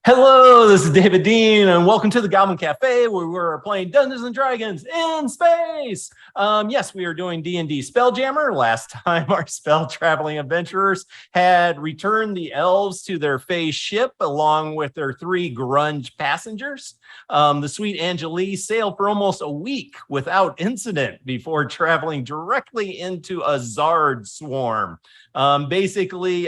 Hello, this is David Dean, and welcome to the Goblin Cafe, where we're playing Dungeons and Dragons in space. Yes, we are doing D&D Spelljammer. Last time, our spell traveling adventurers had returned the elves to their phase ship, along with their 3 grunge passengers. The sweet Angelique sailed for almost a week without incident before traveling directly into a Zard swarm. Basically,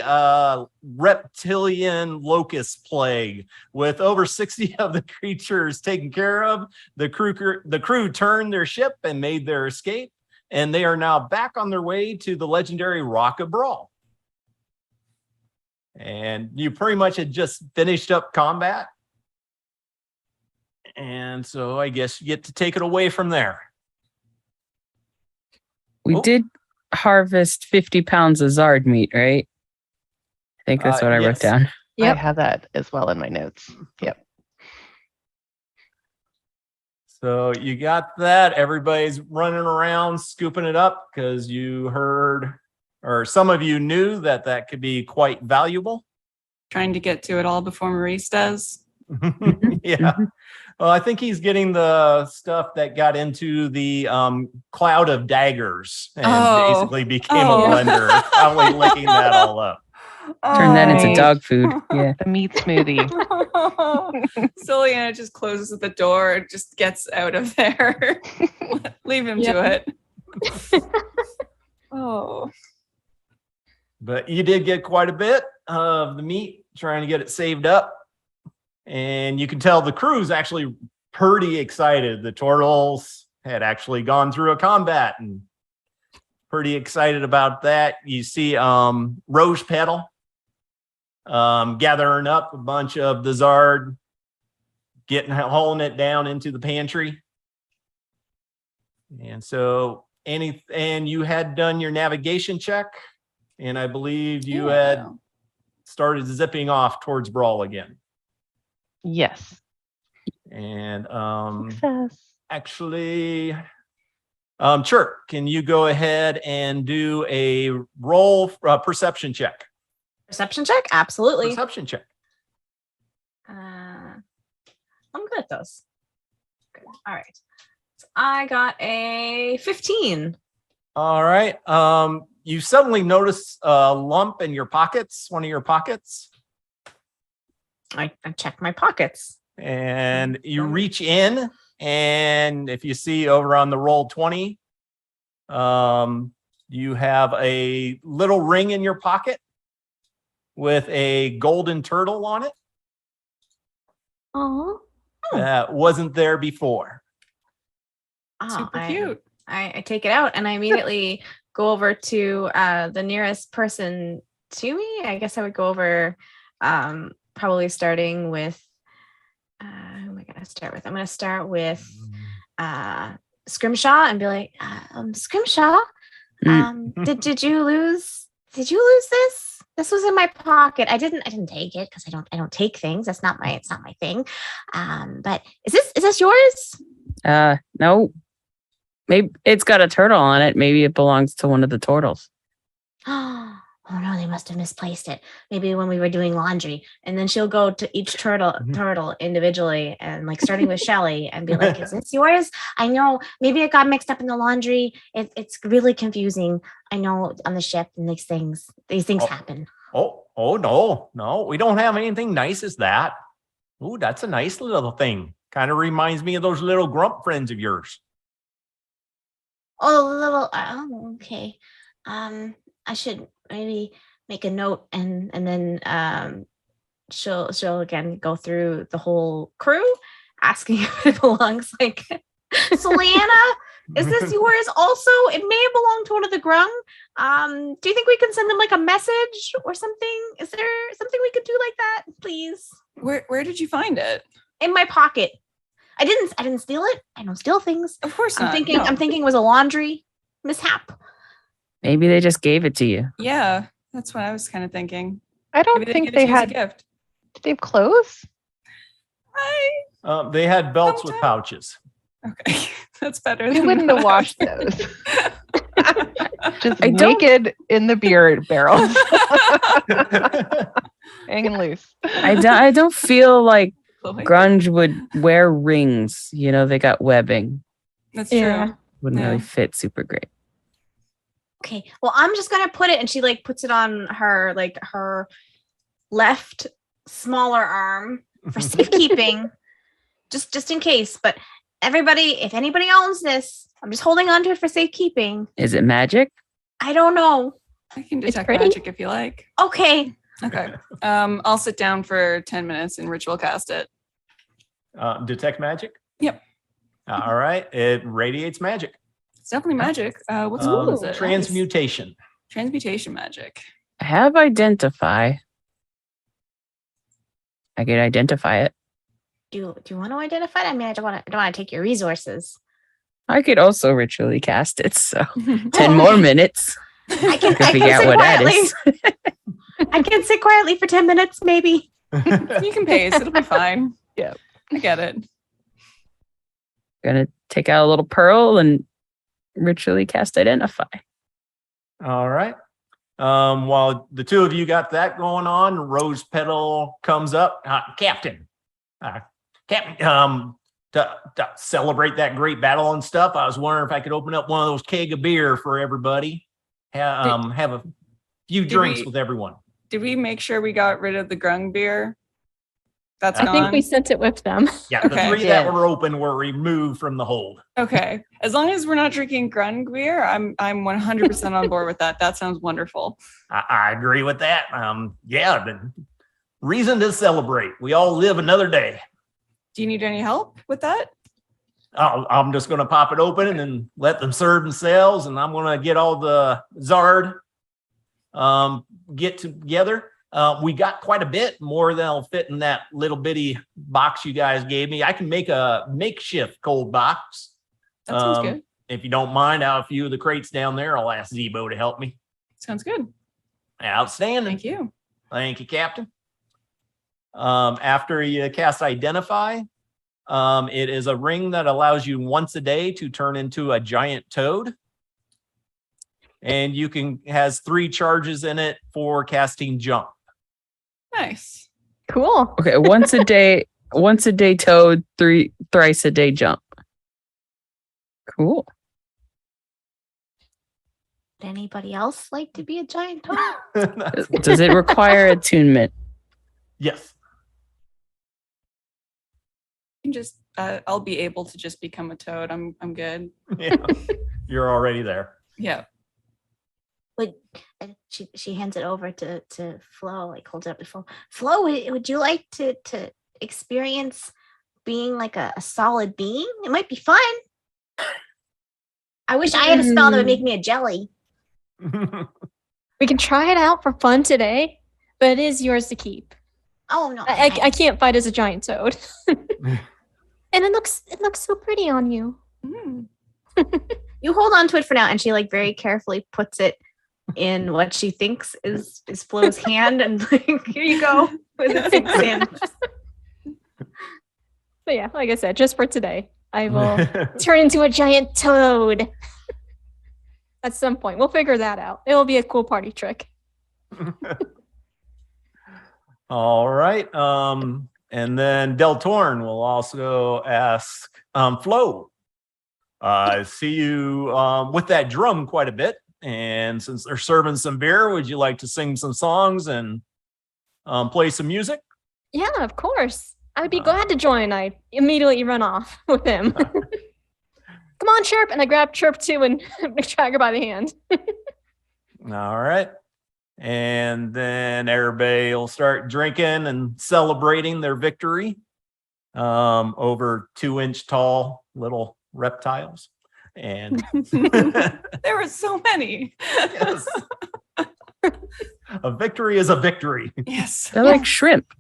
reptilian locust plague. With over 60 of the creatures taken care of, the crew turned their ship and made their escape, and they are now back on their way to the legendary Rock of Bral. And you pretty much had just finished up combat. And so I guess you get to take it away from there. We did harvest 50 pounds of Zard meat, right? I think that's what I wrote down. Yep. I have that as well in my notes. Yep. So you got that. Everybody's running around scooping it up because you heard, or some of you knew that could be quite valuable. Trying to get to it all before Maurice does. Yeah. Well, I think he's getting the stuff that got into the cloud of daggers and basically became a blender. Probably licking that all up. Turn that into dog food. Yeah. The meat smoothie. Ciliana just closes the door and just gets out of there. Leave him to it. But you did get quite a bit of the meat, trying to get it saved up. And you can tell the crew's actually pretty excited. The turtles had actually gone through a combat and pretty excited about that. You see Roche Petal gathering up a bunch of the Zard, hauling it down into the pantry. And so and you had done your navigation check, and I believe you had started zipping off towards Bral again. Yes. And Success. actually, Chirk, can you go ahead and do a roll perception check? Perception check? Absolutely. Perception check. I'm good at those. Good. All right. So I got a 15. All right. You suddenly notice a lump in your pockets, one of your pockets. I checked my pockets. And you reach in, and if you see over on the roll 20, you have a little ring in your pocket with a golden turtle on it. Oh. That wasn't there before. Super cute. I take it out and I immediately go over to the nearest person to me. I guess I would go over probably starting with who am I gonna start with? I'm gonna start with Scrimshaw and be like, Scrimshaw, did you lose this? This was in my pocket. I didn't take it because I don't take things. It's not my thing. But is this yours? No. Maybe it's got a turtle on it. Maybe it belongs to one of the turtles. Oh no, they must have misplaced it. Maybe when we were doing laundry. And then she'll go to each turtle individually and like starting with Shelly and be like, is this yours? I know maybe it got mixed up in the laundry. It's really confusing. I know on the ship and these things happen. No, we don't have anything nice as that. Ooh, that's a nice little thing. Kind of reminds me of those little grump friends of yours. Okay. I should maybe make a note and then she'll again go through the whole crew asking if it belongs. Like, Ciliana, is this yours also? It may have belonged to one of the Grung. Do you think we can send them like a message or something? Is there something we could do like that, please? Where did you find it? In my pocket. I didn't steal it. I don't steal things. Of course not. I'm thinking it was a laundry mishap. Maybe they just gave it to you. Yeah, that's what I was kind of thinking. I don't think they had. Gift. Did they have clothes? They had belts with pouches. Okay, that's better. We wouldn't have washed those. Just naked in the beer barrels. Hanging loose. I don't feel like Chloe? grunge would wear rings. You know, they got webbing. That's Yeah. true. Wouldn't Yeah. really fit super great. Okay. Well, I'm just gonna put it, and she like puts it on her left smaller arm for safekeeping, just in case. But everybody, if anybody owns this, I'm just holding on to it for safekeeping. Is it magic? I don't know. I can It's detect pretty. magic if you like. Okay. Okay. I'll sit down for 10 minutes and ritual cast it. Detect magic? Yep. All right. It radiates magic. It's definitely magic. What school is it? Transmutation. Transmutation magic. I have identify. I could identify it. Do you want to identify it? I mean, I don't want to take your resources. I could also ritually cast it. So 10 more minutes. I can Figure out sit what that quietly. is. I can sit quietly for 10 minutes, maybe. You can pace. It'll be fine. Yep. I get it. Gonna take out a little pearl and ritually cast identify. All right. While the two of you got that going on, Rose Petal comes up. Captain, to celebrate that great battle and stuff, I was wondering if I could open up one of those keg of beer for everybody. Have a few drinks with everyone. Did we make sure we got rid of the grung beer? That's I gone. think we sent it with them. Yeah, Okay. the three that were open were removed from the hold. Okay. As long as we're not drinking grung beer, I'm 100% on board with that. That sounds wonderful. I agree with that. Yeah, the reason to celebrate. We all live another day. Do you need any help with that? I'm just going to pop it open and then let them serve themselves. And I'm going to get all the Zard get together. We got quite a bit more than will fit in that little bitty box you guys gave me. I can make a makeshift cold box. That sounds good. If you don't mind, out a few of the crates down there, I'll ask Zebo to help me. Sounds good. Outstanding. Thank you. Thank you, Captain. After you cast Identify, it is a ring that allows you once a day to turn into a giant toad. And has 3 charges in it for casting Jump. Nice. Cool. Okay, once a day toad, thrice a day jump. Cool. Would anybody else like to be a giant toad? Does it require attunement? Yes. You can just I'll be able to just become a toad. I'm good. Yeah. You're already there. Yeah. And she hands it over to Flo, like holds it up to Flo. Flo, would you like to experience being like a solid being? It might be fun. I wish I had a spell that would make me a jelly. We can try it out for fun today, but it is yours to keep. Oh no. I can't fight as a giant toad. And it looks so pretty on you. Mm. You hold on to it for now, and she like very carefully puts it in what she thinks is Flo's hand, and like, here you go. With it sinks in. But yeah, like I said, just for today, I will turn into a giant toad. At some point, we'll figure that out. It will be a cool party trick. All right. And then Del Torn will also ask Flo. I see you with that drum quite a bit. And since they're serving some beer, would you like to sing some songs and play some music? Yeah, of course. I'd be glad to join. I immediately run off with him. Come on, Chirp. And I grab Chirp too and drag her by the hand. All right. And then everybody will start drinking and celebrating their victory over 2-inch tall little reptiles. And There were so many. yes, a victory is a victory. Yes. They're like shrimp.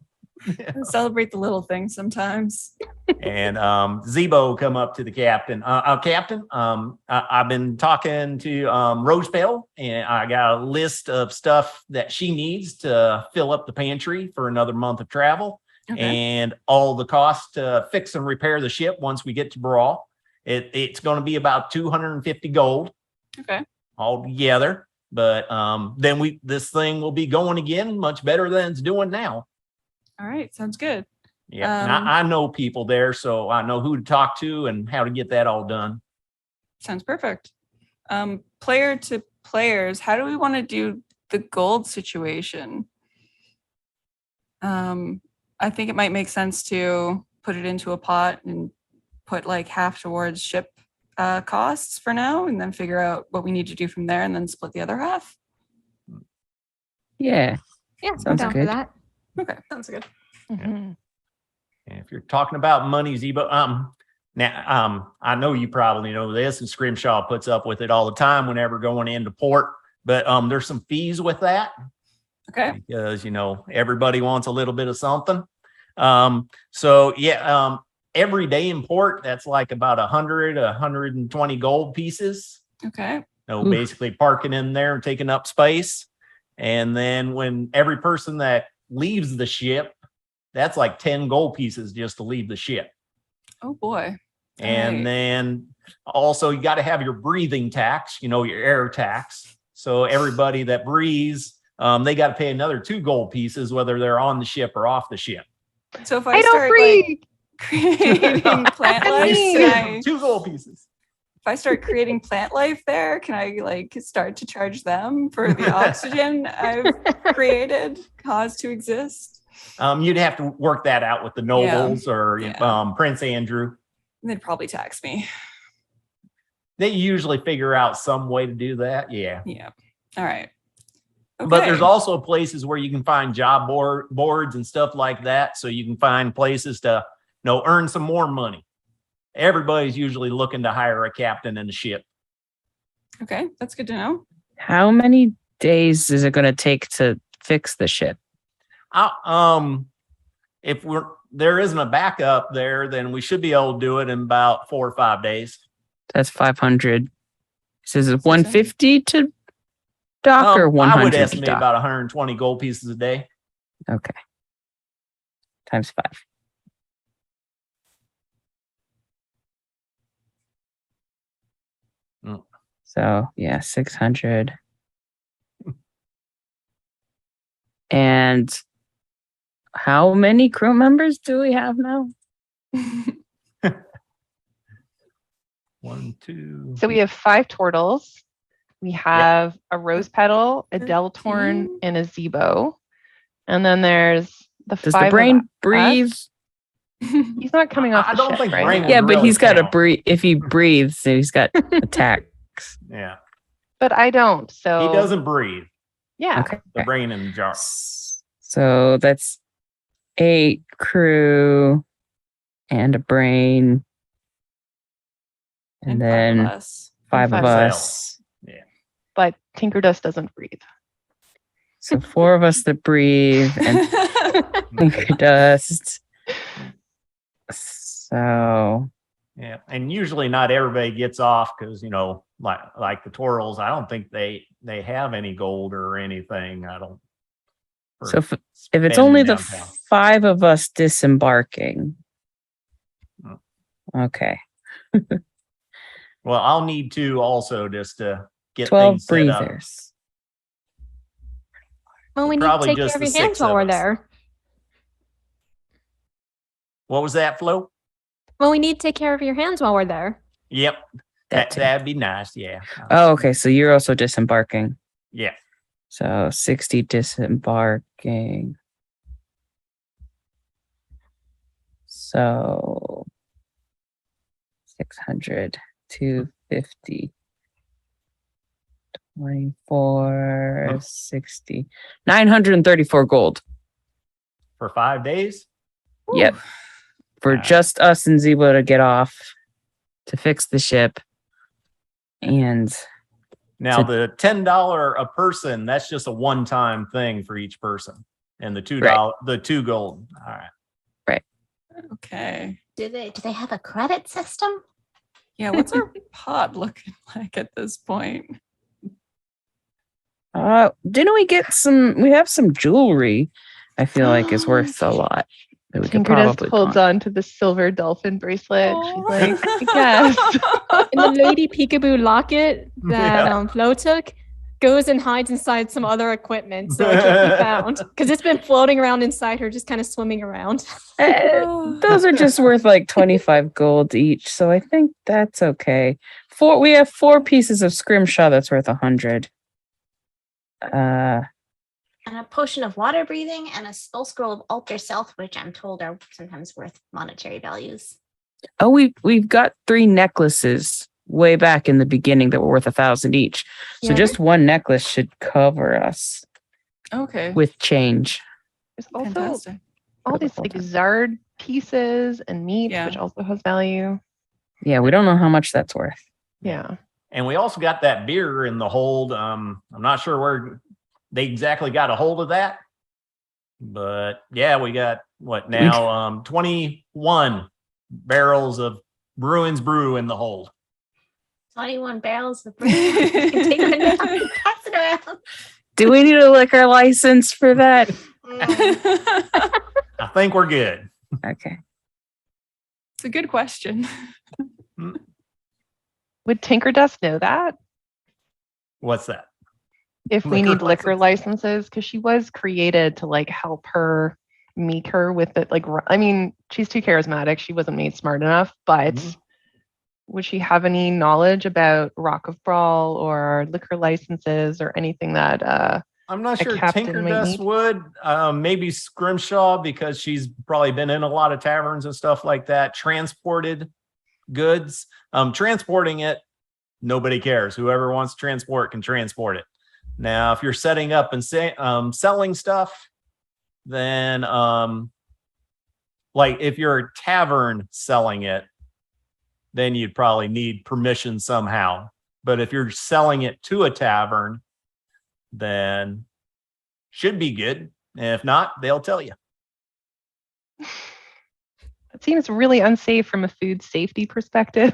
Celebrate the little things sometimes. And Zebo come up to the captain. Captain, I've been talking to Rose Petal, and I got a list of stuff that she needs to fill up the pantry for another month of travel, Okay. and all the cost to fix and repair the ship once we get to Bral. It's going to be about 250 gold Okay. all together. But then this thing will be going again much better than it's doing now. All right, sounds good. Yeah, and I know people there, so I know who to talk to and how to get that all done. Sounds perfect. Player to players, how do we want to do the gold situation? I think it might make sense to put it into a pot and put like half towards ship costs for now, and then figure out what we need to do from there, and then split the other half. Yeah. Yeah, I'm Sounds down good. for that. Okay, sounds good. Mhm. And if you're talking about money, Zebo, now I know you probably know this, and Scrimshaw puts up with it all the time whenever going into port. But there's some fees with that. Okay. Because everybody wants a little bit of something. So yeah, every day in port, that's like about 120 gold pieces. Okay. Oof. Basically parking in there and taking up space. And then when every person that leaves the ship, that's like 10 gold pieces just to leave the ship. Oh boy. And Right. then also you got to have your breathing tax, your air tax. So everybody that breathes, they got to pay another 2 gold pieces, whether they're on the ship or off the ship. So if I I don't start breathe. like creating plant life, can I, 2 gold pieces. if I start creating plant life there, can I like start to charge them for the oxygen I've created, caused to exist? You'd have to work that out with the nobles or Yeah. Prince Andrew. They'd probably tax me. They usually figure out some way to do that. Yeah. Yeah. All right. But there's Okay. also places where you can find job boards and stuff like that. So you can find places to earn some more money. Everybody's usually looking to hire a captain in the ship. Okay, that's good to know. How many days is it going to take to fix the ship? If there isn't a backup there, then we should be able to do it in about 4 or 5 days. That's 500. Says it's 150 to dock or 100 I would to estimate dock? about 120 gold pieces a day. Okay. Times 5. Mm. So yeah, 600. And how many crew members do we have now? 1, 2. So we have 5 turtles. We have a rose petal, a Deltorn, 13. and a Zebo. And then there's the Does 5 the of brain breathe? us. He's not coming off I the don't ship, think right? brain would Yeah, but really he's got to count. breathe. If he breathes, then he's got attacks. Yeah. But I don't. So He doesn't breathe. Yeah. Okay. The brain in the jar. So that's 8 crew and a brain. And then 5 of us. 5 of five us. But Tinker Dust doesn't breathe. So 4 of us that breathe and Tinker Dust. So Yeah. And usually not everybody gets off because, like the Torals, I don't think they have any gold or anything. I don't. So if it's spending only the downtown. 5 of us disembarking. Oh. Okay. Well, I'll need 2 also just to get 12 things set up. breathers. Well, we need to Probably take just care of the your hands 6 while of we're us. there. What was that, Flo? Well, we need to take care of your hands while we're there. Yep. That too. That'd be nice. Yeah. Oh, okay. So you're also disembarking. Yeah. So 60 disembarking. So 600, 250, 24, 60, 934 gold. For 5 days. Yep. For Yeah. just us and Zebo to get off to fix the ship. And Now So- the $10 a person, that's just a one-time thing for each person. And the $2, Right. the 2 gold. All right. Okay. Do they have a credit system? Yeah, what's our pod looking like at this point? didn't we get we have some jewelry I feel like is worth a lot. That we could Tinker Dust probably holds pawn. on to the silver dolphin bracelet. Aw. She's like, yes. And the Lady Peekaboo locket that Yeah. Flo took, goes and hides inside some other equipment so it can't be found because it's been floating around inside her, just kind of swimming around. Those are just worth like 25 gold each, so I think that's okay. We have 4 pieces of scrimshaw that's worth 100. And a potion of water breathing and a spell scroll of alter self, which I'm told are sometimes worth monetary values. Oh, we've got 3 necklaces way back in the beginning that were worth 1,000 each. So Yeah. just one necklace should cover us Okay. with change. There's also Fantastic. all these like Zard pieces and meat, Yeah. which also has value. Yeah, we don't know how much that's worth. Yeah. And we also got that beer in the hold. I'm not sure where they exactly got a hold of that. But yeah, we got what now? 21 barrels of Bruins brew in the hold. 21 barrels of brew. You can take one down and pass it around. Do we need a liquor license for that? I think we're good. Okay. It's a good question. Would Tinker Dust know that What's that? if we Liquor need liquor license? licenses? Because she was created to like help her meet her with it. Like, I mean, she's too charismatic. She wasn't made smart enough, but Mhm. would she have any knowledge about Rock of Brawl or liquor licenses or anything that I'm not a sure captain Tinker might Dust need. would. Maybe Scrimshaw, because she's probably been in a lot of taverns and stuff like that. Transported goods. Transporting it, nobody cares. Whoever wants to transport can transport it. Now, if you're setting up and selling stuff, then like if you're a tavern selling it, then you'd probably need permission somehow. But if you're selling it to a tavern, then should be good. If not, they'll tell you. it seems really unsafe from a food safety perspective.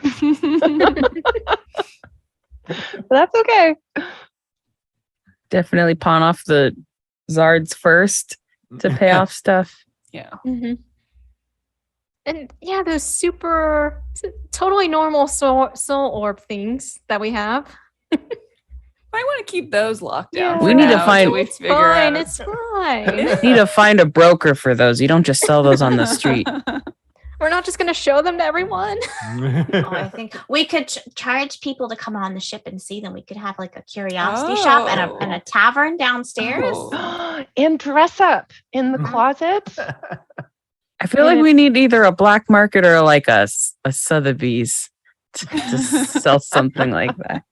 But that's okay. Definitely pawn off the Zards first to pay off stuff. Yeah. Mm-hmm. And yeah, those super totally normal soul orb things that we have. I want to keep those locked down. Yeah. for We need to now find- until we It's figure fine. out. It's fine. Need to find a broker for those. You don't just sell those on the street. We're not just going to show them to everyone. Oh, I think we could charge people to come on the ship and see them. We could have like a curiosity shop and a tavern downstairs. Oh. And dress up in the Mhm. closet. I feel like we need either a black market or like a Sotheby's to sell something like that.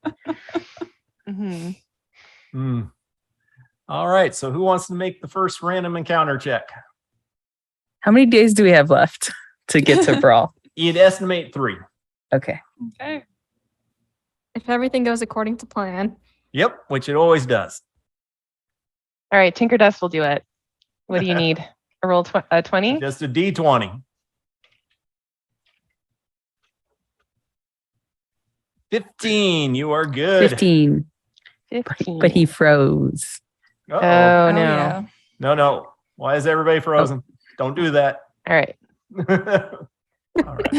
Mhm. Hmm. All right. So who wants to make the first random encounter check? How many days do we have left to get to Brawl? You'd estimate 3. Okay. Okay. If everything goes according to plan. Yep, which it always does. All right, Tinker Dust will do it. What do you need? A roll 20? Just a D20. 15. You are good. 15. 15. But he froze. Oh, Uh-oh. no. Yeah. No. Why is everybody frozen? Don't do that. All right. All right.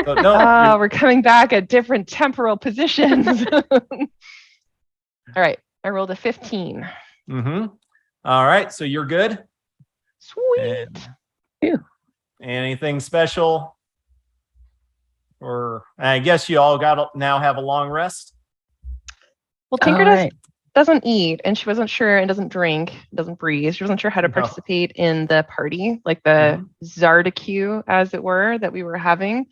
So, no, Oh, we're coming back at different temporal positions. All right. I rolled a 15. mm-hmm. All right. So you're good. Sweet. And Phew. anything special? Or I guess you all now have a long rest. Well, Tinker All Dust right. doesn't eat, and she wasn't sure, and doesn't drink, doesn't breathe. She wasn't sure how to No. participate in the party, like the Zardicue, as it were, that we were having.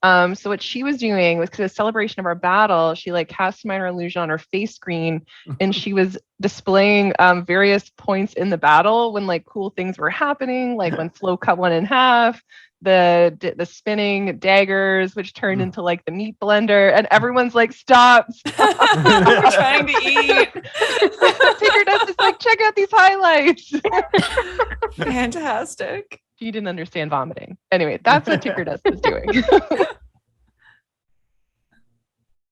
So what she was doing was, because it was celebration of our battle, she like cast minor illusion on her face screen, and she was displaying various points in the battle when like cool things were happening, like when Flo cut one in half, the spinning daggers, which turned into like the meat blender, and everyone's like, stop. We're trying to eat. Tinker Dust is like, check out these highlights. Fantastic. She didn't understand vomiting. Anyway, that's what Tinker Dust is doing.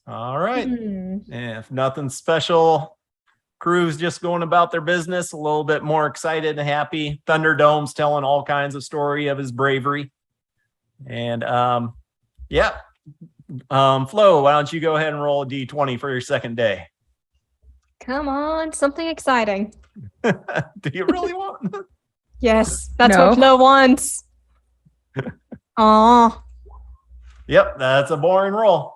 All right. Hmm. If nothing special, crew's just going about their business, a little bit more excited and happy. Thunderdome's telling all kinds of story of his bravery. And Flo, why don't you go ahead and roll a D20 for your second day? Come on, something exciting. Do you really want? Yes, that's No. what Flo wants. Aw, Yep, that's a boring roll.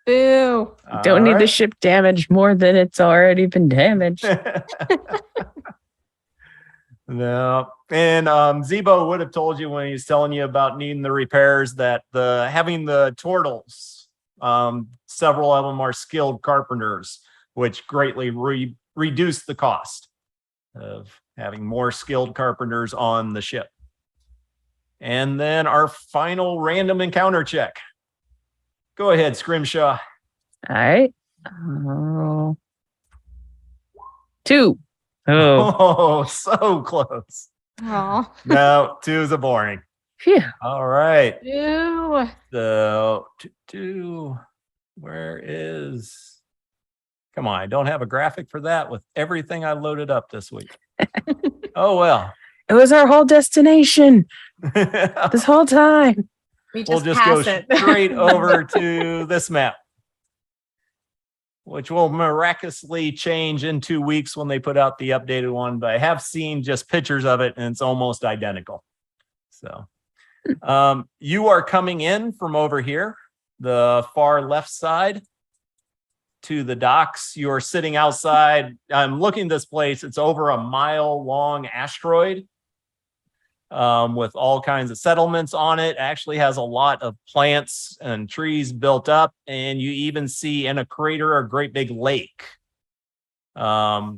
boo. Don't need the Alright. ship damaged more than it's already been damaged. No. And Zebo would have told you when he's telling you about needing the repairs that having the turtles, several of them are skilled carpenters, which greatly reduce the cost of having more skilled carpenters on the ship. And then our final random encounter check. Go ahead, Scrimshaw. All right. Oh. 2. Oh. Oh, so close. Aw, No, 2 is a boring. Phew. All right. boo. So, where is? Come on, I don't have a graphic for that with everything I loaded up this week. Oh well. It was our whole destination this whole time. We We'll just just go pass it. straight over to this map, which will miraculously change in 2 weeks when they put out the updated one. But I have seen just pictures of it, and it's almost identical. So, you are coming in from over here, the far left side, to the docks. You're sitting outside. I'm looking at this place. It's over a mile-long asteroid. With all kinds of settlements on it. Actually has a lot of plants and trees built up, and you even see in a crater a great big lake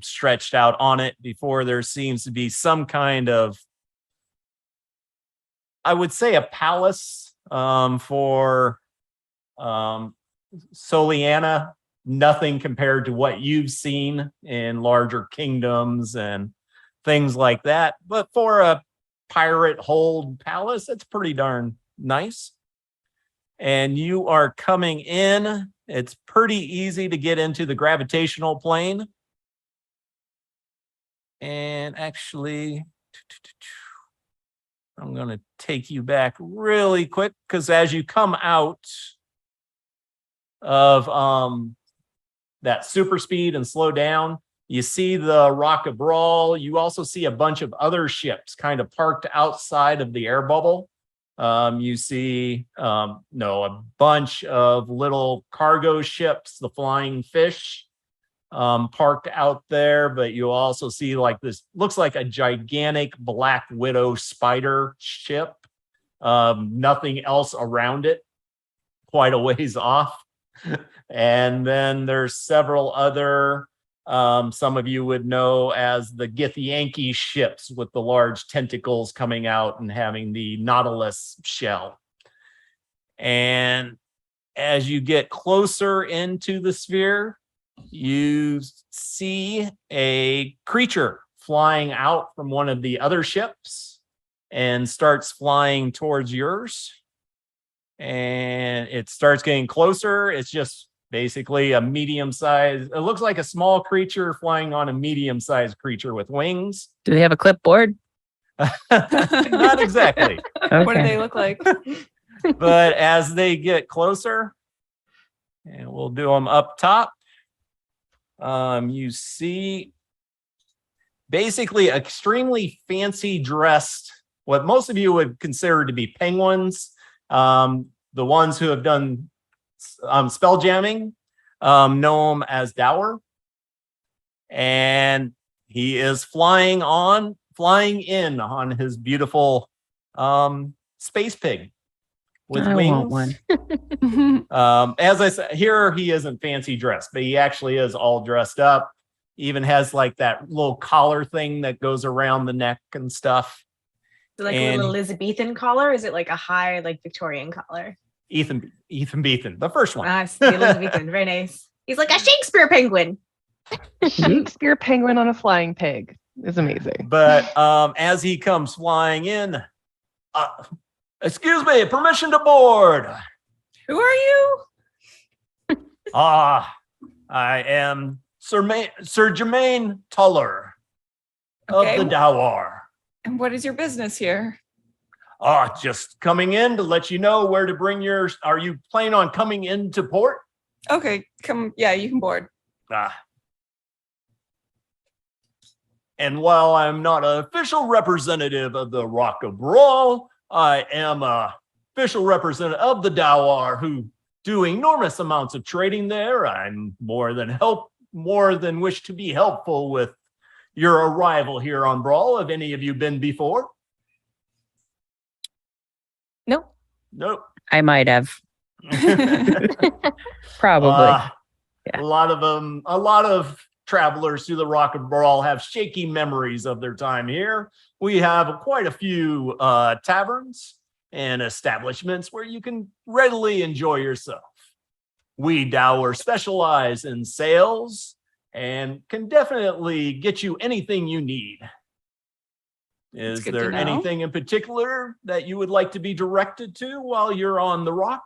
stretched out on it before there seems to be some kind of, I would say, a palace for Soliana. Nothing compared to what you've seen in larger kingdoms and things like that, but for a pirate hold palace, it's pretty darn nice. And you are coming in. It's pretty easy to get into the gravitational plane. And actually, I'm going to take you back really quick, because as you come out of that super speed and slow down, you see the Rock of Bral. You also see a bunch of other ships kind of parked outside of the air bubble. You see a bunch of little cargo ships, the Flying Fish, parked out there. But you also see like this, looks like a gigantic Black Widow spider ship. Nothing else around it, quite a ways off. And then there's several other, some of you would know as the Githyanki ships with the large tentacles coming out and having the Nautilus shell. And as you get closer into the sphere, you see a creature flying out from one of the other ships and starts flying towards yours. And it starts getting closer. It's just basically a medium-sized, it looks like a small creature flying on a medium-sized creature with wings. Do they have a clipboard? Not exactly. Okay. What do they look like? But as they get closer, and we'll do them up top, you see basically extremely fancy dressed, what most of you would consider to be penguins. The ones who have done spell jamming know him as Dower, and he is flying in on his beautiful space pig with I wings. want one. As I said, here he isn't fancy dressed, but he actually is all dressed up. Even has like that little collar thing that goes around the neck and stuff. Is it like a And- little Elizabethan collar? Or is it like a high, like Victorian collar? Ethan Beethan, the first one. Ah, it's the Elizabethan. Very nice. He's like a Shakespeare penguin. Shakespeare penguin on a flying pig is amazing. But as he comes flying in, excuse me, permission to board. Who are you? I am Sir Jermaine Tuller of Okay. the Dawar. And what is your business here? Just coming in to let you know where to bring your. Are you planning on coming into port? Okay, come. Yeah, you can board. And while I'm not an official representative of the Rock of Bral, I am a official representative of the Dawar who do enormous amounts of trading there. I'm more than wish to be helpful with your arrival here on Bral. Have any of you been before? No. Nope. I might have. Probably. Yeah. A lot of travelers through the Rock of Bral have shaky memories of their time here. We have quite a few taverns and establishments where you can readily enjoy yourself. We Dower specialize in sales and can definitely get you anything you need. Is good to there know. anything in particular that you would like to be directed to while you're on the rock?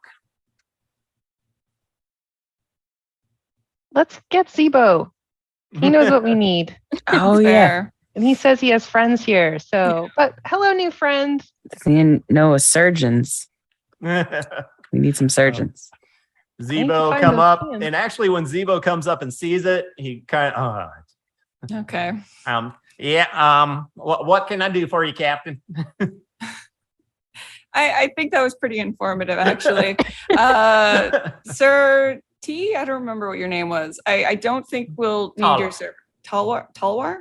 Let's get Zebo. He knows what we need. Oh, It's yeah. fair. And he says he has friends here. So, but hello, new friend. Does he know surgeons? We need some surgeons. Zebo find come those up, cans. and actually when Zebo comes up and sees it, he kind of Okay. what can I do for you, Captain? I think that was pretty informative, actually. Sir T, I don't remember what your name was. I don't think we'll need your service. Talwar? Taller.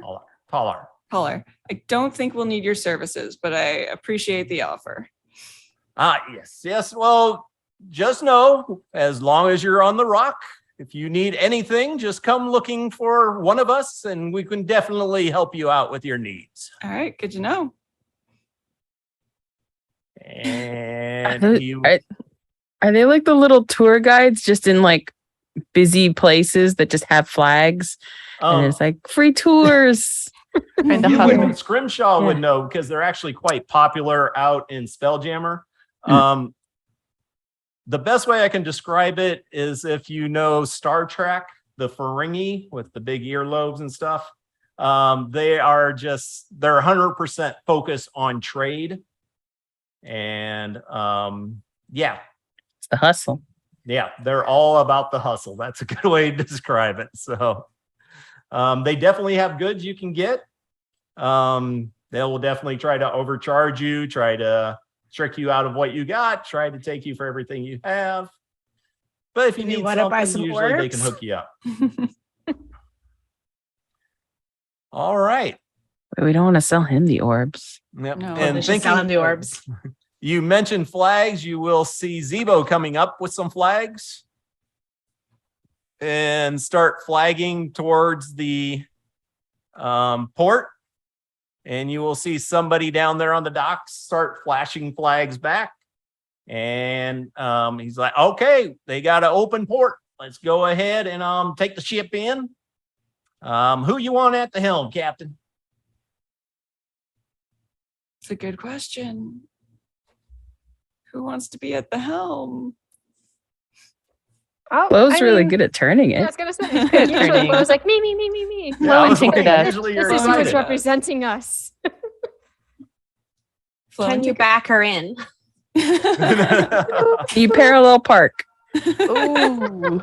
Taller. I don't think we'll need your services, but I appreciate the offer. Yes. Well, just know, as long as you're on the rock, if you need anything, just come looking for one of us, and we can definitely help you out with your needs. All right, good to know. And Are they like the little tour guides just in like busy places that just have flags? And it's like free tours. Kind of you hustle. would, Scrimshaw would Yeah. know because they're actually quite popular out in Spelljammer. The best way I can describe it is if you know Star Trek, the Ferengi with the big earlobes and stuff. They're 100% focused on trade. And It's the hustle. yeah, they're all about the hustle. That's a good way to describe it. So they definitely have goods you can get. They will definitely try to overcharge you, try to trick you out of what you got, try to take you for everything you have. But if you You need wanna buy something, some usually they can orbs? hook you up. All right. But we don't want to sell him the orbs. Yep. No, And They should sell him the thinking- orbs. You mentioned flags. You will see Zebo coming up with some flags and start flagging towards the port. And you will see somebody down there on the docks start flashing flags back. And he's like, okay, they got an open port. Let's go ahead and take the ship in. Who you want at the helm, Captain? It's a good question. Who wants to be at the helm? Oh, Bo's I really mean, good at turning Yeah, I it. was gonna say. Usually, Turning. Bo's like me. Yeah, Flo I and was Tinker like, Dust. usually you're This is who's excited. representing us. Flo Can and you Tinker- back her in? You parallel park. Ooh.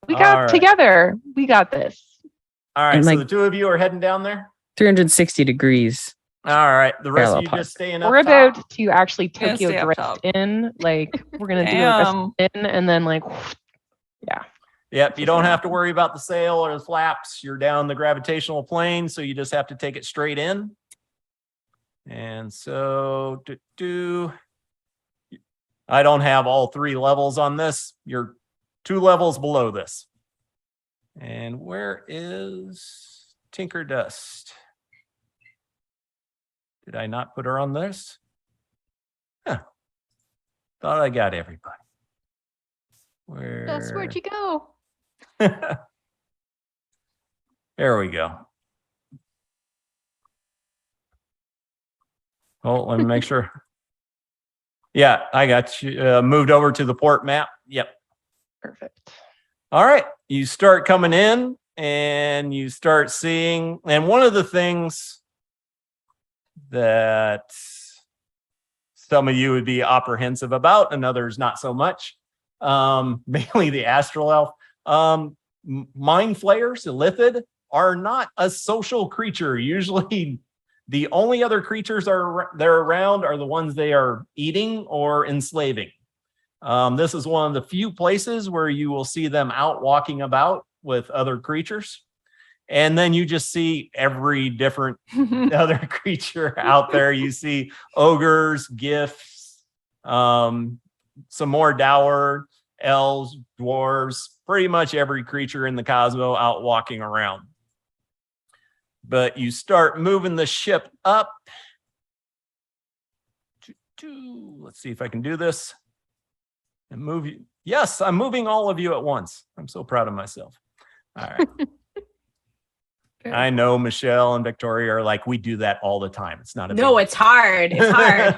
We All got right. together. We got this. All right, And, so like- the two of you are heading down there. 360 degrees. All right, the rest of Parallel you park. just staying up We're top. about to actually Gonna Tokyo stay up drift top. in. Like we're gonna do like a Damn. spin and then like yeah. Yep, you don't have to worry about the sail or the flaps. You're down the gravitational plane, so you just have to take it straight in. And so, I don't have all 3 levels on this. You're 2 levels below this. And where is Tinker Dust? Did I not put her on this? Huh. Thought I got everybody. Where? Yes, where'd you go? There we go. Oh, let me make sure. Yeah, I got you moved over to the port map. Yep. Perfect. All right. You start coming in and you start seeing, and one of the things that some of you would be apprehensive about and others not so much, mainly the Astral Elf, mind flayers, illithid, are not a social creature. Usually the only other creatures they're around are the ones they are eating or enslaving. This is one of the few places where you will see them out walking about with other creatures. And then you just see every different other creature out there. You see ogres, gifts, some more dour, elves, dwarves, pretty much every creature in the Cosmo out walking around. But you start moving the ship up. Let's see if I can do this. And move you. Yes, I'm moving all of you at once. I'm so proud of myself. All right. I know Michelle and Victoria are like, we do that all the time. It's not a No, big it's hard. It's hard.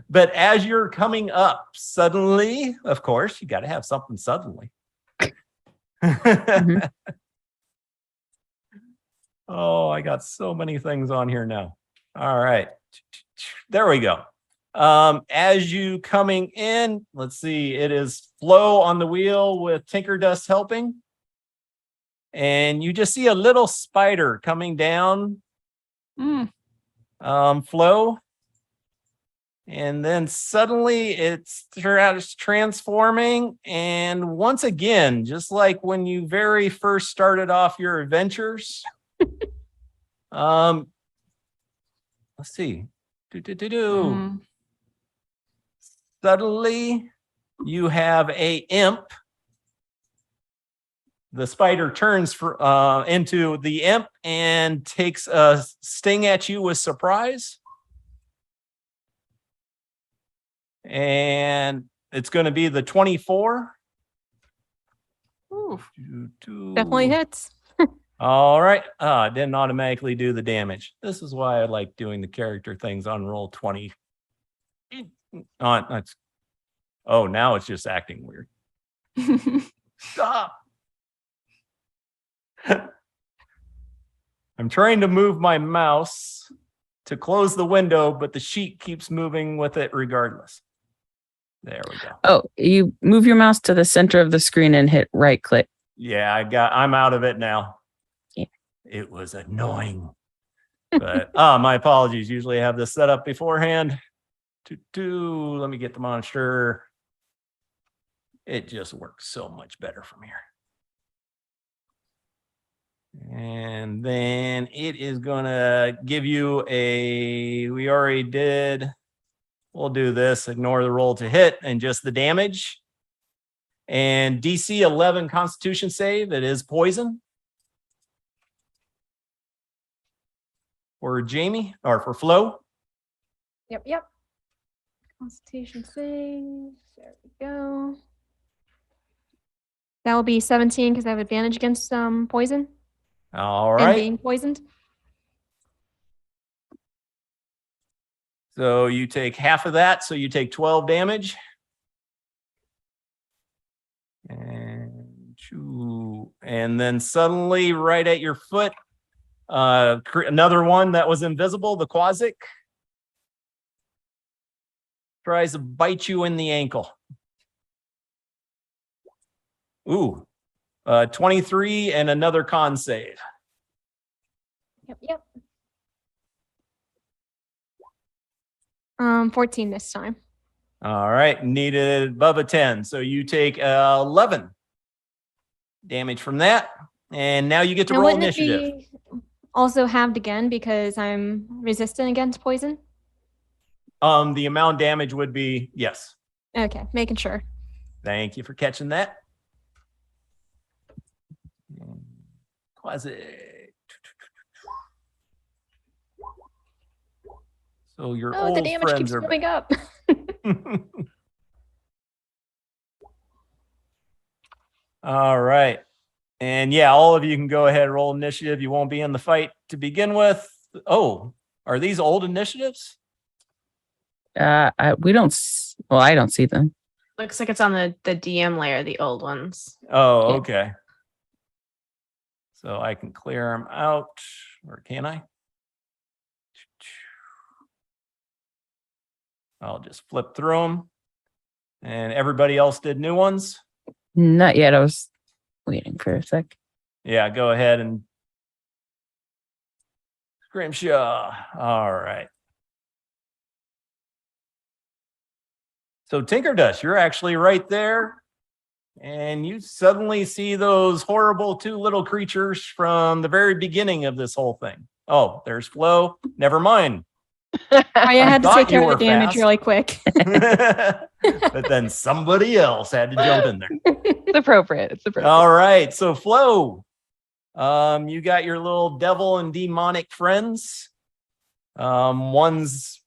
But as you're coming up, suddenly, of course, you got to have something suddenly. Mhm. Oh, I got so many things on here now. All right. There we go. As you coming in, let's see, it is Flo on the wheel with Tinker Dust helping. And you just see a little spider coming down. Flo. And then suddenly it's transforming. And once again, just like when you very first started off your adventures, let's see. Suddenly you have a imp. The spider turns into the imp and takes a sting at you with surprise. And it's going to be the 24. Ooh. Definitely hits. All right. It didn't automatically do the damage. This is why I like doing the character things on roll 20. Now it's just acting weird. Stop. I'm trying to move my mouse to close the window, but the sheet keeps moving with it regardless. There we go. Oh, you move your mouse to the center of the screen and hit right click. Yeah, I'm out of it now. Yeah. It was annoying. But my apologies. Usually I have this set up beforehand. Let me get the monster. It just works so much better from here. And then it is gonna give you we already did. We'll do this, ignore the roll to hit and just the damage. And DC 11 Constitution save, it is poison. For Jamie, or for Flo. Yep. Constitution save. There we go. That will be 17 because I have advantage against poison. All And right. being poisoned. So you take half of that, so you take 12 damage. And then suddenly, right at your foot, another one that was invisible, the Quasic, tries to bite you in the ankle. Ooh, 23 and another con save. Yep. 14 this time. All right, needed above a 10. So you take 11 damage from that. And now you get to Now, roll wouldn't it initiative. be also halved again because I'm resistant against poison? The amount of damage would be, yes. Okay, making sure. Thank you for catching that. Quasi. So your Oh, old the damage friends keeps are moving up. All right. And yeah, all of you can go ahead and roll initiative. You won't be in the fight to begin with. Oh, are these old initiatives? We don't. Well, I don't see them. Looks like it's on the DM layer, the old ones. Oh, Yeah. okay. So I can clear them out, or can I? I'll just flip through them. And everybody else did new ones? Not yet. I was waiting for a sec. Yeah, go ahead and Scrimshaw. All right. So Tinkerdust, you're actually right there. And you suddenly see those horrible two little creatures from the very beginning of this whole thing. Oh, there's Flo. Never mind. I had to thought take care you of the were damage fast. really quick. But then somebody else had to jump in there. It's appropriate. It's appropriate. All right. So Flo, you got your little devil and demonic friends. One's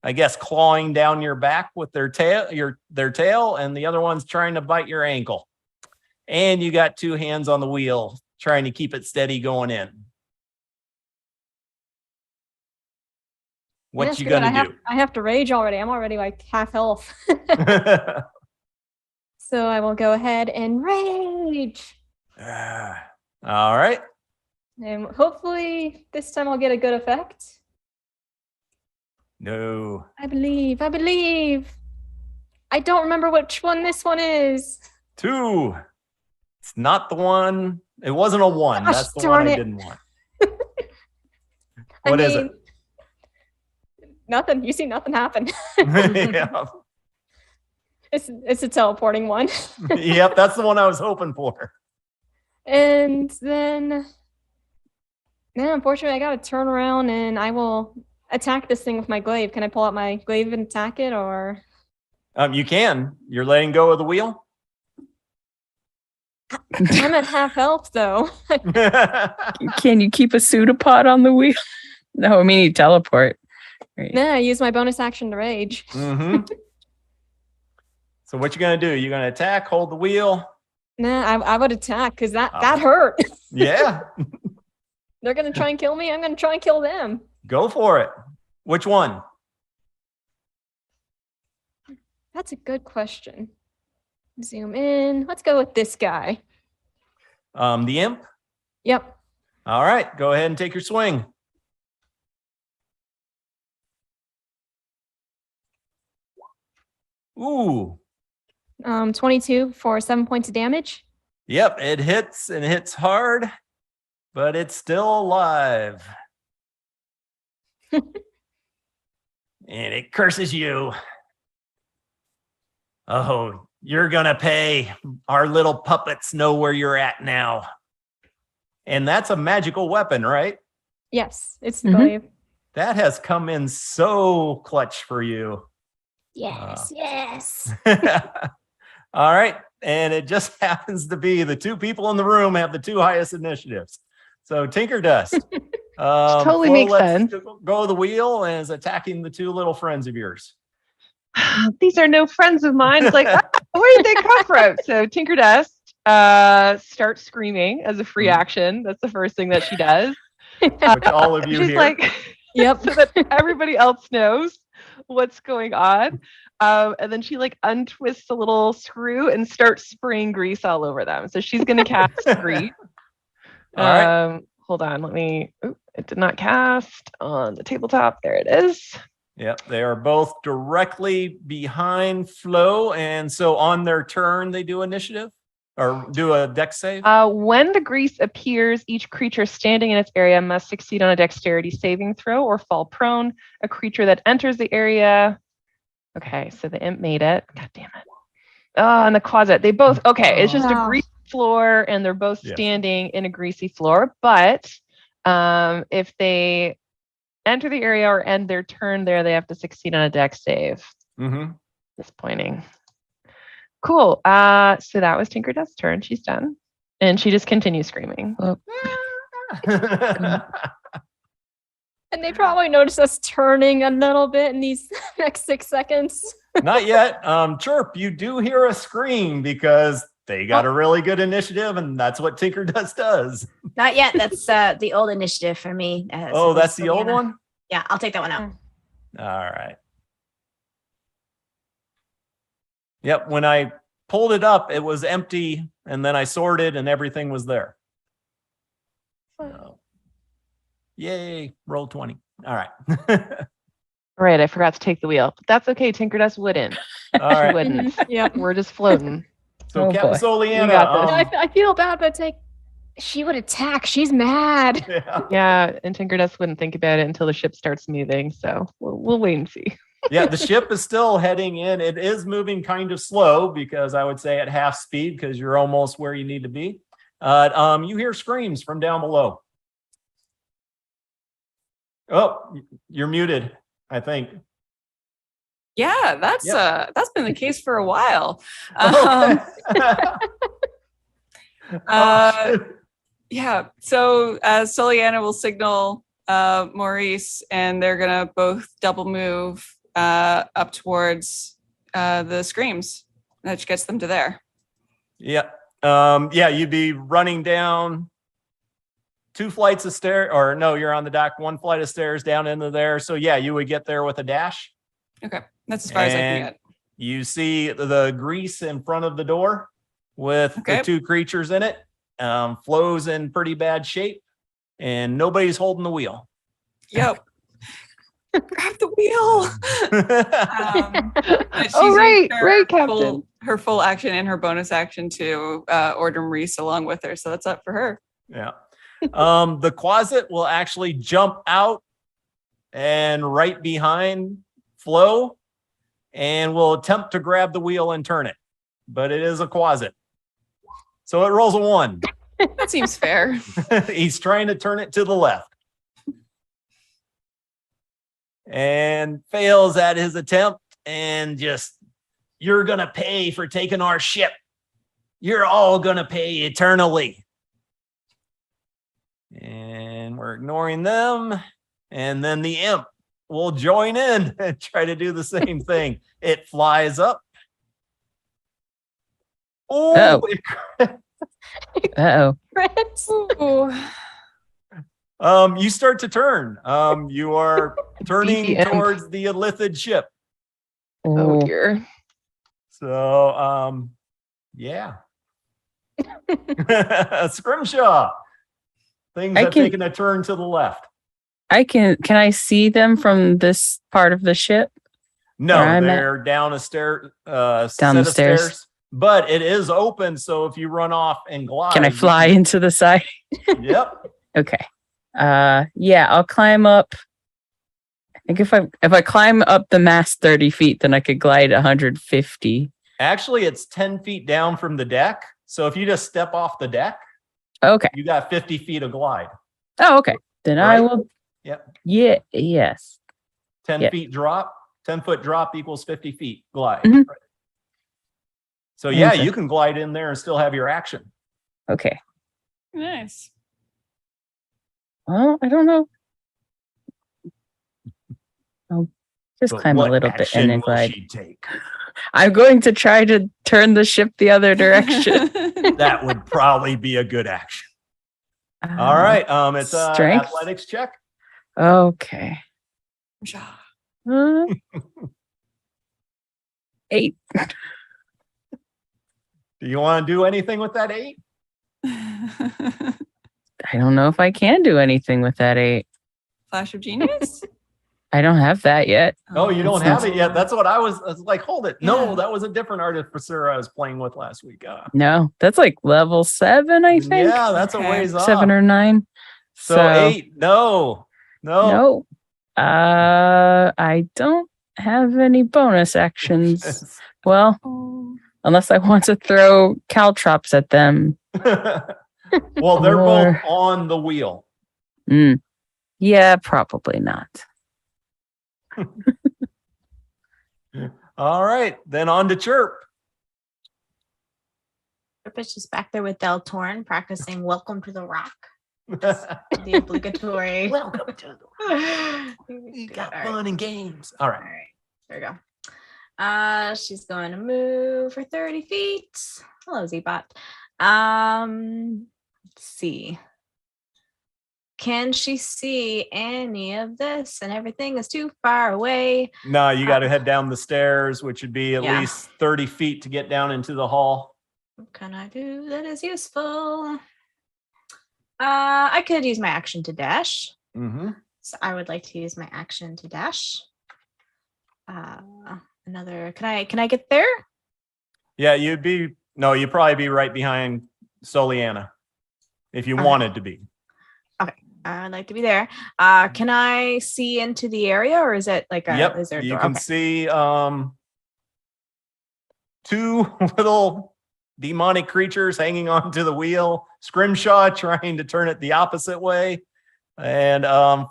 I guess clawing down your back with their tail, and the other one's trying to bite your ankle. And you got two hands on the wheel trying to keep it steady going in. What That's you good. gonna do? I have to rage already. I'm already like half health. So I will go ahead and rage. All right. And hopefully this time I'll get a good effect. No. I believe. I don't remember which one this one is. 2. It's not the one. It wasn't a 1. Gosh, That's the darn one I it. didn't want. What is it? Nothing. You see nothing happen. Yeah. It's a teleporting one. Yep, that's the one I was hoping for. And then unfortunately I gotta turn around and I will attack this thing with my glaive. Can I pull out my glaive and attack it, or You can. You're letting go of the wheel. I'm at half health though. Can you keep a pseudopod on the wheel? No, I mean you teleport. Right. Nah, I use my bonus action to rage. Mm-hmm. So what you gonna do? You gonna attack? Hold the wheel? Nah, I would attack because that hurt. Yeah. They're gonna try and kill me. I'm gonna try and kill them. Go for it. Which one? That's a good question. Zoom in. Let's go with this guy. The imp. Yep. All right. Go ahead and take your swing. Ooh. 22 for 7 points of damage. Yep, it hits and hits hard, but it's still alive. And it curses you. Oh, you're gonna pay. Our little puppets know where you're at now. And that's a magical weapon, right? Yes, it's the Mhm. glaive. That has come in so clutch for you. Yes. All right. And it just happens to be the two people in the room have the two highest initiatives. So Tinkerdust. Totally Flo makes lets sense. Go the wheel and is attacking the two little friends of yours. These are no friends of mine. It's like, where did they come from? So Tinkerdust starts screaming as a free action. That's the first thing that she does. Which all of you She's hear. like, Yep. so that everybody else knows what's going on. And then she like untwists a little screw and starts spraying grease all over them. So she's going to cast grease. All right. Hold on. It did not cast on the tabletop. There it is. Yep, they are both directly behind Flo, and so on their turn they do initiative or do a dex save. When the grease appears, each creature standing in its area must succeed on a dexterity saving throw or fall prone. A creature that enters the area. Okay, so the imp made it. God damn it. Oh, in the closet. They both. Okay, it's just a Wow. greasy floor, and they're both Yes. standing in a greasy floor. But if they enter the area or end their turn there, they have to succeed on a dex save. Mm-hmm. Disappointing. Cool. So that was Tinkerdust's turn. She's done. And she just continues screaming. And they probably noticed us turning a little bit in these next 6 seconds. Not yet. Chirp, you do hear a scream because they got a really good initiative, and that's what Tinkerdust does. Not yet. That's the old initiative for me. Oh, that's the old one? Yeah, I'll take that one out. All right. Yep, when I pulled it up, it was empty, and then I sorted, and everything was there. So, yay, roll 20. All right. Right, I forgot to take the wheel. But that's okay. Tinkerdust wouldn't. All right. Wouldn't. Yep. We're just floating. So, Oh, Captain boy. Soliana, We got this. I feel bad, but take. She would attack. She's mad. Yeah. Yeah, and Tinkerdesk wouldn't think about it until the ship starts moving. So we'll wait and see. Yeah, the ship is still heading in. It is moving kind of slow because I would say at half speed because you're almost where you need to be. You hear screams from down below. Oh, you're muted, I think. Yeah, that's been the case for a while. Okay. Yeah. So Soliana will signal Maurice, and they're gonna both double move up towards the screams. That gets them to there. Yeah. Yeah, you'd be running down 2 flights of stairs, or no, you're on the dock, 1 flight of stairs down into there. So yeah, you would get there with a dash. Okay, that's as far as I can get. You see the grease in front of the door with the 2 creatures in it. Flows in pretty bad shape, and nobody's holding the wheel. Yep. Grab the wheel. Right, Captain. Her full action and her bonus action to order Maurice along with her. So that's up for her. Yeah. The closet will actually jump out and right behind Flo, and will attempt to grab the wheel and turn it, but it is a closet. So it rolls a 1. That seems fair. He's trying to turn it to the left and fails at his attempt, and just, you're going to pay for taking our ship. You're all going to pay eternally. And we're ignoring them. And then the imp will join in and try to do the same thing. It flies up. Oh, Uh-oh. You start to turn. You are turning Beefy imp. towards the illithid ship. Oh dear. So, yeah. Scrimshaw. Things have taken a turn to the left. Can I see them from this part of the ship? No, Where I'm they're down a stair, Down set the of stairs. but it is open. So if you run off and glide, Can I fly into the side? Yep. Okay. Yeah, I'll climb up. I think if I climb up the mast 30 feet, then I could glide 150. Actually, it's 10 feet down from the deck. So if you just step off the deck, Okay. you got 50 feet of glide. Oh, okay. Then I Right? will. Yep. Yeah. Yes. 10 Yeah. feet drop, 10-foot drop equals 50 feet glide. Mhm. Right. So yeah, Okay. you can glide in there and still have your action. Okay. Nice. Well, I don't know. I'll just But climb a what little bit action and then will glide. she take? I'm going to try to turn the ship the other direction. That would probably be a good action. All right. It's a Strength? athletics check. Okay. 8. Do you want to do anything with that 8? I don't know if I can do anything with that 8. Flash of genius? I don't have that yet. Oh, you don't That's have it yet. That's what I was like, hold it. No, Yeah. that was a different artificer I was playing with last week. No, that's like level 7, I think. Yeah, that's Okay. a ways off. 7 or 9. So 8. No. No. I don't have any bonus actions. Well, Oh. unless I want to throw caltrops at them. Well, they're Or- both on the wheel. Yeah, probably not. All right, then on to Chirp. Chirp is just back there with Del Torn practicing Welcome to the Rock. The obligatory. Welcome to the You got fun and games. All All right. right, there we go. She's going to move for 30 feet. Hello, Zbot. Let's see. Can she see any of this? And everything is too far away. No, you got to head down the stairs, which would be at Yeah. least 30 feet to get down into the hall. What can I do that is useful? I could use my action to dash. Mm-hmm. So I would like to use my action to dash. Another. Can I get there? Yeah, you'd probably be right behind Soliana. if you All right. wanted to be. I'd like to be there. Can I see into the area, or is it like a? Yep, Is there a you door? can Okay. see two little demonic creatures hanging onto the wheel. Scrimshaw trying to turn it the opposite way, and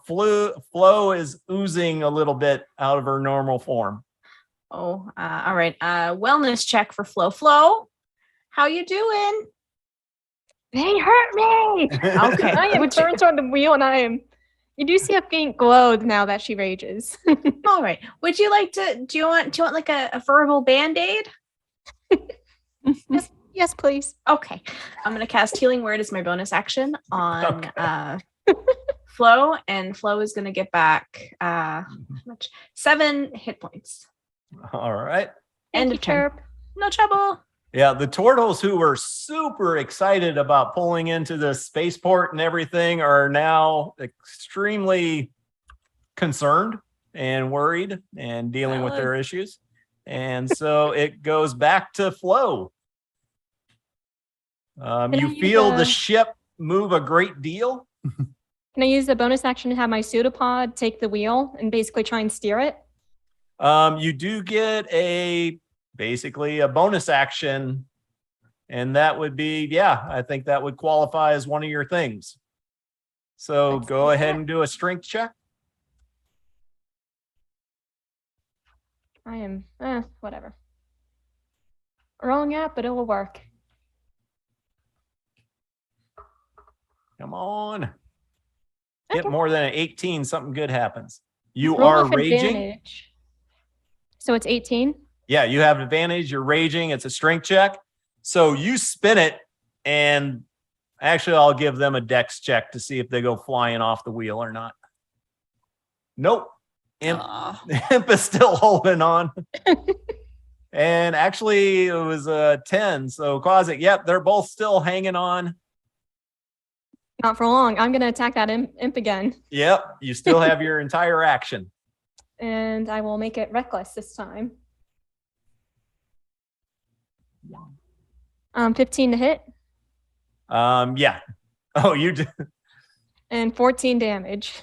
Flo is oozing a little bit out of her normal form. Oh, all right. Wellness check for Flo. Flo, how you doing? They hurt me. Okay. I am Would you- turned toward the wheel, and I am. You do see a faint glow now that she rages. All right. Would you like to? Do you want like a verbal band-aid? Yes, please. Okay. I'm gonna cast Healing Word as my bonus action on Flo, and Flo is gonna get back how much? 7 hit points. All right. Thank End you, of turn. Chirp. No trouble. Yeah, the turtles who were super excited about pulling into the spaceport and everything are now extremely concerned and worried and dealing with their issues. And so it goes back to Flo. Can I You use feel the a- ship move a great deal. Can I use the bonus action to have my pseudopod take the wheel and basically try and steer it? You do get basically a bonus action, and that would be, yeah, I think that would qualify as one of your things. So Let's go do ahead that. and do a strength check. I am, whatever. Wrong app, but it will work. Come on. Get Okay. more than an 18, something good happens. You Roll are with raging. advantage. So it's 18. Yeah, you have advantage. You're raging. It's a strength check. So you spin it, and actually, I'll give them a dex check to see if they go flying off the wheel or not. Nope. Imp is still holding on. And actually, it was a 10. So Quasic, yep, they're both still hanging on. Not for long. I'm going to attack that imp again. Yep, you still have your entire action. And I will make it reckless this time. 15 to hit Yeah. Oh, you do. and 14 damage.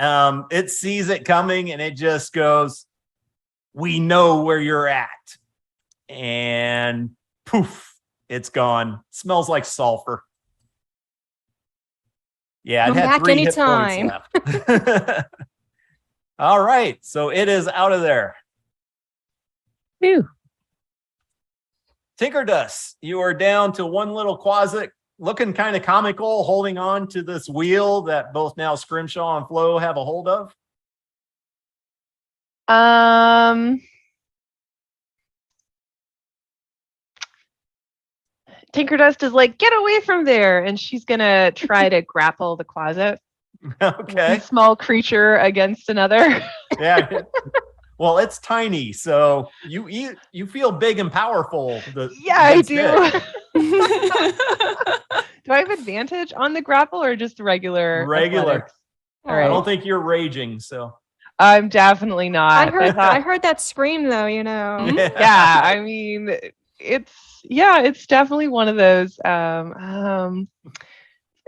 It sees it coming and it just goes, we know where you're at. And poof, it's gone. Smells like sulfur. Yeah, it Come had back 3 hit anytime. points left. All right, so it is out of there. Phew. Tinker Dust, you are down to one little Quasic looking kind of comical, holding on to this wheel that both now Scrimshaw and Flo have a hold of. Tinker Dust is like, get away from there, and she's gonna try to grapple the closet. Okay. One small creature against another. Yeah. Well, it's tiny, so you feel big and powerful. Yeah, I against do. it. Do I have advantage on the grapple or just regular? Regular. athletics? All I right. don't think you're raging, so. I'm definitely not. I heard thought- I heard that scream though, you know. yeah, I mean, it's definitely one of those.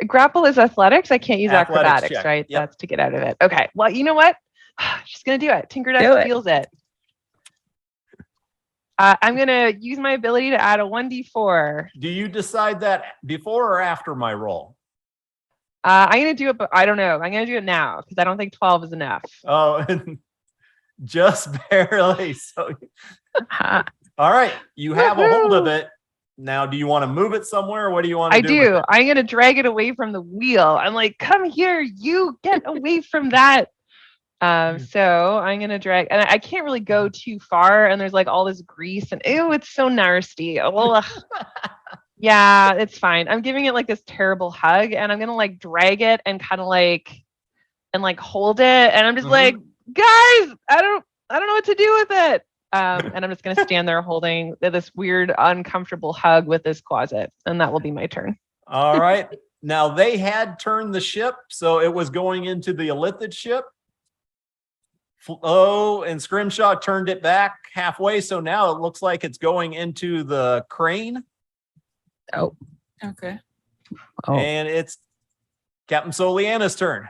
Grapple is athletics. I can't use Athletics acrobatics, check. right? Yep. That's to get out of it. Okay. Well, you know what? She's gonna do it. Tinker Dust Do it. feels it. I'm gonna use my ability to add a 1d4. Do you decide that before or after my roll? I'm gonna do it, but I don't know. I'm gonna do it now because I don't think 12 is enough. Oh, just barely. So, all right, you have a hold of it. Now, do you want to move it somewhere? What do you want to I do? do. with it? I'm gonna drag it away from the wheel. I'm like, come here, you get away from that. So I'm gonna drag, and I can't really go too far. And there's like all this grease, and ew, it's so nasty. Ugh. Yeah, it's fine. I'm giving it like this terrible hug, and I'm gonna like drag it and kind of like hold it, and I'm just like, guys, I don't know what to do with it. And I'm just gonna stand there holding this weird, uncomfortable hug with this closet, and that will be my turn. All right. Now they had turned the ship, so it was going into the Illithid ship. Flo and Scrimshaw turned it back halfway, so now it looks like it's going into the crane. Oh, Okay. Oh, And it's Captain Soliana's turn.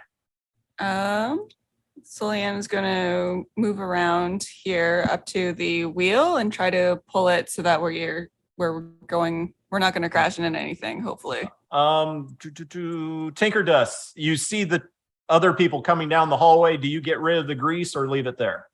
Soliana's going to move around here up to the wheel and try to pull it so that where we're going, we're not going to crash into anything, hopefully. Tinker Dust, you see the other people coming down the hallway. Do you get rid of the grease or leave it there?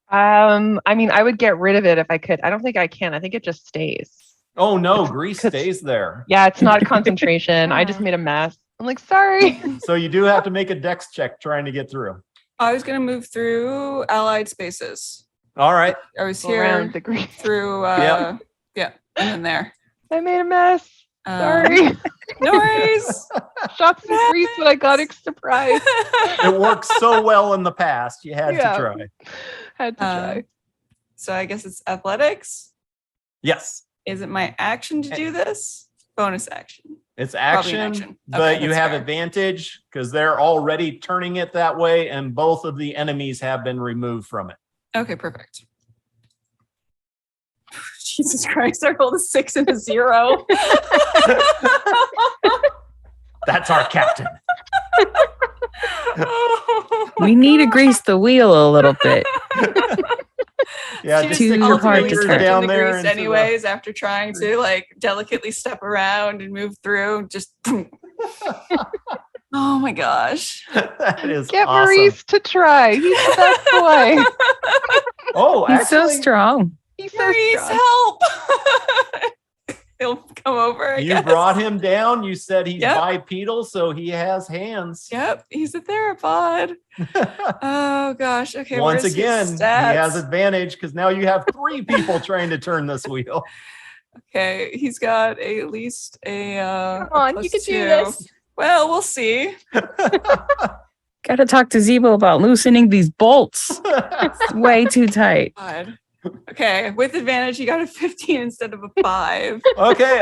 I mean, I would get rid of it if I could. I don't think I can. I think it just stays. Oh no, grease stays there. Yeah, it's not concentration. I just made a mess. I'm like, sorry. So you do have to make a dex check trying to get through. I was going to move through allied spaces. All right. I was Around here the grease. through, Yep. yeah, and then there. I made a mess. Sorry. No worries. Shot some grease, but I got surprised. It worked so well in the past. You had Yeah. to try. Had to try. So I guess it's athletics. Yes. Is it my action to do this? Bonus action. It's Probably an action, action. but Okay, you that's have fair. advantage because they're already turning it that way, and both of the enemies have been removed from it. Okay, perfect. Jesus Christ, I rolled a 6 and a 0. That's our captain. we need to grease the wheel a little bit. Yeah, She just Too stick your hard to fingers turn. down the there. grease into the- anyways, after trying to like delicately step around and move through, just oh my gosh. That is Get awesome. Maurice to try. He's the best boy. Oh, He's so actually, strong. He's so Maurice, strong. help. He'll come over. I you guess. brought him down. You said he's Yep. bipedal, so he has hands. Yep, he's a theropod. Oh gosh. Okay. Once where's his again, he stats? has advantage because now you have 3 people trying to turn this wheel. Okay, he's got at least a. Come on, you +2. can do this. Well, we'll see. Gotta talk to Zebo about loosening these bolts. It's way too tight. God. Okay, with advantage, he got a 15 instead of a 5. Okay,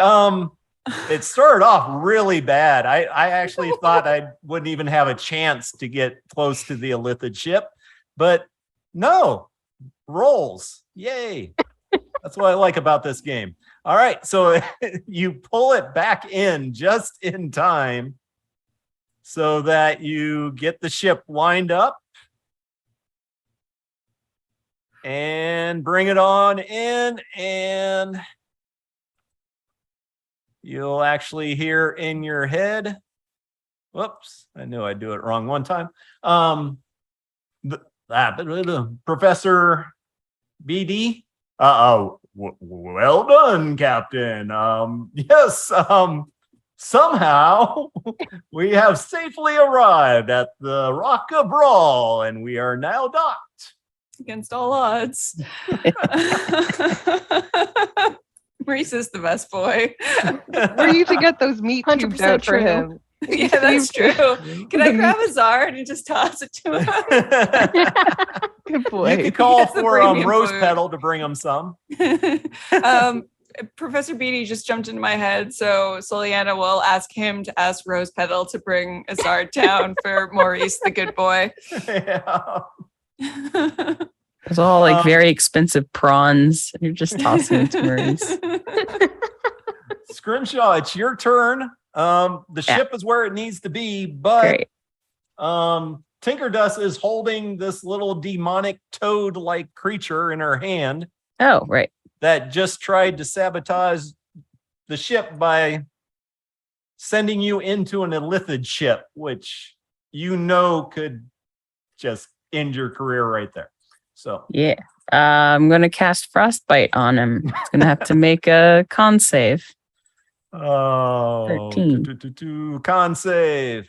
it started off really bad. I actually thought I wouldn't even have a chance to get close to the Elithid ship, but no, rolls. Yay. That's what I like about this game. All right, so you pull it back in just in time so that you get the ship lined up and bring it on in, and you'll actually hear in your head, whoops, I knew I'd do it wrong one time. Professor BD, well done, Captain. Yes, somehow we have safely arrived at the Rock of Bral, and we are now docked. Against all odds. Maurice is the best boy. We need to get those meat cubes 100% out for true. him. Yeah, that's true. Can I grab a Zard and just toss it to him? Good You boy. could call That's the for premium Rose food. Petal to bring him some. Professor Beatty just jumped into my head, so Soliana will ask him to ask Rose Petal to bring a Zard down for Maurice, the good boy. Yeah. It's all like very expensive prawns. You're just tossing them to Maurice. Scrimshaw, it's your turn. The Yeah. ship is where it needs to be, but Great. Tinker Dust is holding this little demonic toad-like creature in her hand Oh, right. that just tried to sabotage the ship by sending you into an Elithid ship, which you know could just end your career right there. So Yeah. I'm going to cast Frostbite on him. He's going to have to make a con save. 13. Con save.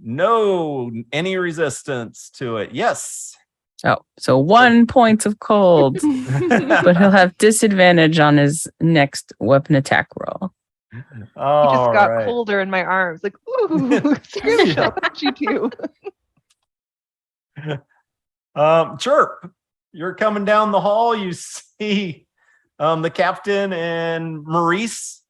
No, any resistance to it. Yes. Oh, so 1 point of cold, but he'll have disadvantage on his next weapon attack roll. He just All got right. colder in my arms. Like, ooh, Scrimshaw, what you do? Chirp, you're coming down the hall. You see the captain and Maurice,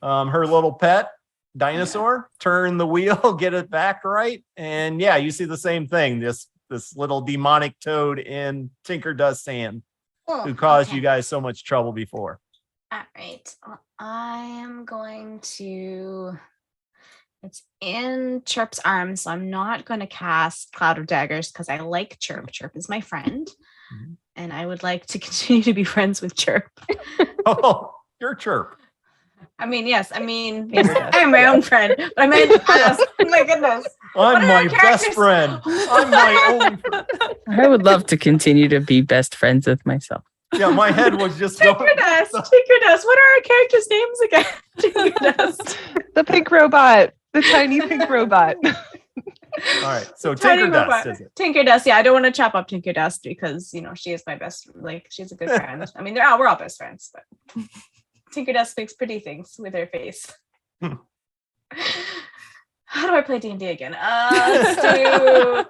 her little pet dinosaur, turn the wheel, get it back right. And yeah, you see the same thing. This little demonic toad in Tinker Dust's hand who caused you guys so much trouble before. All right. I am going to. It's in Chirp's arms, so I'm not going to cast Cloud of Daggers because I like Chirp. Chirp is my friend, and I would like to continue to be friends with Chirp. Oh, you're Chirp. I mean, yes. I mean, I'm my own friend. But I meant, oh my goodness. I'm What are my our best characters? friend. I'm my only friend. I would love to continue to be best friends with myself. Yeah, my head was just going. Tinkerdust. Tinkerdust. What are our characters' names again? Tinkerdust. The pink robot. The tiny pink robot. All right, so Tiny Tinkerdust, robot. is it? Tinkerdust. Yeah, I don't want to chop up Tinkerdust because she is my best. Like, she's a good friend. I mean, we're all best friends, but Tinkerdust makes pretty things with her face. How do I play D&D again? Let's do.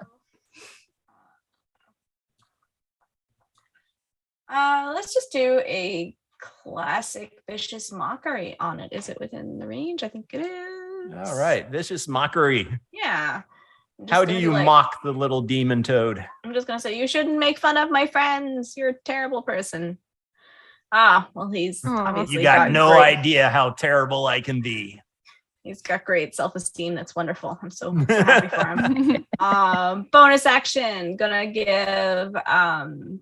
Let's just do a classic vicious mockery on it. Is it within the range? I think it is. All right, vicious mockery. Yeah. I'm just How do gonna you be like, mock the little demon toad? I'm just gonna say you shouldn't make fun of my friends. You're a terrible person. Ah, well, he's Aw. obviously You got no great. idea how terrible I can be. He's got great self-esteem. That's wonderful. I'm so happy for him. Bonus action, gonna give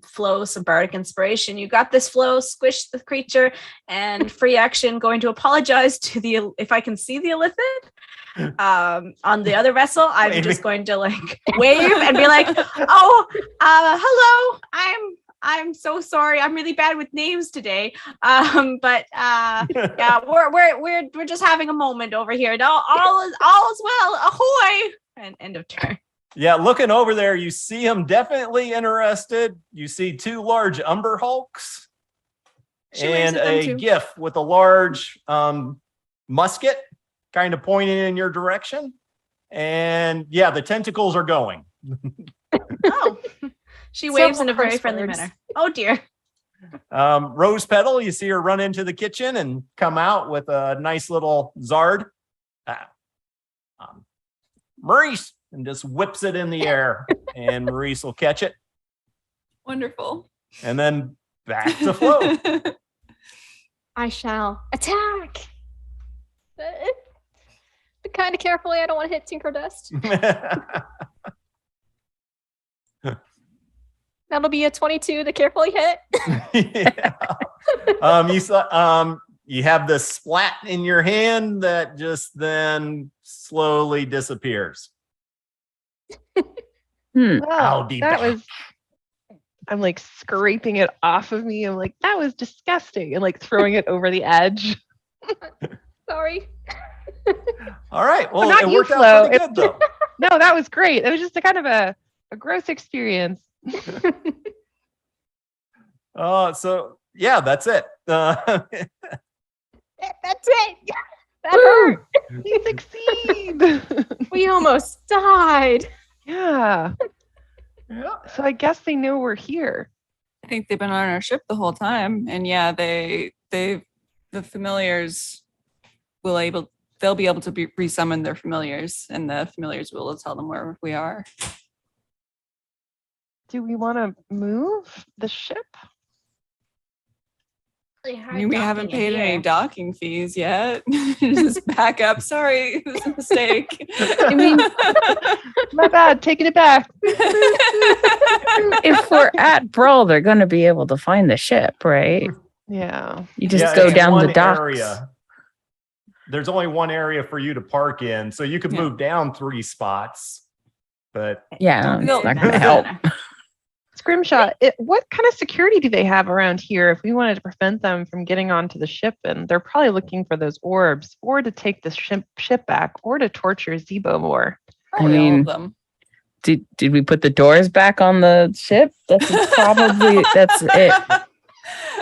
Flo some bardic inspiration. You got this, Flo. Squish the creature. And free action, going to apologize to the, if I can see the illithid on the other vessel, I'm Waving. just going to like wave and be like, oh, hello, I'm so sorry. I'm really bad with names today. But yeah, we're just having a moment over here. No, all is well. Ahoy! And end of turn. Yeah, looking over there, you see him definitely interested. You see two large Umber Hulks She waves and at them a too. GIF with a large musket kind of pointing in your direction. And yeah, the tentacles are going. Oh, she waves in a very curse friendly words. manner. Oh dear. Rose Petal, you see her run into the kitchen and come out with a nice little Zard. Maurice, and just whips it in the air, and Maurice will catch it. Wonderful. And then back to Flo. I shall attack. But kind of carefully. I don't want to hit Tinkerdust. That'll be a 22 to carefully hit. Yeah. You saw, you have the splat in your hand that just then slowly disappears. I'll be that back. was. I'm like scraping it off of me. I'm like, that was disgusting, and like throwing it over the edge. Sorry. All right. Well, not it you, worked Flo. out pretty good, though. No, that was great. It was just a kind of a gross experience. So yeah, that's it. That's it. That hurt. You succeed. We almost died. Yeah. Yeah. So I guess they know we're here. I think they've been on our ship the whole time, and yeah, the familiars they'll be able to resummon their familiars, and the familiars will tell them where we are. Do we want to move the ship? I mean, we haven't paid any docking fees yet. Just back up. Sorry, it was a mistake. I mean, My bad. Taking it back. if we're at Bral, they're going to be able to find the ship, right? Yeah. You just Yeah, go it's down the one docks. area. There's only one area for you to park in, so you could Yeah. move down 3 spots. But Yeah, No, it's not going to help. Scrimshaw, what kind of security do they have around here if we wanted to prevent them from getting onto the ship? And they're probably looking for those orbs, or to take the ship back, or to torture Zebo more. Probably all mean, of them. Did we put the doors back on the ship? That's it.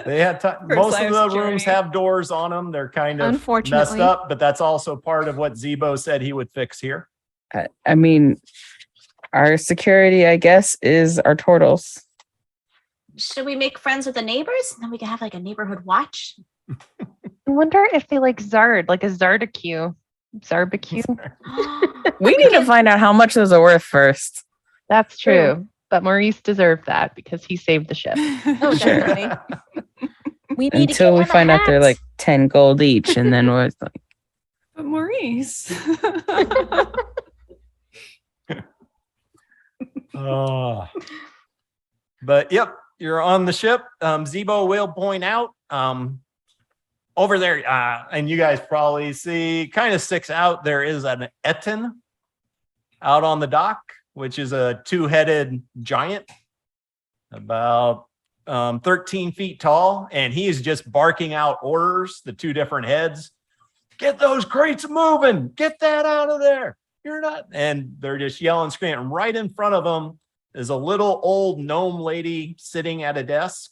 they had First most line of of the rooms security. have doors on them. They're kind of messed Unfortunately. up, but that's also part of what Zebo said he would fix here. I mean, our security, I guess, is our turtles. Should we make friends with the neighbors? And then we can have like a neighborhood watch. I wonder if they like Zard, like a Zardacue. Zarbacue. We need to find out how much those are worth first. That's true. But Maurice deserved that because he saved the ship. Oh, Sure. definitely. We need until to we get find out they're like 10 gold each, and then we're like, But Maurice. Oh. But yep, you're on the ship. Zebo will point out over there, and you guys probably see kind of sticks out. There is an Etten out on the dock, which is a two-headed giant, about 13 feet tall, and he is just barking out orders, the two different heads. Get those crates moving. Get that out of there. You're not. And they're just yelling, screaming. Right in front of them is a little old gnome lady sitting at a desk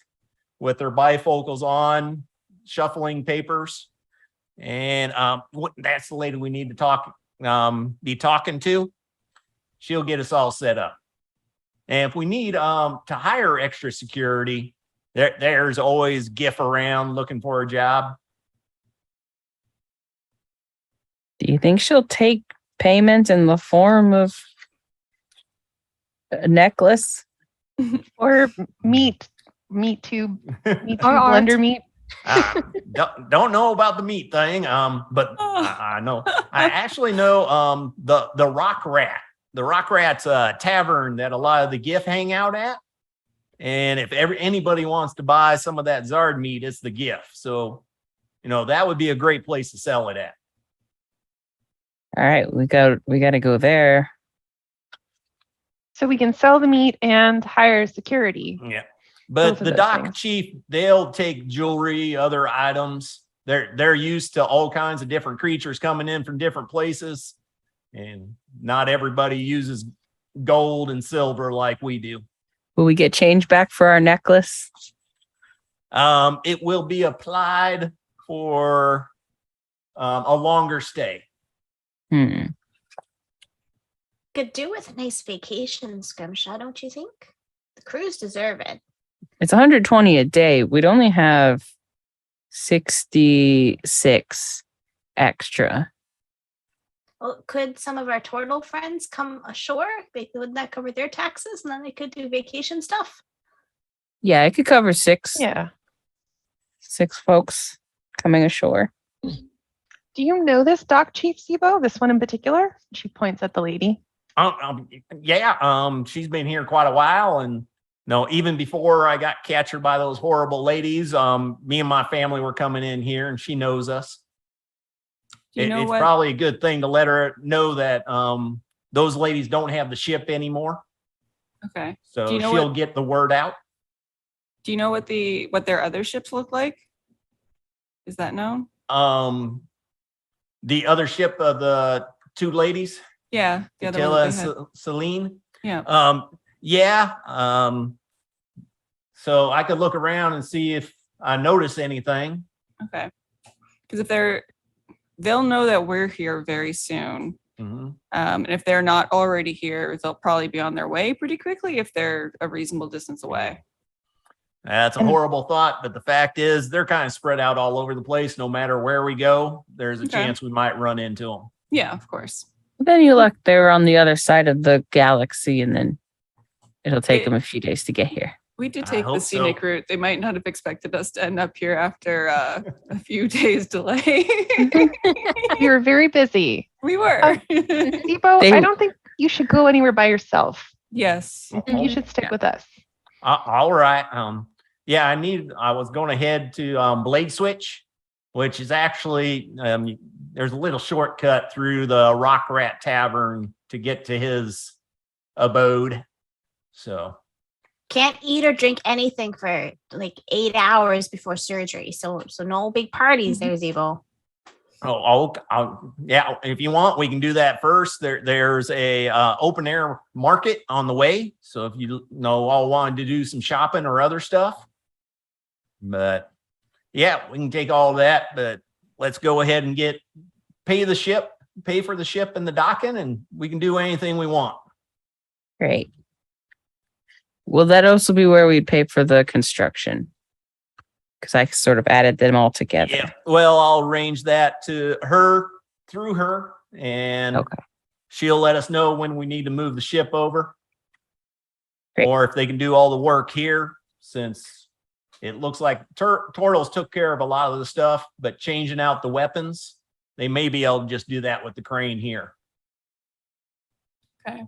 with her bifocals on, shuffling papers. And that's the lady we need to be talking to. She'll get us all set up. And if we need to hire extra security, there's always GIF around looking for a job. do you think she'll take payment in the form of a necklace? Or meat tube Or blender art. meat. Don't know about the meat thing, but I know. I actually know the Rock Rat. The Rock Rat's a tavern that a lot of the GIF hang out at. And if anybody wants to buy some of that Zard meat, it's the GIF. So, that would be a great place to sell it at. All right, we got to go there. So we can sell the meat and hire security. Yeah. Both But of the those dock things. chief, they'll take jewelry, other items. They're used to all kinds of different creatures coming in from different places. And not everybody uses gold and silver like we do. Will we get change back for our necklace? It will be applied for a longer stay. Could do with a nice vacation, Scrimshaw, don't you think? The crews deserve it. It's 120 a day. We'd only have 66 extra. Well, could some of our turtle friends come ashore? Wouldn't that cover their taxes? And then they could do vacation stuff. Yeah, it could cover six folks coming ashore. Do you know this dock chief, Sibo? This one in particular? She points at the lady. Yeah. She's been here quite a while, and even before I got captured by those horrible ladies, me and my family were coming in here, and she knows us. It's probably a good thing to let her know that those ladies don't have the ship anymore. Okay. So Do you know she'll get the word out. Do you know what their other ships look like? Is that known? The other ship of the two ladies, Yeah. The other one Attila that we had. and Celine. Yeah. Yeah. So I could look around and see if I notice anything. Okay. Because if they'll know that we're here very soon. Mhm. And if they're not already here, they'll probably be on their way pretty quickly if they're a reasonable distance away. That's a horrible thought, but the fact is they're kind of spread out all over the place. No matter where we go, there's a chance we might run into them. Yeah, of course. But then you look, they were on the other side of the galaxy, and then it'll take them a few days to get here. We did I take the hope scenic so. route. They might not have expected us to end up here after a few days delay. You were very busy. We were. Sibo, They- I don't think you should go anywhere by yourself. Yes. I think you should stick with us. All right. Yeah, I was going to head to Blade Switch, which is actually there's a little shortcut through the Rock Rat Tavern to get to his abode. So Can't eat or drink anything for like 8 hours before surgery. So no big parties there, Zebo. yeah, if you want, we can do that first. There's a open air market on the way. So if you all wanted to do some shopping or other stuff, but yeah, we can take all that. But let's go ahead and pay for the ship and the docking, and we can do anything we want. Great. Will that also be where we pay for the construction? Because I sort of added them all together. Yeah. Well, I'll arrange that through her, and Okay. she'll let us know when we need to move the ship over. Great. Or if they can do all the work here, since it looks like Turtles took care of a lot of the stuff, but changing out the weapons, they may be able to just do that with the crane here. Okay.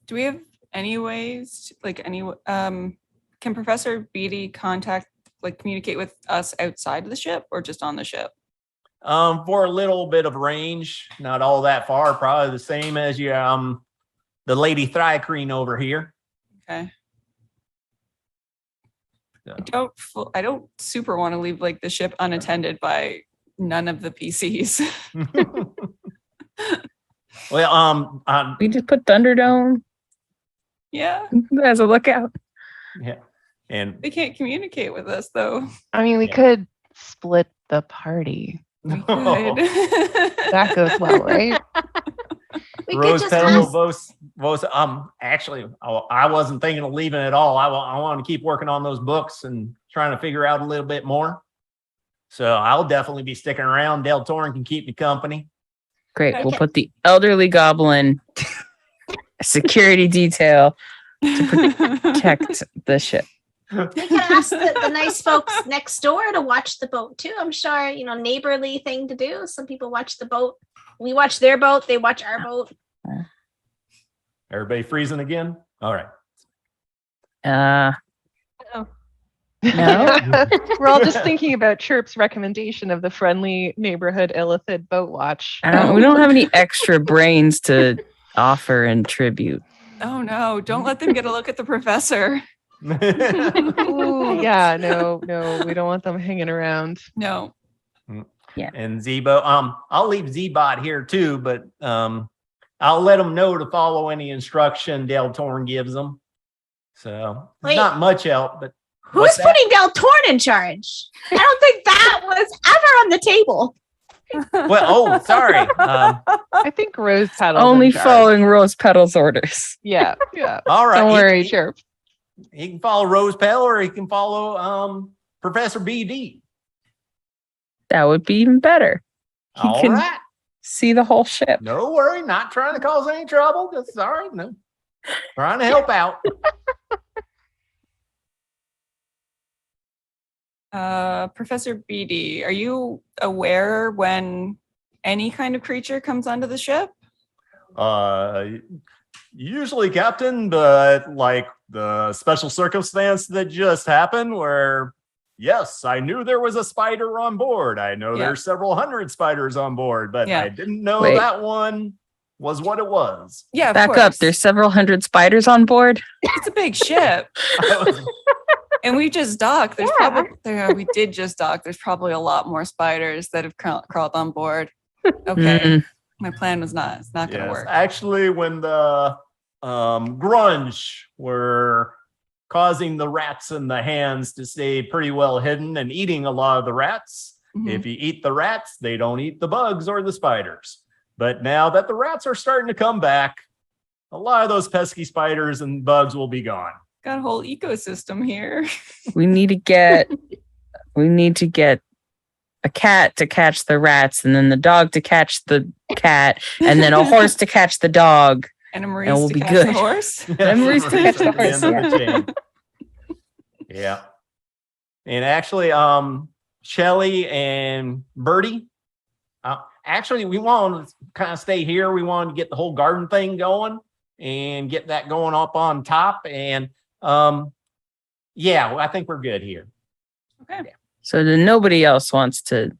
Do we have any ways, can Professor Beatty communicate with us outside of the ship or just on the ship? For a little bit of range, not all that far, probably the same as you, the lady thri-kreen over here. Okay. So. I don't super want to leave the ship unattended by none of the PCs. Well, We just put Thunderdome Yeah. as a lookout. yeah, and They can't communicate with us though. I mean, we could split the party. We could. That goes well, right? We could Rose just petal, ask. actually, I wasn't thinking of leaving at all. I want to keep working on those books and trying to figure out a little bit more. So I'll definitely be sticking around. Del Torn can keep me company. Great. Okay. We'll put the elderly goblin security detail to protect the ship. We can ask the nice folks next door to watch the boat too. I'm sure, neighborly thing to do. Some people watch the boat. We watch their boat. They watch our boat. Everybody freezing again? All right. Oh. No. We're all just thinking about Chirp's recommendation of the friendly neighborhood Illithid boat watch. We don't have any extra brains to offer in tribute. Oh no, don't let them get a look at the professor. Ooh, yeah, no, we don't want them hanging around. No. And Zebo, I'll leave Zbot here too, but I'll let them know to follow any instruction Del Torn gives them. So Wait. not much help, but Who's what's that? putting Del Torn in charge? I don't think that was ever on the table. Well, sorry. I think Rose Petal Only following Rose Petal's orders. Yeah. All right. Don't worry, he, Chirp. he can follow Rose Petal or he can follow Professor BD. That would be even better. He All can right. see the whole ship. No worry, not trying to cause any trouble. Just sorry, no. Trying to help out. Professor BD, are you aware when any kind of creature comes onto the ship? Usually, Captain, but like the special circumstance that just happened where, yes, I knew there was a spider on board. I know there's several hundred spiders on board, but I didn't know that one was what it was. Yeah, Back up. There's several hundred spiders on board. It's a big ship. And we just docked. There's probably we did just dock. There's probably a lot more spiders that have crawled on board. Okay. My plan was not. It's not going to work. Actually, when the grunge were causing the rats in the hands to stay pretty well hidden and eating a lot of the rats. If you eat the rats, they don't eat the bugs or the spiders. But now that the rats are starting to come back, a lot of those pesky spiders and bugs will be gone. Got a whole ecosystem here. We need to get a cat to catch the rats, and then the dog to catch the cat, and then a horse to catch the dog. And a Maurice and we'll to be catch good. the horse. And Maurice to catch the horse. Yeah. And actually, Shelly and Birdie, actually, we want to kind of stay here. We want to get the whole garden thing going and get that going up on top. And I think we're good here. Okay. Yeah. So then nobody else wants to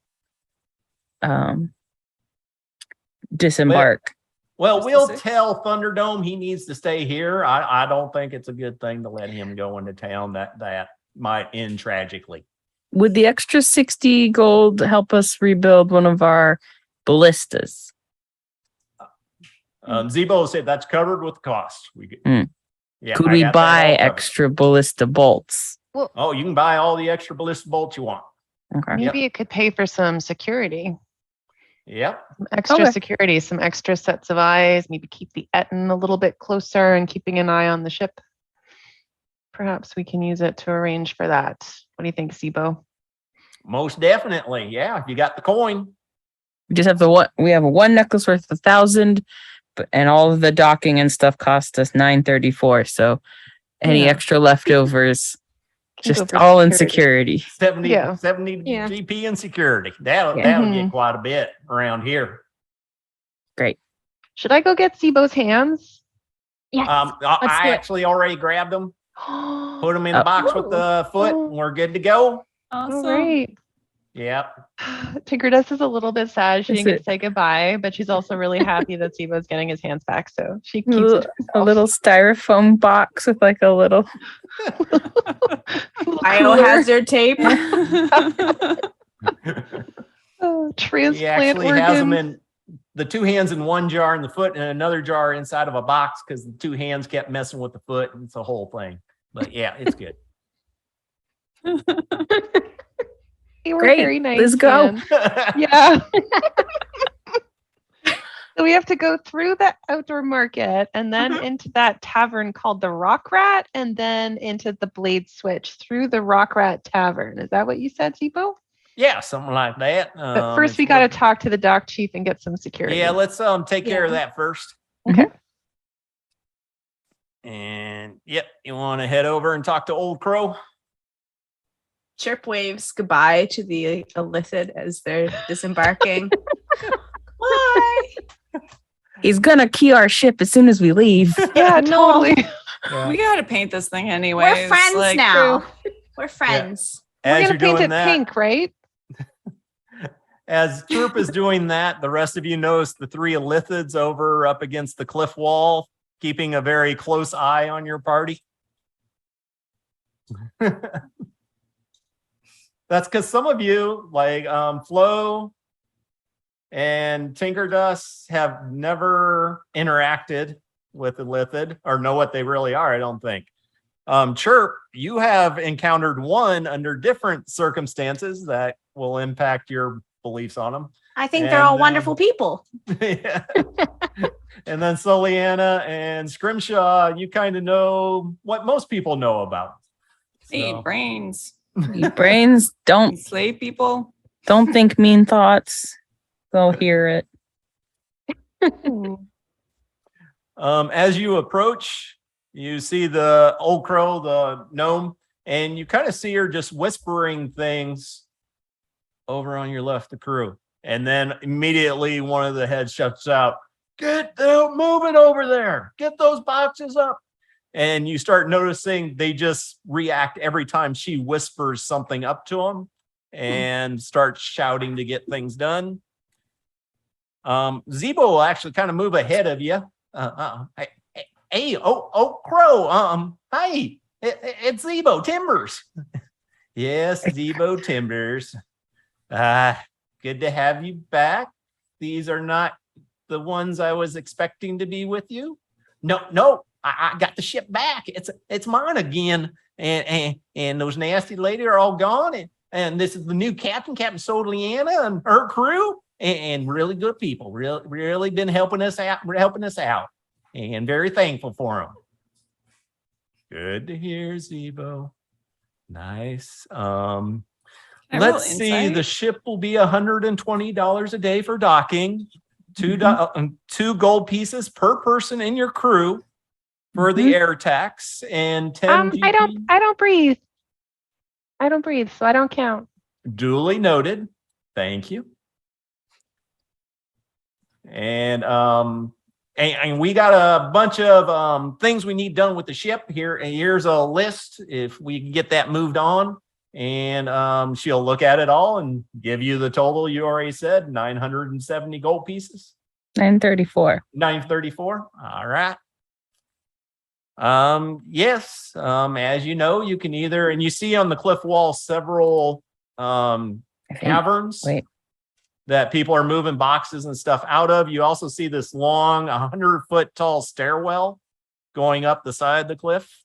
disembark. Well, we'll tell Thunderdome he needs to stay here. I don't think it's a good thing to let him go into town. That might end tragically. Would the extra 60 gold help us rebuild one of our ballistas? Zebo said that's covered with cost. Yeah, could I we got that buy all covered. extra ballista bolts? Oh, you can buy all the extra ballista bolts you want. Okay. Maybe it could pay for some security. Yep. Some extra security, some extra sets of eyes, maybe keep the Etten a little bit closer and keeping an eye on the ship. Perhaps we can use it to arrange for that. What do you think, Sibo? Most definitely. Yeah, if you got the coin. We just have we have one necklace worth 1,000, and all of the docking and stuff cost us 934. So any extra leftovers Can go Just for all in security. 70, Yeah. 70 Yeah. GP in security. That'll Mhm. get quite a bit around here. Great. Should I go get Sibo's hands? Yes. I Let's do it. actually already grabbed them, put them in Oh. the box with the foot, and we're good to go. Awesome. All right. Yep. Tigredus is a little bit sad. She Is didn't get it- to say goodbye, but she's also really happy that Sibo's getting his hands back. So she A keeps little, it to a little styrofoam box with like a little. Biohazard tape. Transplant He actually organs. has them in the two hands in one jar and the foot in another jar inside of a box because the two hands kept messing with the foot. And it's a whole thing. But yeah, it's good. They were Great, very nice. let's go. hands. Yeah. So we have to go through the outdoor market and then into that tavern called the Rock Rat and then into the Blade Switch through the Rock Rat Tavern. Is that what you said, Sibo? Yeah, something like that. But first, it's we got to worth- talk to the dock chief and get some security. Yeah, let's take care of Yeah. that first. Okay. And yep, you want to head over and talk to Old Crow? Chirp waves goodbye to the Illithid as they're disembarking. Bye. He's gonna key our ship as soon as we leave. Yeah, No. totally. We gotta paint this thing anyway. We're friends now. We're friends. We're As gonna you're paint doing it that, pink, right? as Chirp is doing that, the rest of you notice the three Illithids over up against the cliff wall, keeping a very close eye on your party. That's because some of you, like Flo and Tinkerdust, have never interacted with a Illithid or know what they really are, I don't think. Chirp, you have encountered one under different circumstances that will impact your beliefs on them. I think they're all And, wonderful people. Yeah. And then Soliana and Scrimshaw, you kind of know what most people know about. Hey, So- brains. Your brains don't Slay people. think mean thoughts. They'll hear it. As you approach, you see the Old Crow, the gnome, and you kind of see her just whispering things over on your left, the crew. And then immediately one of the heads shouts out, "Get them moving over there. Get those boxes up." And you start noticing they just react every time she whispers something up to them and start shouting to get things done. Zebo will actually kind of move ahead of you. Hey, Crow. Hey, it's Zebo Timbers. Yes, Zebo Timbers. Good to have you back. These are not the ones I was expecting to be with you. No, I got the ship back. It's mine again. And those nasty ladies are all gone. And this is the new Captain Soliana and her crew. And really good people. Really been helping us out. And very thankful for them. Good to hear, Zebo. Nice. Can I roll Let's see. insight? The ship will be $120 a day for docking. Two gold pieces per person in your crew for the air tax, and 10 I GP. don't breathe. I don't breathe, so I don't count. Duly noted. Thank you. And we got a bunch of things we need done with the ship here. And here's a list if we can get that moved on. And she'll look at it all and give you the total you already said, 970 gold pieces. 934. 934. All right. Yes. As you know, you can either, and you see on the cliff wall several I think. caverns Wait. that people are moving boxes and stuff out of. You also see this long 100-foot tall stairwell going up the side of the cliff.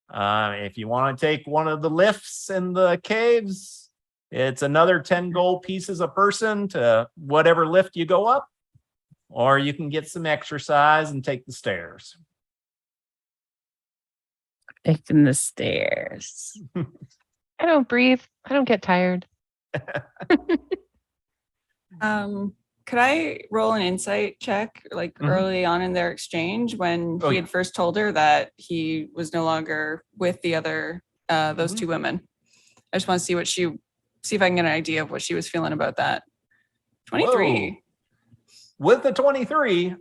If you want to take one of the lifts in the caves, it's another 10 gold pieces a person to whatever lift you go up, or you can get some exercise and take the stairs. Taking the stairs. I don't breathe. I don't get tired. Could I roll an insight check like Mhm. early on in their exchange when Oh, he yeah. had first told her that he was no longer with the other those two women. I just want to see if I can get an idea of what she was feeling about that. 23. Whoa. With the 23,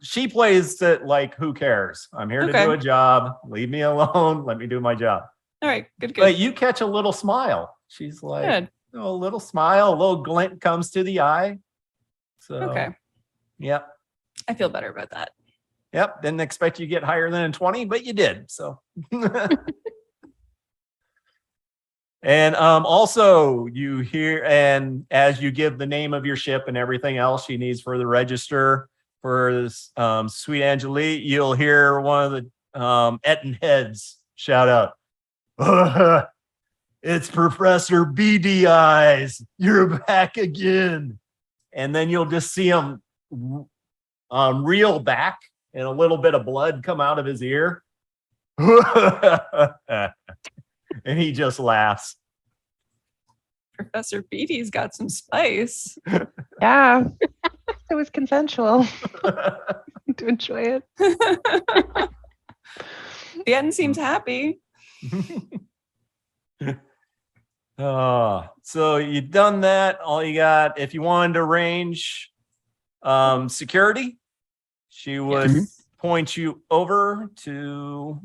she plays it like, who cares? I'm here to do a job. Leave me alone. Let me do my job. All right, good. But you catch a little smile. She's like, a little smile, a little glint comes to the eye. So, okay. Yep. I feel better about that. Yep. Didn't expect you to get higher than a 20, but you did. So. And also you hear, and as you give the name of your ship and everything else she needs for the register for this sweet Angelique, you'll hear one of the Etten heads shout out, it's Professor Beady Eyes. You're back again. And then you'll just see him reel back and a little bit of blood come out of his ear. And he just laughs. Professor Beatty's got some spice. Yeah. It was consensual to enjoy it. The Etten seems happy. So you've done that. All you got, if you wanted to range security, she would point you over to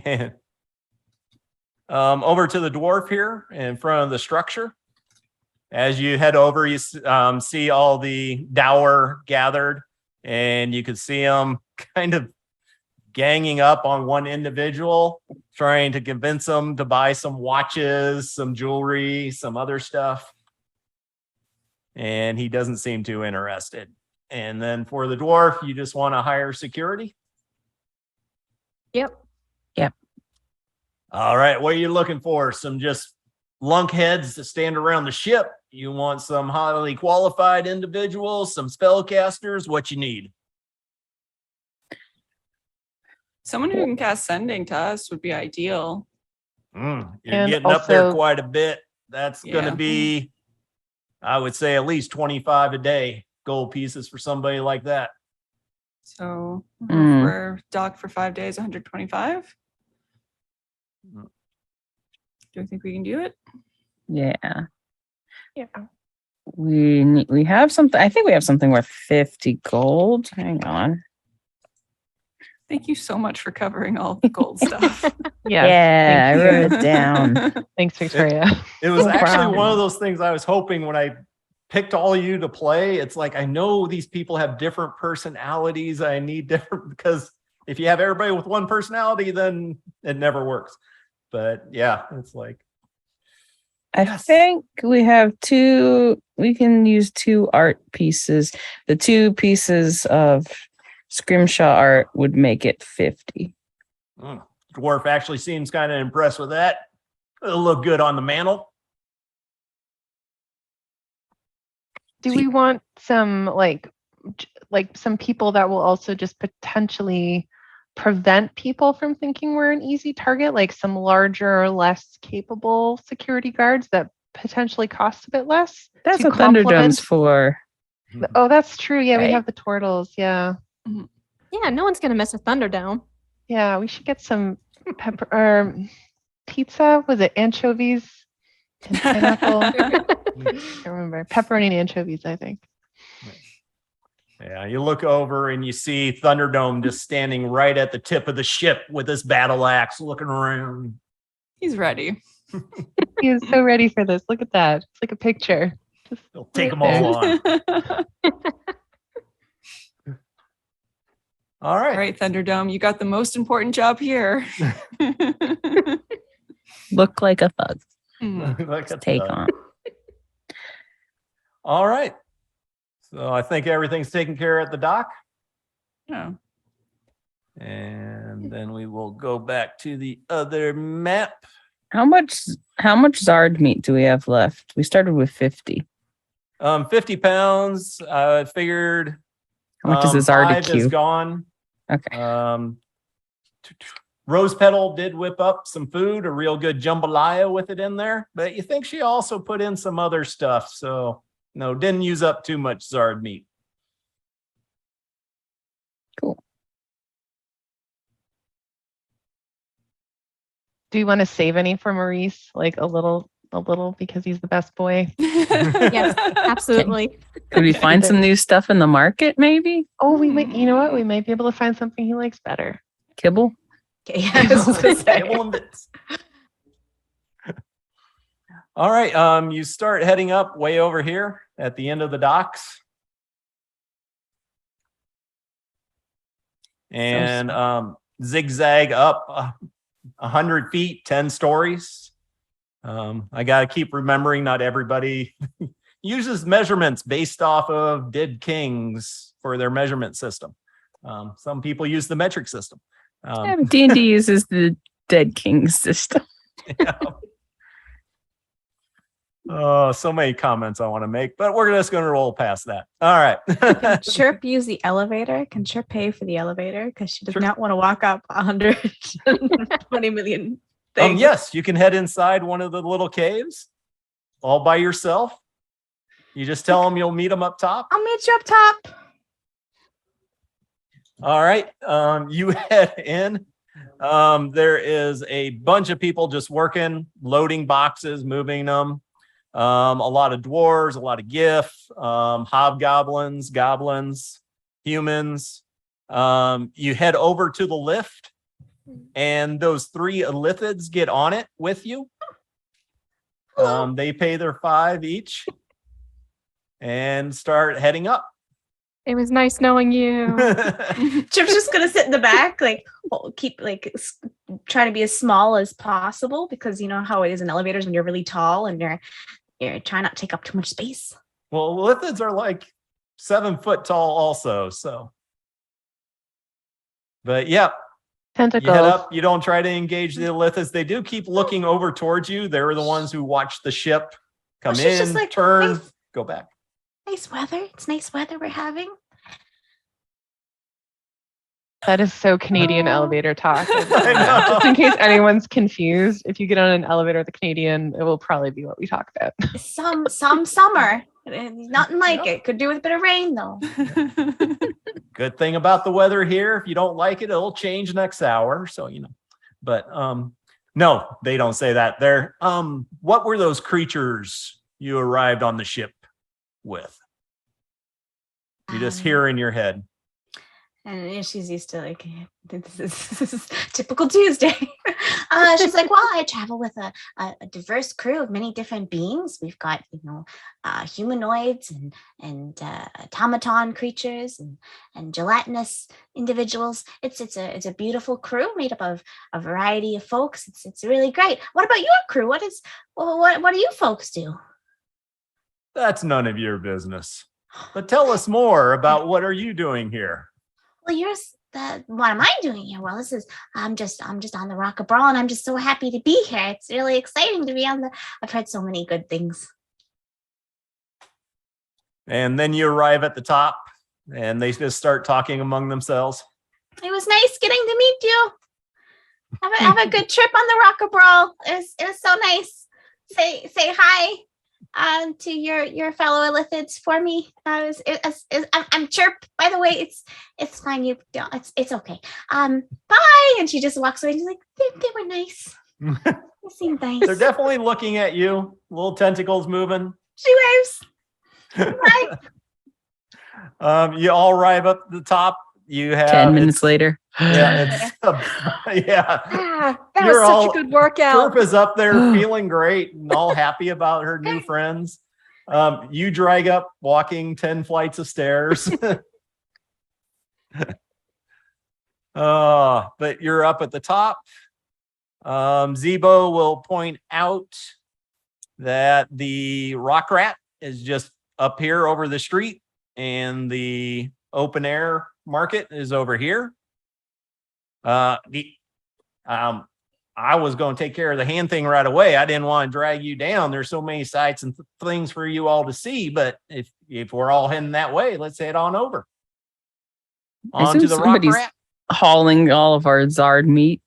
and over to the dwarf here in front of the structure. As you head over, you see all the dower gathered, and you can see them kind of ganging up on one individual, trying to convince them to buy some watches, some jewelry, some other stuff. And he doesn't seem too interested. And then for the dwarf, you just want to hire security? Yep. All right, what are you looking for? Some just lunkheads to stand around the ship? You want some highly qualified individuals, some spellcasters? What you need? Someone who can cast sending to us would be ideal. You're And getting up there also- quite a bit. That's going Yeah. to be, I would say, at least 25 a day gold pieces for somebody like that. So if Mm. we're docked for 5 days, 125. Do you think we can do it? Yeah. Yeah. We have something. I think we have something worth 50 gold. Hang on. Thank you so much for covering all the gold stuff. Yeah. Yeah, I thank wrote it down. Thanks, Victoria. It was No actually problem. one of those things I was hoping when I picked all of you to play. It's like, I know these people have different personalities. I need different, because if you have everybody with one personality, then it never works. But yeah, it's like, I Yes. think we have we can use 2 art pieces. The 2 pieces of scrimshaw art would make it 50. dwarf actually seems kind of impressed with that. It'll look good on the mantle. Do we want some like some people that will also just potentially prevent people from thinking we're an easy target, like some larger, less capable security guards that potentially cost a bit less? That's to what Thunderdome's complement- for. Oh, that's true. Yeah, we Right? have the turtles. Yeah. Yeah, no one's gonna mess with Thunderdome. Yeah, we should get some pepper or pizza. Was it anchovies and pineapple? I can't remember. Pepperoni and anchovies, I think. Yeah, you look over and you see Thunderdome just standing right at the tip of the ship with his battle axe, looking around. He's ready. He is so ready for this. Look at that. It's like a picture. Just He'll take them right all on. All All right. right, Thunderdome, you got the most important job here. Look like a thug. Like a Take thug. on. All right. So I think everything's taken care of at the dock. Oh, And then we will go back to the other map. How much Zard meat do we have left? We started with 50. 50 pounds. I figured How much is a 5 is Zardicue? gone. Okay. Rose Petal did whip up some food, a real good jambalaya with it in there, but you think she also put in some other stuff. So no, didn't use up too much Zard meat. Do we want to save any for Maurice? Like a little because he's the best boy. Yes, absolutely. Could we find some new stuff in the market, maybe? Oh, we might. You know what? We might be able to find something he likes better. Kibble? Okay, yeah, I was just gonna say. Kibble and bits. All right. You start heading up way over here at the end of the docks. And zigzag up 100 feet, 10 stories. I got to keep remembering not everybody uses measurements based off of dead kings for their measurement system. Some people use the metric system. D&D uses the Dead King system. Yeah. Oh, so many comments I want to make, but we're just going to roll past that. All right. Can Chirp use the elevator? Can Chirp pay for the elevator? Because she does not want to walk up 120 million things. Yes, you can head inside one of the little caves all by yourself. You just tell them you'll meet them up top. I'll meet you up top. All right. You head in. There is a bunch of people just working, loading boxes, moving them. A lot of dwarves, a lot of gif, hobgoblins, goblins, humans. You head over to the lift, and those 3 Elithids get on it with you. They pay their 5 each and start heading up. It was nice knowing you. Chip's just gonna sit in the back, like keep trying to be as small as possible, because you know how it is in elevators when you're really tall and you're trying not to take up too much space. Well, Lithids are like 7 foot tall also, so. But yeah, Tentacles. you head up. You don't try to engage the Lithids. They do keep looking over towards you. They're the ones who watch the ship come she's in, just like, turn, nice. Go back. Nice weather. It's nice weather we're having. That is so Canadian Oh. elevator talk. I know. Just in case anyone's confused, if you get on an elevator with a Canadian, it will probably be what we talk about. Some summer. Nothing like it. Could do with a bit of rain though. Good thing about the weather here, if you don't like it, it'll change next hour. So, you know, but no, they don't say that. They're what were those creatures you arrived on the ship with? You just hear in your head. And she's used to like, this is typical Tuesday. She's like, well, I travel with a diverse crew of many different beings. We've got, humanoids and automaton creatures and gelatinous individuals. It's a beautiful crew made up of a variety of folks. It's really great. What about your crew? What do you folks do? That's none of your business. But tell us more about what are you doing here? Well, what am I doing here? Well, I'm just on the Rock of Bral, and I'm just so happy to be here. It's really exciting to be I've heard so many good things. And then you arrive at the top and they just start talking among themselves. It was nice getting to meet you. Have a good trip on the Rock of Bral. It was so nice. Say hi to your fellow Elithids for me. I'm Chirp, by the way. It's fine. You don't. It's okay. Bye. And she just walks away. And she's like, they were nice. They seemed nice. They're definitely looking at you. Little tentacles moving. She waves. Bye. You all arrive up to the top. You have 10 minutes later. Yeah, yeah. That You're was all- such a good workout. Chirp is up there feeling great and all happy about her new friends. You drag up walking 10 flights of stairs. But you're up at the top. Zebo will point out that the rock rat is just up here over the street and the open air market is over here. I was going to take care of the hand thing right away. I didn't want to drag you down. There's so many sights and things for you all to see. But if we're all heading that way, let's head on over. I On to assume the rock somebody's rat. hauling all of our Zard meat.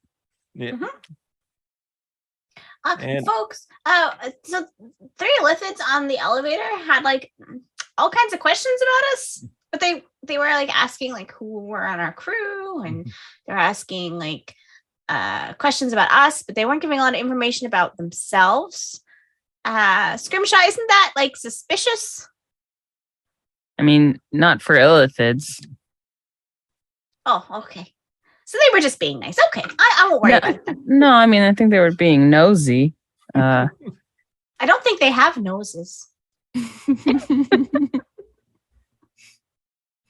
Yeah. And- Folks, so 3 Elithids on the elevator had like all kinds of questions about us, but they were like asking like who were on our crew, and they're asking like questions about us, but they weren't giving a lot of information about themselves. Scrimshaw, isn't that like suspicious? I mean, not for illithids. Oh, okay. So they were just being nice. Okay, I won't worry No, about it then. no, I mean, I think they were being nosy. I don't think they have noses.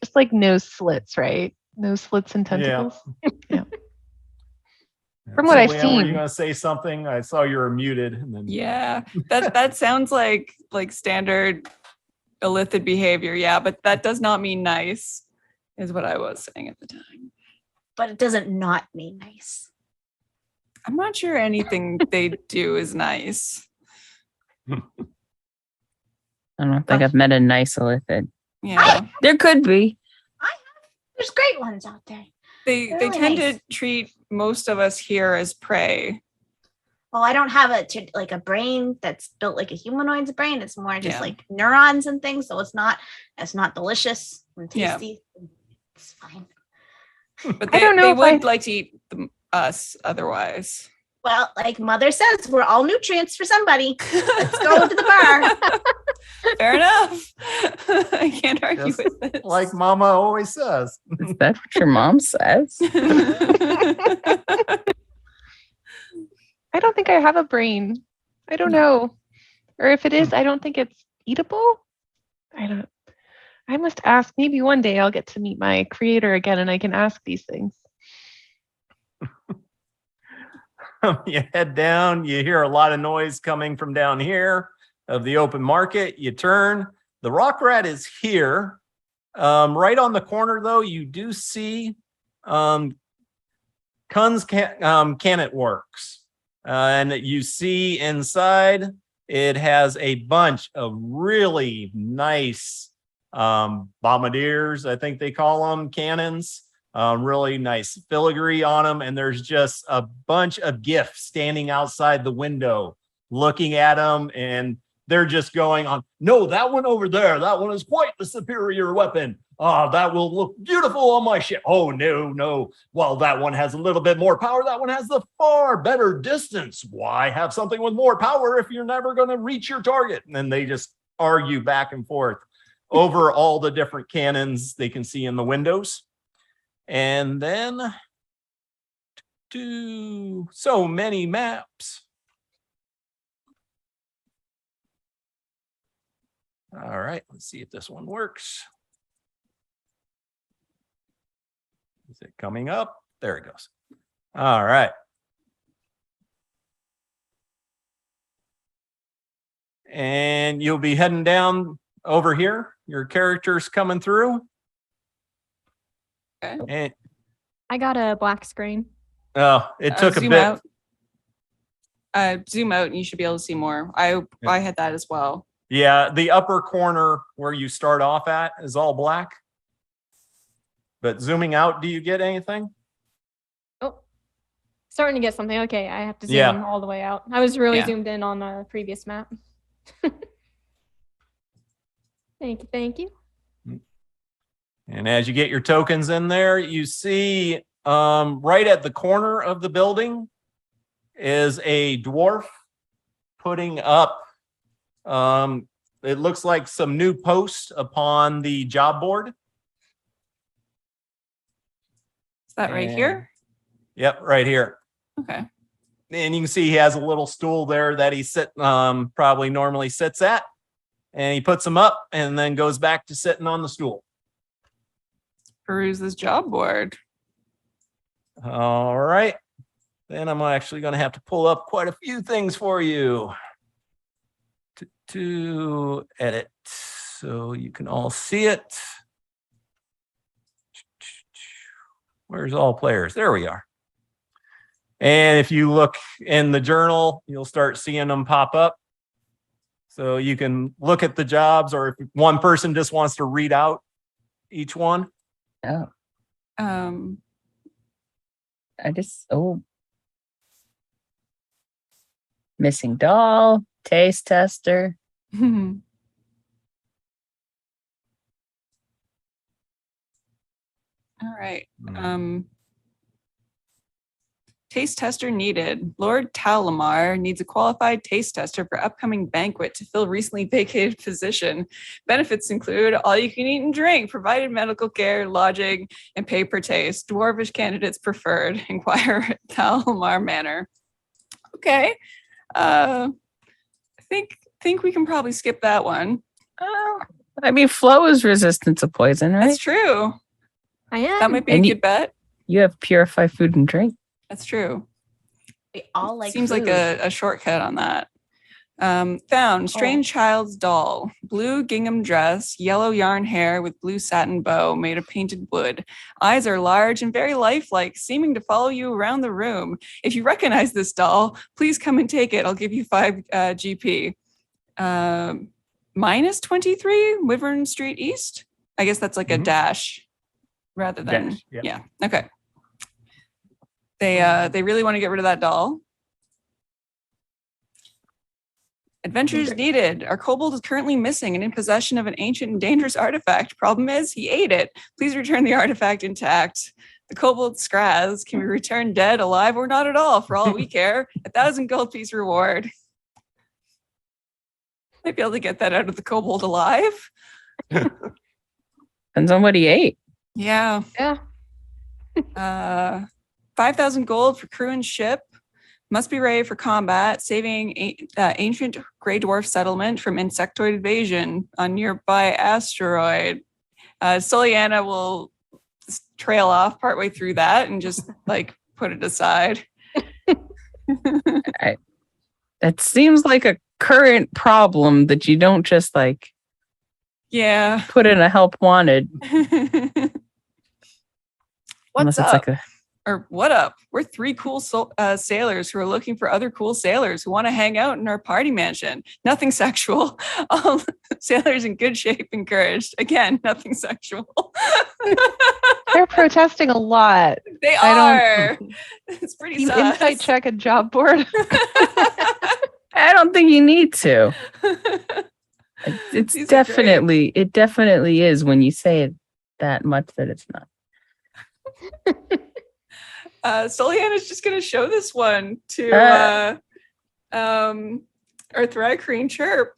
Just like nose slits, right? Nose slits and tentacles. Yeah. From what I've Leanne, were you seen. going to say something? I saw you were muted. And then Yeah, that sounds like standard illithid behavior. Yeah, but that does not mean nice, is what I was saying at the time. But it doesn't not mean nice. I'm not sure anything they do is nice. I don't think I've met a nice illithid. Yeah, There could be. There's great ones out there. they Really tend nice. to treat most of us here as prey. Well, I don't have a brain that's built like a humanoid's brain. It's more just Yeah. like neurons and things. So it's not delicious and Yeah. tasty. It's fine. But I they, don't know they if would I- like to eat us otherwise. Well, like Mother says, we're all nutrients for somebody. Let's go to the bar. Fair enough. I can't argue Just with this. like Mama always says. Is that what your mom says? I don't think I have a brain. I don't know. Or if it is, I don't think it's eatable. I must ask. Maybe one day I'll get to meet my creator again and I can ask these things. You head down, you hear a lot of noise coming from down here of the open market. You turn, the rock rat is here. Right on the corner, though, you do see Kun's Cannet Works. And you see inside, it has a bunch of really nice bombardiers, I think they call them, cannons. Really nice filigree on them, and there's just a bunch of gifts standing outside the window looking at them, and they're just going on, no, that one over there, that one is quite the superior weapon. That will look beautiful on my ship. Oh, no. Well, that one has a little bit more power. That one has the far better distance. Why have something with more power if you're never going to reach your target? And then they just argue back and forth over all the different cannons they can see in the windows. And then to so many maps. All right, let's see if this one works. Is it coming up? There it goes. All right. And you'll be heading down over here. Your character's coming through. Okay. And I got a black screen. oh, it took a zoom bit. out. Zoom out and you should be able to see more. I had that as well. Yeah, the upper corner where you start off at is all black. But zooming out, do you get anything? Oh, starting to get something. Okay, I have to zoom Yeah. all the way out. I was really Yeah. zoomed in on the previous map. Thank you. And as you get your tokens in there, you see right at the corner of the building is a dwarf putting up, it looks like some new posts upon the job board. Is that right And- here? Yep, right here. Okay. And you can see he has a little stool there that he probably normally sits at. And he puts them up and then goes back to sitting on the stool. Peruse this job board. All right. Then I'm actually going to have to pull up quite a few things for you to edit so you can all see it. Where's all players? There we are. And if you look in the journal, you'll start seeing them pop up. So you can look at the jobs, or if one person just wants to read out each one. Oh, Um, missing doll, taste tester. all right. Hmm. taste tester needed. Lord Talamar needs a qualified taste tester for upcoming banquet to fill recently vacated position. Benefits include all you can eat and drink, provided medical care, lodging, and pay per taste. Dwarvish candidates preferred. Inquire at Talamar Manor. Okay. I think we can probably skip that one. I mean, Flo is resistant to poison, right? That's true. I am. That might be And a good bet. You have purify food and drink. That's true. We all like Seems food. like a shortcut on that. Found strange child's doll, blue gingham dress, yellow yarn hair with blue satin bow made of painted wood. Eyes are large and very lifelike, seeming to follow you around the room. If you recognize this doll, please come and take it. I'll give you 5 GP. Minus 23, Wyvern Street East. I guess that's like a dash rather than Dash, yep. yeah. Okay. They really want to get rid of that doll. Adventures needed. Our kobold is currently missing and in possession of an ancient and dangerous artifact. Problem is, he ate it. Please return the artifact intact. The kobold Skraz can be returned dead, alive, or not at all, for all we care. 1,000 gold piece reward. Might be able to get that out of the kobold alive. Depends on what he ate. Yeah. Yeah. 5,000 gold for crew and ship. Must be ready for combat, saving ancient Grey Dwarf settlement from insectoid invasion on nearby asteroid. Soliana will trail off partway through that and just like put it aside. That seems like a current problem that you don't just like Yeah. put in a help wanted. What's Unless it's up? like a Or what up? We're 3 cool sailors who are looking for other cool sailors who want to hang out in our party mansion. Nothing sexual. All sailors in good shape encouraged. Again, nothing sexual. They're protesting a lot. They I are. It's pretty Team sus. Insight check and job board. I don't think you need to. It's These are great. it definitely is when you say it that much that it's not. Soliana's just going to show this one to our thri-kreen Chirp.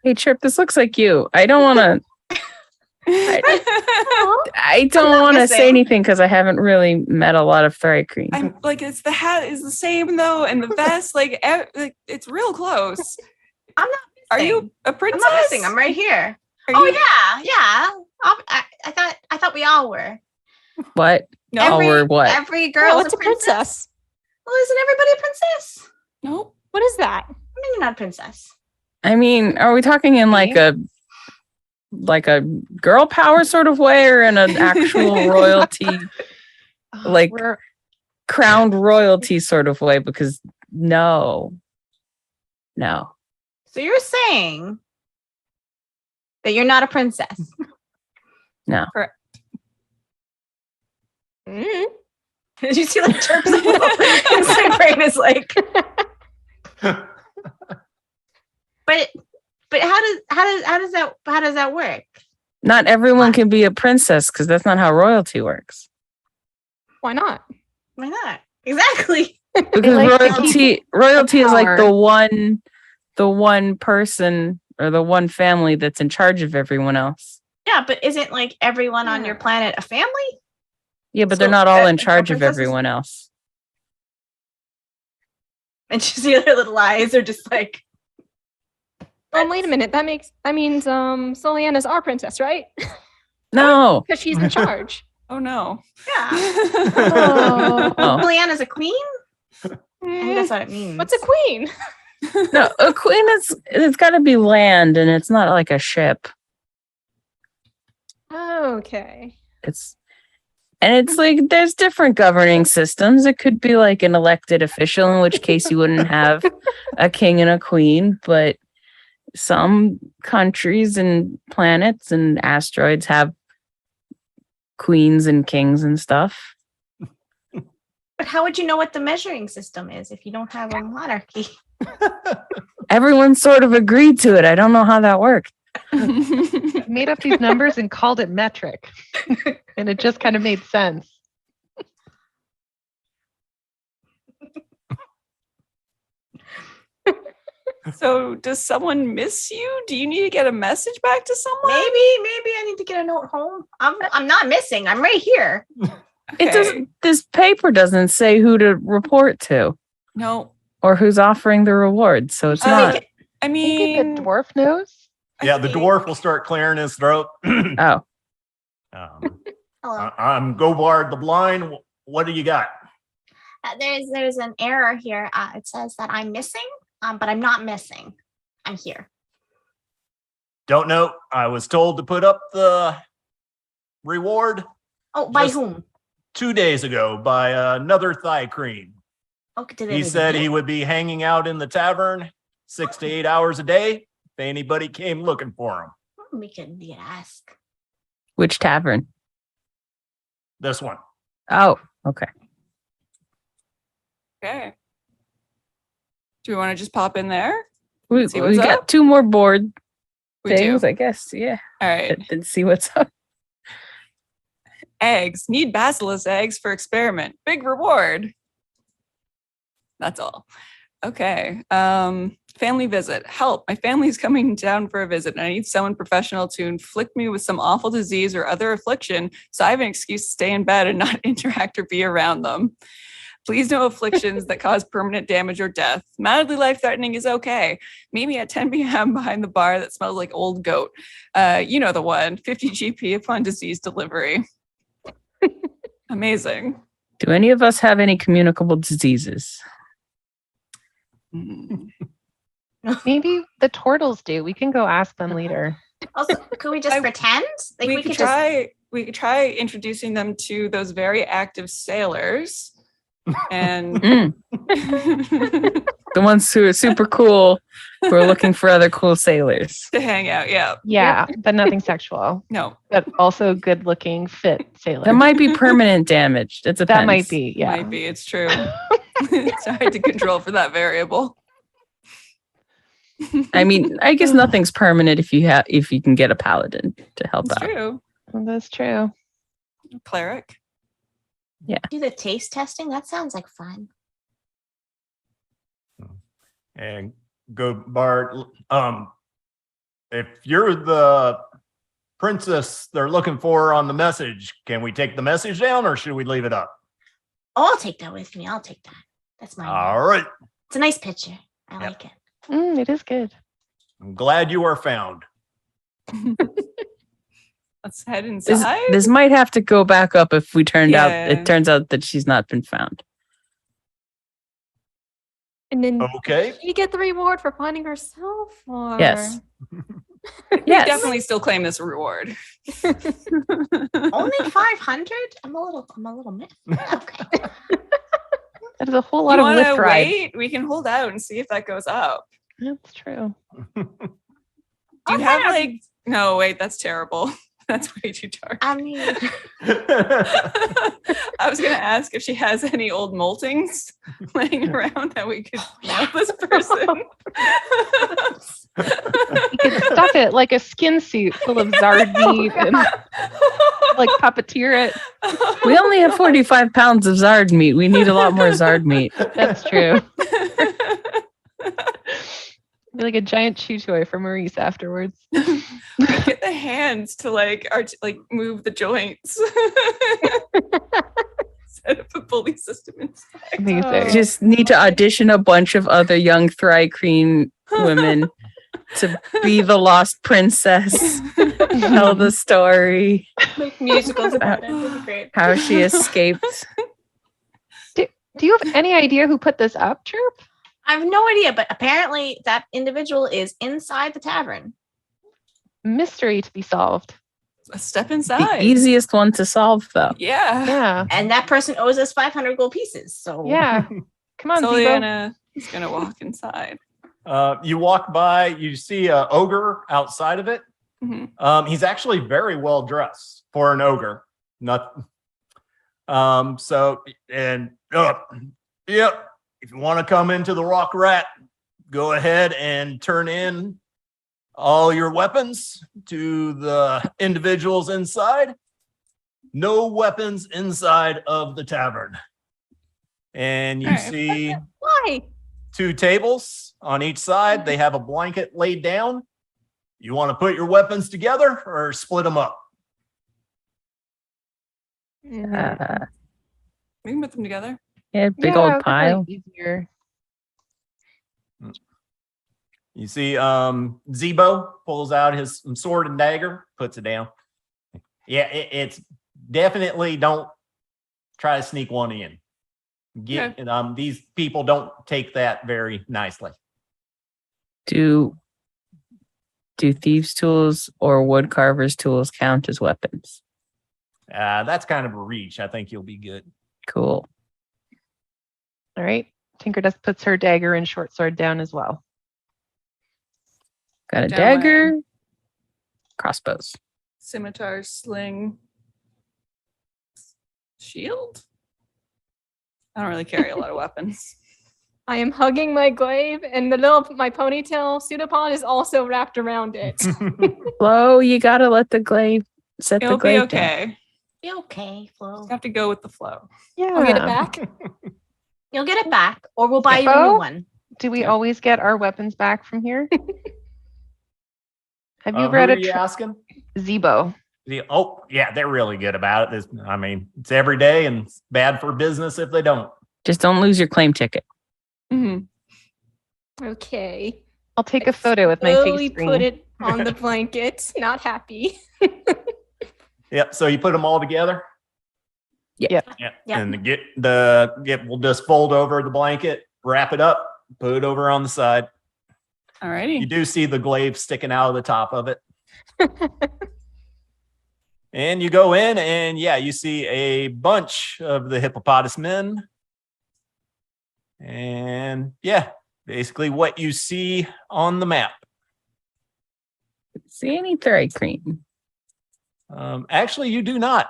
Hey Chirp, this looks like you. I don't want to. I don't want to say anything because I haven't really met a lot of thri-kreen. I'm like, it's the hat is the same though, and the vest, like it's real close. I'm not Are missing. you a I'm princess? not missing. I'm right here. Are Oh you- yeah. I thought we all were. What? No, Oh, we're what? Every Oh, girl what's a princess? Well, isn't everybody a princess? no. What is that? I mean, you're not a princess. I mean, are we talking in like a girl power sort of way or in an actual royalty, like We're crowned royalty sort of way? Because no. So you're saying that you're not a princess? Mm. Did you see like Chirp's instant brain is like? But how does that work? Not everyone can be a princess because that's not how royalty works. Why not? Why not? Exactly. Because like to royalty is like power. the one person or the one family that's in charge of everyone else. Yeah, but isn't like everyone on your planet a family? Yeah, but So, they're not all in so charge of princesses- everyone else. And you see their little eyes are just like. Wait a minute. That means Soliana's our princess, right? No. Because she's in charge. Oh no. Yeah. Oh. Leanna's a queen? I think that's what it means. What's a queen? No, a queen it's got to be land and it's not like a ship. Okay. It's like there's different governing systems. It could be like an elected official, in which case you wouldn't have a king and a queen, but some countries and planets and asteroids have queens and kings and stuff. But how would you know what the measuring system is if you don't have a monarchy? Everyone sort of agreed to it. I don't know how that worked. made up these numbers and called it metric. And it just kind of made sense. So does someone miss you? Do you need to get a message back to someone? Maybe I need to get a note home. I'm not missing. I'm right here. It doesn't. This paper doesn't say who to report to No. or who's offering the reward, so it's not. I Maybe mean, the dwarf knows. Yeah, the dwarf will start clearing his throat. Oh, Hello. I'm Gobard the Blind. What do you got? There's an error here. It says that I'm missing, but I'm not missing. I'm here. Don't know. I was told to put up the reward Oh, by Just- whom? 2 days ago by another thri-kreen. Okay, did He said he would be hanging out in the tavern 6 to 8 hours a day if anybody came looking for him. We could ask. which tavern? This one. Oh, okay. okay. Do we want to just pop in there? We See what's got up? 2 more board We things, do. I guess. Yeah, All right. and see what's up. Eggs. Need basilisk eggs for experiment. Big reward. That's all. Okay. Family visit. Help. My family's coming down for a visit and I need someone professional to inflict me with some awful disease or other affliction so I have an excuse to stay in bed and not interact or be around them. Please no afflictions that cause permanent damage or death. Mildly life-threatening is okay. Meet me at 10 p.m. behind the bar that smells like old goat. You know the one. 50 GP upon disease delivery. Amazing. Do any of us have any communicable diseases? Maybe the turtles do. We can go ask them later. Also, could we just I- pretend? Like we could try introducing them to those very active sailors and Mm, the ones who are super cool, who are looking for other cool sailors. to hang out. Yeah. Yeah, but nothing sexual. No, But also good looking, fit sailors. That might be permanent damage. It depends. That might be, yeah. might be. It's true. It's hard to control for that variable. I mean, I guess nothing's permanent if you can get a paladin to help It's out. true. That's true. Cleric. do the taste testing. That sounds like fun. And Gobard, if you're the princess they're looking for on the message, can we take the message down or should we leave it up? Oh, I'll take that with me. I'll take that. That's mine. All right. It's a nice picture. I Yep. like it. It is good. I'm glad you are found. Let's head This, inside. this might have to go back up if we turned out Yeah. it turns out that she's not been found. And then Okay. she get the reward for finding herself? Or... Yes. We Yes. definitely still claim this reward. Only 500? I'm a little miffed. Okay. That is a whole lot You of want to lift ride. wait? We can hold out and see if that goes up. That's true. Do you have like? No, wait. That's terrible. That's way too dark. I mean, I was gonna ask if she has any old moltings laying around that we could mail this person. You could stuff it like a skin suit full of zard meat and like puppeteer it. We only have 45 pounds of Zard meat. We need a lot more Zard meat. That's true. Be like a giant chew toy for Maurice afterwards. Get the hands to like move the joints. Set up a pulley system inside. Amazing. Just need to audition a bunch of other young thri-kreen women to be the lost princess, tell the story, make musicals about it. Would be great. how she escaped. Do you have any idea who put this up, Chirp? I have no idea, but apparently that individual is inside the tavern. Mystery to be solved. A step The inside. easiest one to solve, though. Yeah. Yeah. And that person owes us 500 gold pieces. So Yeah. Come on, Vivo. Soliana is gonna walk inside. You walk by, you see a ogre outside of it. Mhm. He's actually very well dressed for an ogre. Not yep. If you want to come into the Rock Rat, go ahead and turn in all your weapons to the individuals inside. No weapons inside of the tavern. And you Alright. see Why? 2 tables on each side. They have a blanket laid down. You want to put your weapons together or split them up? Uh, We can put them together. yeah, big Yeah, old that's probably pile. Easier. You see Zebo pulls out his sword and dagger, puts it down. Yeah, it's definitely don't try to sneak one in. These people don't take that very nicely. Do thieves' tools or wood carvers' tools count as weapons? That's kind of a reach. I think you'll be good. Cool. All right. Tinker Dust puts her dagger and short sword down as well. Got a Down my- dagger. Crossbows. Scimitar, sling, shield. I don't really carry a lot of weapons. I am hugging my glaive, and my ponytail pseudopod is also wrapped around it. Flo, you gotta let the glaive set It'll the be glaive down. okay. Be okay, Flo. Just have to go with the flow. Yeah. I'll get it back. You'll get it back, or we'll buy you a Oh. new one. Do we always get our weapons back from here? Have you Who ever had are a you asking? Zebo? Oh, yeah, they're really good about it. It's every day and it's bad for business if they don't. Just don't lose your claim ticket. Mhm. Okay. I'll take a photo with my Slowly face screen. put it on the blanket. Not happy. Yep. So you put them all together. Yeah. Yeah. Yep. And we'll just fold over the blanket, wrap it up, put it over on the side. You Alrighty. do see the glaive sticking out of the top of it. And you go in and you see a bunch of the hippopotamus men. And basically what you see on the map. See any thri-kreen? Actually, you do not.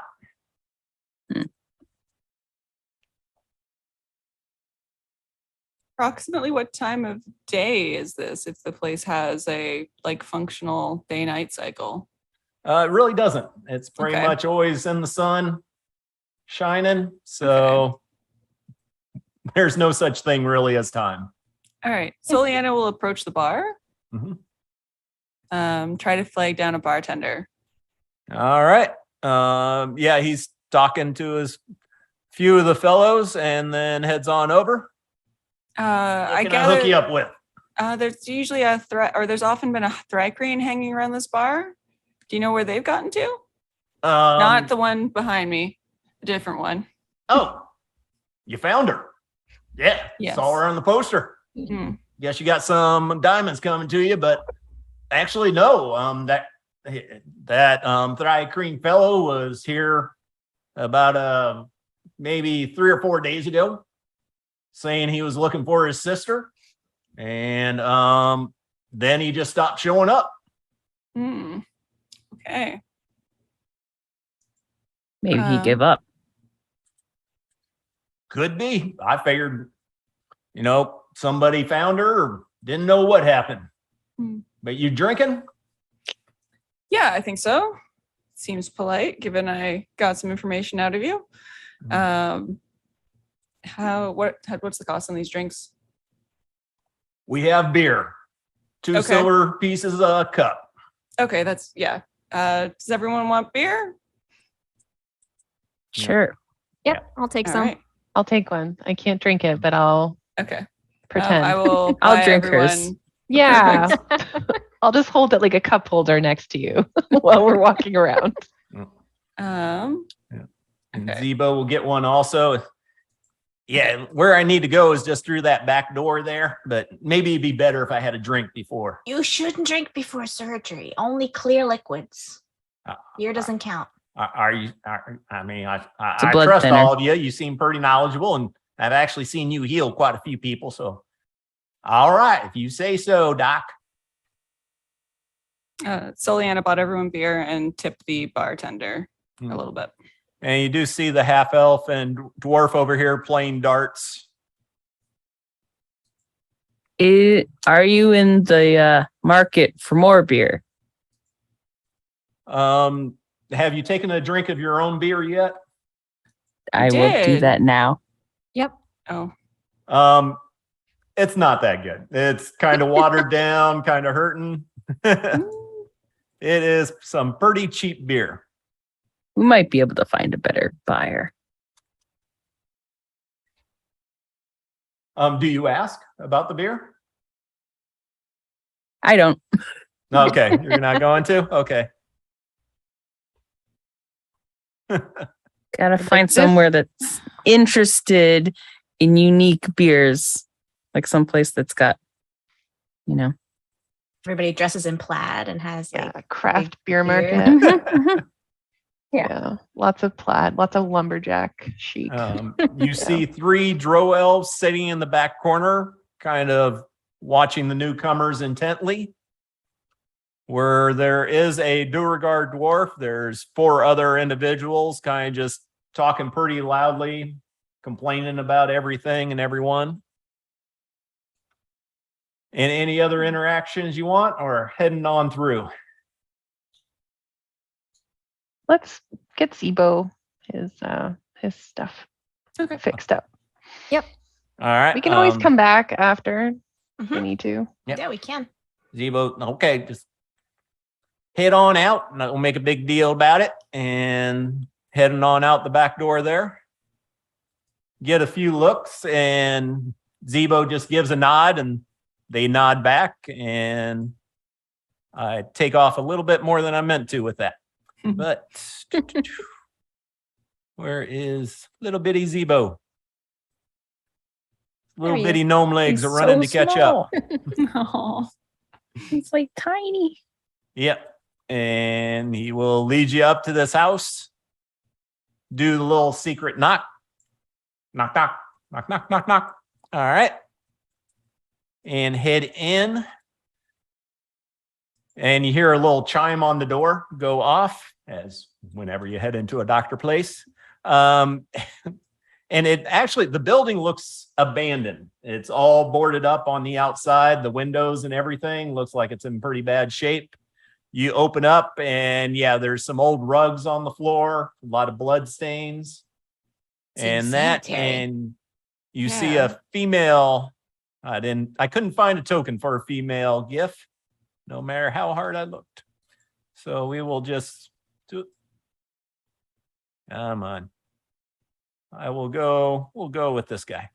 Approximately what time of day is this if the place has a functional day-night cycle? It really doesn't. It's pretty Okay. much always in the sun, shining. So there's no such thing really as time. All right. Soliana will approach the bar. Mhm. Try to flag down a bartender. All right. He's talking to his few of the fellows and then heads on over. I What can I hook you gather up with? there's usually there's often been a thri-kreen hanging around this bar. Do you know where they've gotten to? Not the one behind me, a different one. Oh, you found her. Yeah. Yes. Saw her on the poster. Hmm. Guess you got some diamonds coming to you, but actually, no. That thri-kreen fellow was here about maybe 3 or 4 days ago, saying he was looking for his sister, and then he just stopped showing up. Okay. Maybe he give up. Could be. I figured, somebody found her or didn't know what happened. But you drinking? Yeah, I think so. Seems polite, given I got some information out of you. What's the cost on these drinks? We have beer, 2 Okay. silver pieces a cup. Okay, that's does everyone want beer? Sure. Yep, I'll take All some. right. I'll take one. I can't drink it, but I'll Okay. pretend. I will. I'll buy drink hers. everyone- Yeah. I'll just hold it like a cup holder next to you while we're walking around. And Okay. Zebo will get one also. Yeah, where I need to go is just through that back door there, but maybe it'd be better if I had a drink before. You shouldn't drink before surgery. Only clear liquids. Beer doesn't count. I a blood trust thinner. all of you. You seem pretty knowledgeable, and I've actually seen you heal quite a few people. So, all right, if you say so, Doc. Soliana bought everyone beer and tipped the bartender a little bit. And you do see the half elf and dwarf over here playing darts. Are you in the market for more beer? Have you taken a drink of your own beer yet? I will do did. that now. Yep. Oh, It's not that good. It's kind of watered down, kind of hurting. It is some pretty cheap beer. We might be able to find a better buyer. Do you ask about the beer? I don't. Okay, you're not going to? Okay. Gotta Like find this? somewhere that's interested in unique beers, like someplace that's got, you know. Everybody dresses in plaid and has Yeah, like craft big beer beer. market. Yeah. Yeah, lots of plaid, lots of lumberjack chic. You see 3 drow elves sitting in the back corner, kind of watching the newcomers intently. Where there is a Duergar dwarf, there's 4 other individuals kind of just talking pretty loudly, complaining about everything and everyone. And any other interactions you want, or heading on through? Let's get Zebo his stuff Okay. fixed up. All right. We can always come back after if we Mhm. need to. Yep. Yeah, we can. Zebo, okay, just head on out. Not gonna make a big deal about it, and heading on out the back door there. Get a few looks, and Zebo just gives a nod, and they nod back, and I take off a little bit more than I meant to with that. But where is little bitty Zebo? Little he bitty is. gnome legs He's are running to so catch up. Aw. He's like tiny. Yep. And he will lead you up to this house. Do the little secret knock. Knock, knock, knock, knock, knock, knock. All right. And head in. And you hear a little chime on the door go off, as whenever you head into a doctor place. And it actually, the building looks abandoned. It's all boarded up on the outside. The windows and everything looks like it's in pretty bad shape. You open up, and yeah, there's some old rugs on the floor, a lot of blood stains. It's a And that, cemetery. and you see Yeah. a female. I couldn't find a token for a female GIF, no matter how hard I looked. So we will just do. Come on. We'll go with this guy.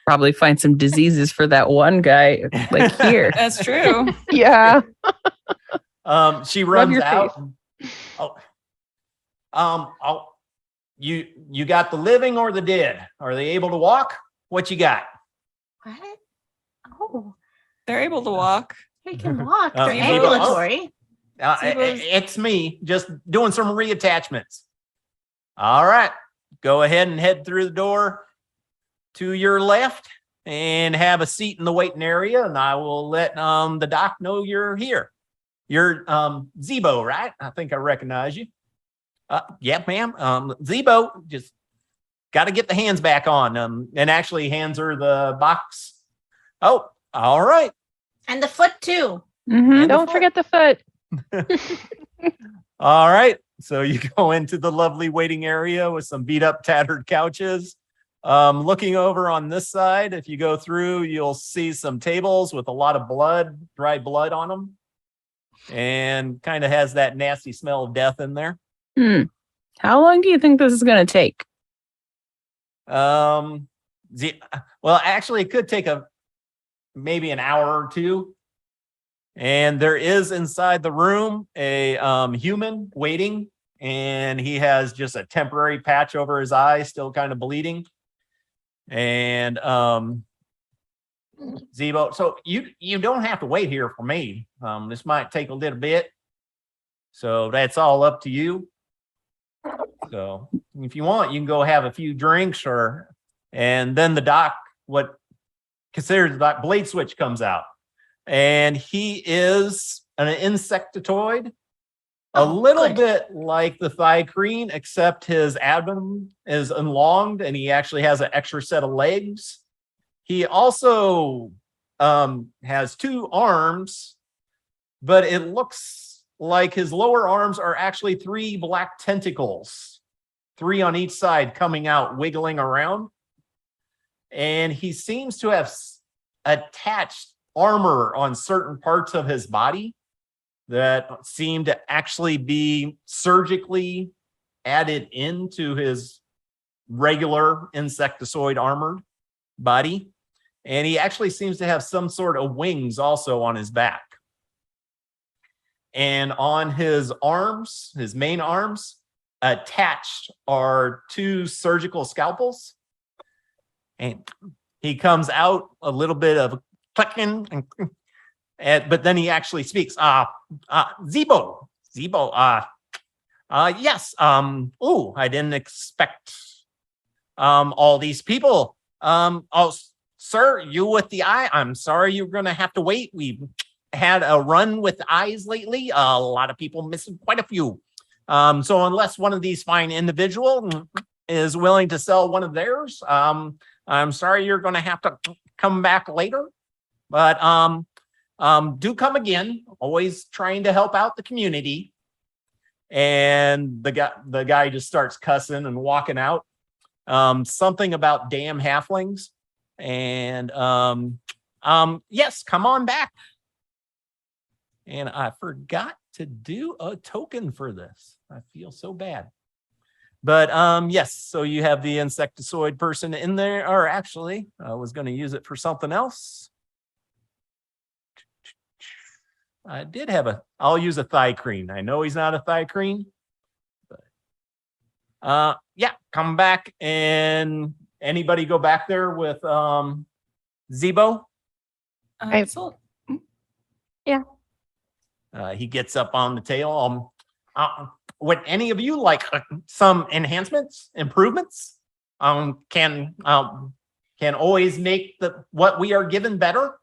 Probably find some diseases for that one guy, like here. That's true. Yeah. She Rub runs your out. You got the living or the dead? Are they able to walk? What you got? What? Oh, They're able to walk. they can walk. Oh, They're Zebo- ambulatory. It's me, just doing some reattachments. All right, go ahead and head through the door to your left and have a seat in the waiting area, and I will let the doc know you're here. You're Zebo, right? I think I recognize you. Yeah, ma'am. Zebo, just got to get the hands back on. And actually hands her the box. Oh, all right. And the foot too. Mhm. And Don't forget the foot. All right. So you go into the lovely waiting area with some beat up, tattered couches. Looking over on this side, if you go through, you'll see some tables with a lot of blood, dry blood on them. And kind of has that nasty smell of death in there. How long do you think this is going to take? Well, actually, it could take maybe an hour or two. And there is inside the room a human waiting, and he has just a temporary patch over his eye, still kind of bleeding. And Zebo, so you don't have to wait here for me. This might take a little bit, so that's all up to you. So if you want, you can go have a few drinks, and then the doc, what considered the doc blade switch comes out, and he is an insectoid, a little bit like the thri-kreen, except his abdomen is enlonged and he actually has an extra set of legs. He also has 2 arms, but it looks like his lower arms are actually 3 black tentacles, 3 on each side coming out, wiggling around. And he seems to have attached armor on certain parts of his body that seem to actually be surgically added into his regular insectoid armored body. And he actually seems to have some sort of wings also on his back. And on his arms, his main arms, attached are 2 surgical scalpels. And he comes out a little bit of clicking, but then he actually speaks. Zebo, yes. Oh, I didn't expect all these people. Oh, sir, you with the eye. I'm sorry you're going to have to wait. We've had a run with eyes lately. A lot of people missing quite a few. So unless one of these fine individual is willing to sell one of theirs, I'm sorry you're going to have to come back later. But do come again. Always trying to help out the community. And the guy just starts cussing and walking out. Something about damn halflings. And yes, come on back. And I forgot to do a token for this. I feel so bad. But yes, so you have the insectoid person in there, or actually, I was going to use it for something else. I did have I'll use a thri-kreen. I know he's not a thri-kreen. But yeah, come back, and anybody go back there with Zebo? Yeah. He gets up on the tail. Would any of you like some enhancements, improvements? Can always make what we are given better.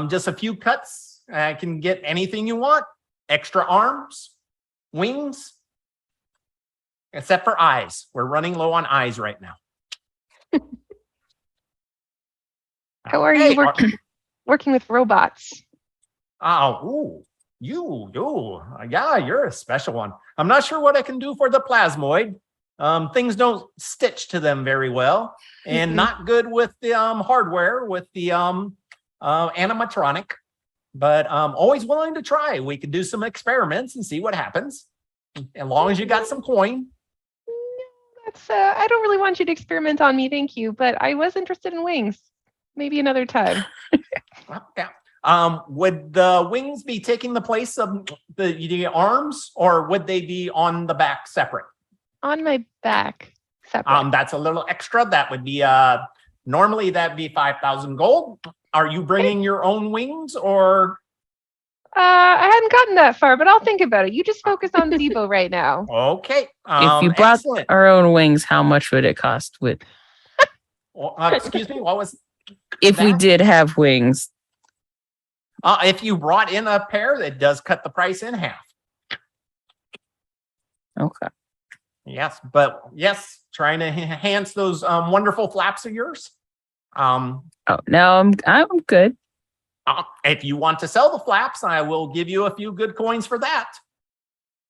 Just a few cuts. I can get anything you want. Extra arms, wings, except for eyes. We're running low on eyes right now. How are you working with robots? Oh, you, yeah, you're a special one. I'm not sure what I can do for the plasmoid. Things don't stitch to them very well, and not good with the hardware, with the animatronic. But always willing to try. We could do some experiments and see what happens, as long as you got some coin. That's I don't really want you to experiment on me, thank you. But I was interested in wings. Maybe another time. Okay. Would the wings be taking the place of the arms, or would they be on the back separate? On my back, separate. That's a little extra. That would be normally that'd be 5,000 gold. Are you bringing your own wings, or? I hadn't gotten that far, but I'll think about it. You just focus on Zebo right now. Okay. If you brought our own wings, how much would it cost? Excuse me. What was? If we did have wings. If you brought in a pair, that does cut the price in half. Okay. Yes, but yes, trying to enhance those wonderful flaps of yours. Oh no, I'm good. If you want to sell the flaps, I will give you a few good coins for that.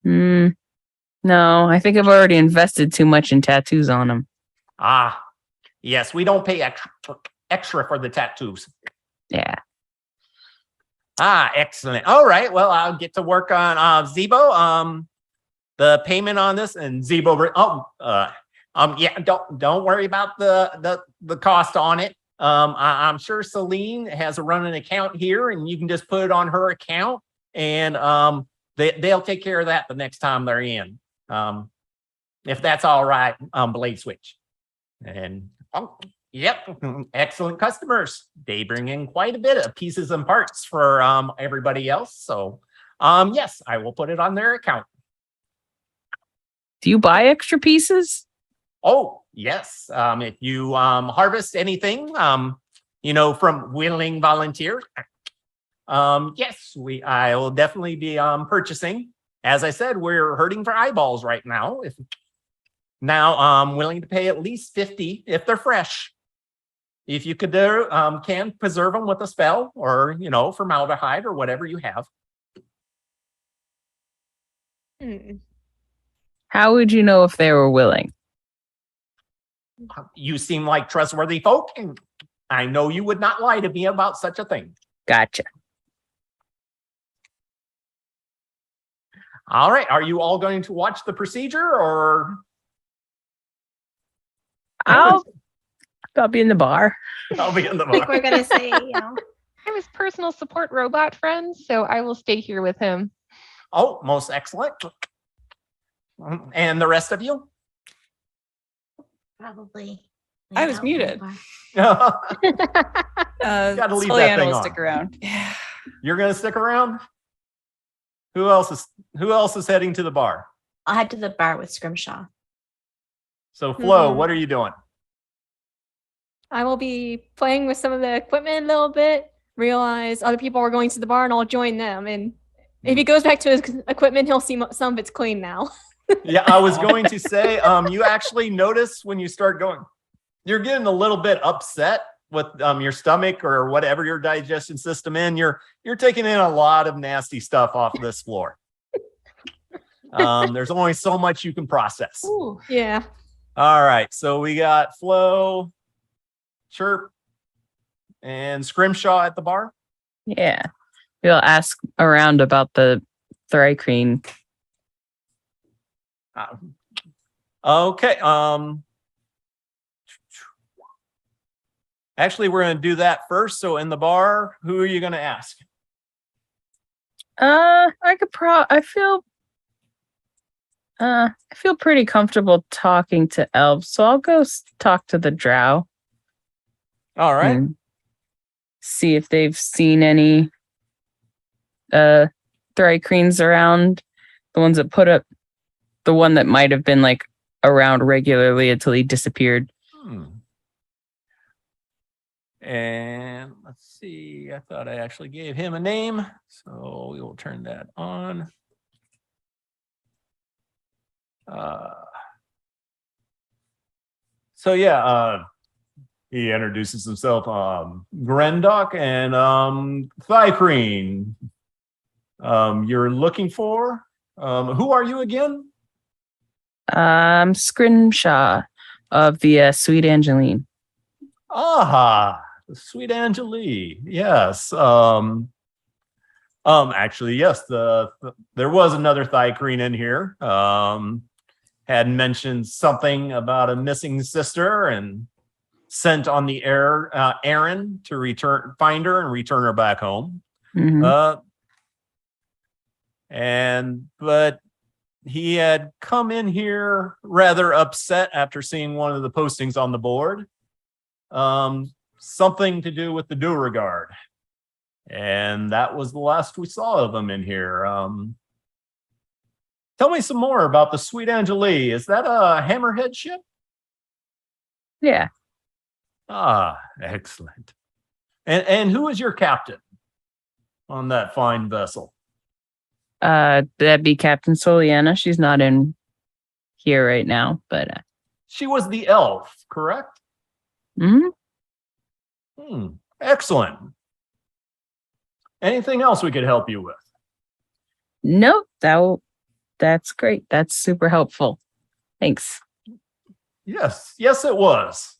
No, I think I've already invested too much in tattoos on them. Yes, we don't pay extra for the tattoos. Yeah. Excellent. All right. Well, I'll get to work on Zebo. The payment on this, and Zebo. Yeah. Don't worry about the cost on it. I'm sure Celine has a running account here, and you can just put it on her account, and they'll take care of that the next time they're in. If that's all right, Blade Switch. And yep, excellent customers. They bring in quite a bit of pieces and parts for everybody else. So yes, I will put it on their account. Do you buy extra pieces? Oh, yes. If you harvest anything, from willing volunteers, yes, I will definitely be purchasing. As I said, we're hurting for eyeballs right now. Now I'm willing to pay at least 50 if they're fresh. If you could can preserve them with a spell, or formaldehyde or whatever you have. How would you know if they were willing? You seem like trustworthy folk, I know you would not lie to me about such a thing. Gotcha. All right. Are you all going to watch the procedure or? I'll be in the bar. I'll be in the I think bar. we're gonna say, I'm his personal support robot friend, so I will stay here with him. Oh, most excellent. And the rest of you? probably. I was out in the muted. bar. Gotta leave that Sulliana thing will on. stick around. Yeah. You're gonna stick around? Who else is heading to the bar? I'll head to the bar with Scrimshaw. So Flo, Mhm. what are you doing? I will be playing with some of the equipment a little bit, realize other people are going to the bar, and I'll join them. And if he goes back to his equipment, he'll see some of it's clean now. Yeah, I was going to say, you actually notice when you start going, you're getting a little bit upset with your stomach or whatever your digestion system in. You're taking in a lot of nasty stuff off this floor. There's only so much you can process. Ooh. Yeah. All right, so we got Flo, Chirp, and Scrimshaw at the bar. Yeah. We'll ask around about the thri-kreen. Okay. Actually, we're going to do that first. So in the bar, who are you going to ask? I feel pretty comfortable talking to elves, so I'll go talk to the drow. All right. and see if they've seen any thri-kreens around. The ones that put up, the one that might have been like around regularly until he disappeared. And let's see. I thought I actually gave him a name, so we will turn that on. So yeah, he introduces himself, Grendok and thri-kreen. You're looking for who are you again? Scrimshaw of the Sweet Angeline. Aha, the Sweet Angelie. Yes. Actually, yes, there was another thri-kreen in here. Had mentioned something about a missing sister and sent on the errand to find her and return her back home. Mhm. But he had come in here rather upset after seeing one of the postings on the board. Something to do with the Duragard. And that was the last we saw of him in here. Tell me some more about the Sweet Angelie. Is that a hammerhead ship? Yeah. Ah, excellent. And who is your captain on that fine vessel? That'd be Captain Soliana. She's not in here right now, but She was the elf, correct? mhm. Excellent. Anything else we could help you with? Nope. That's great. That's super helpful. Thanks. Yes, it was.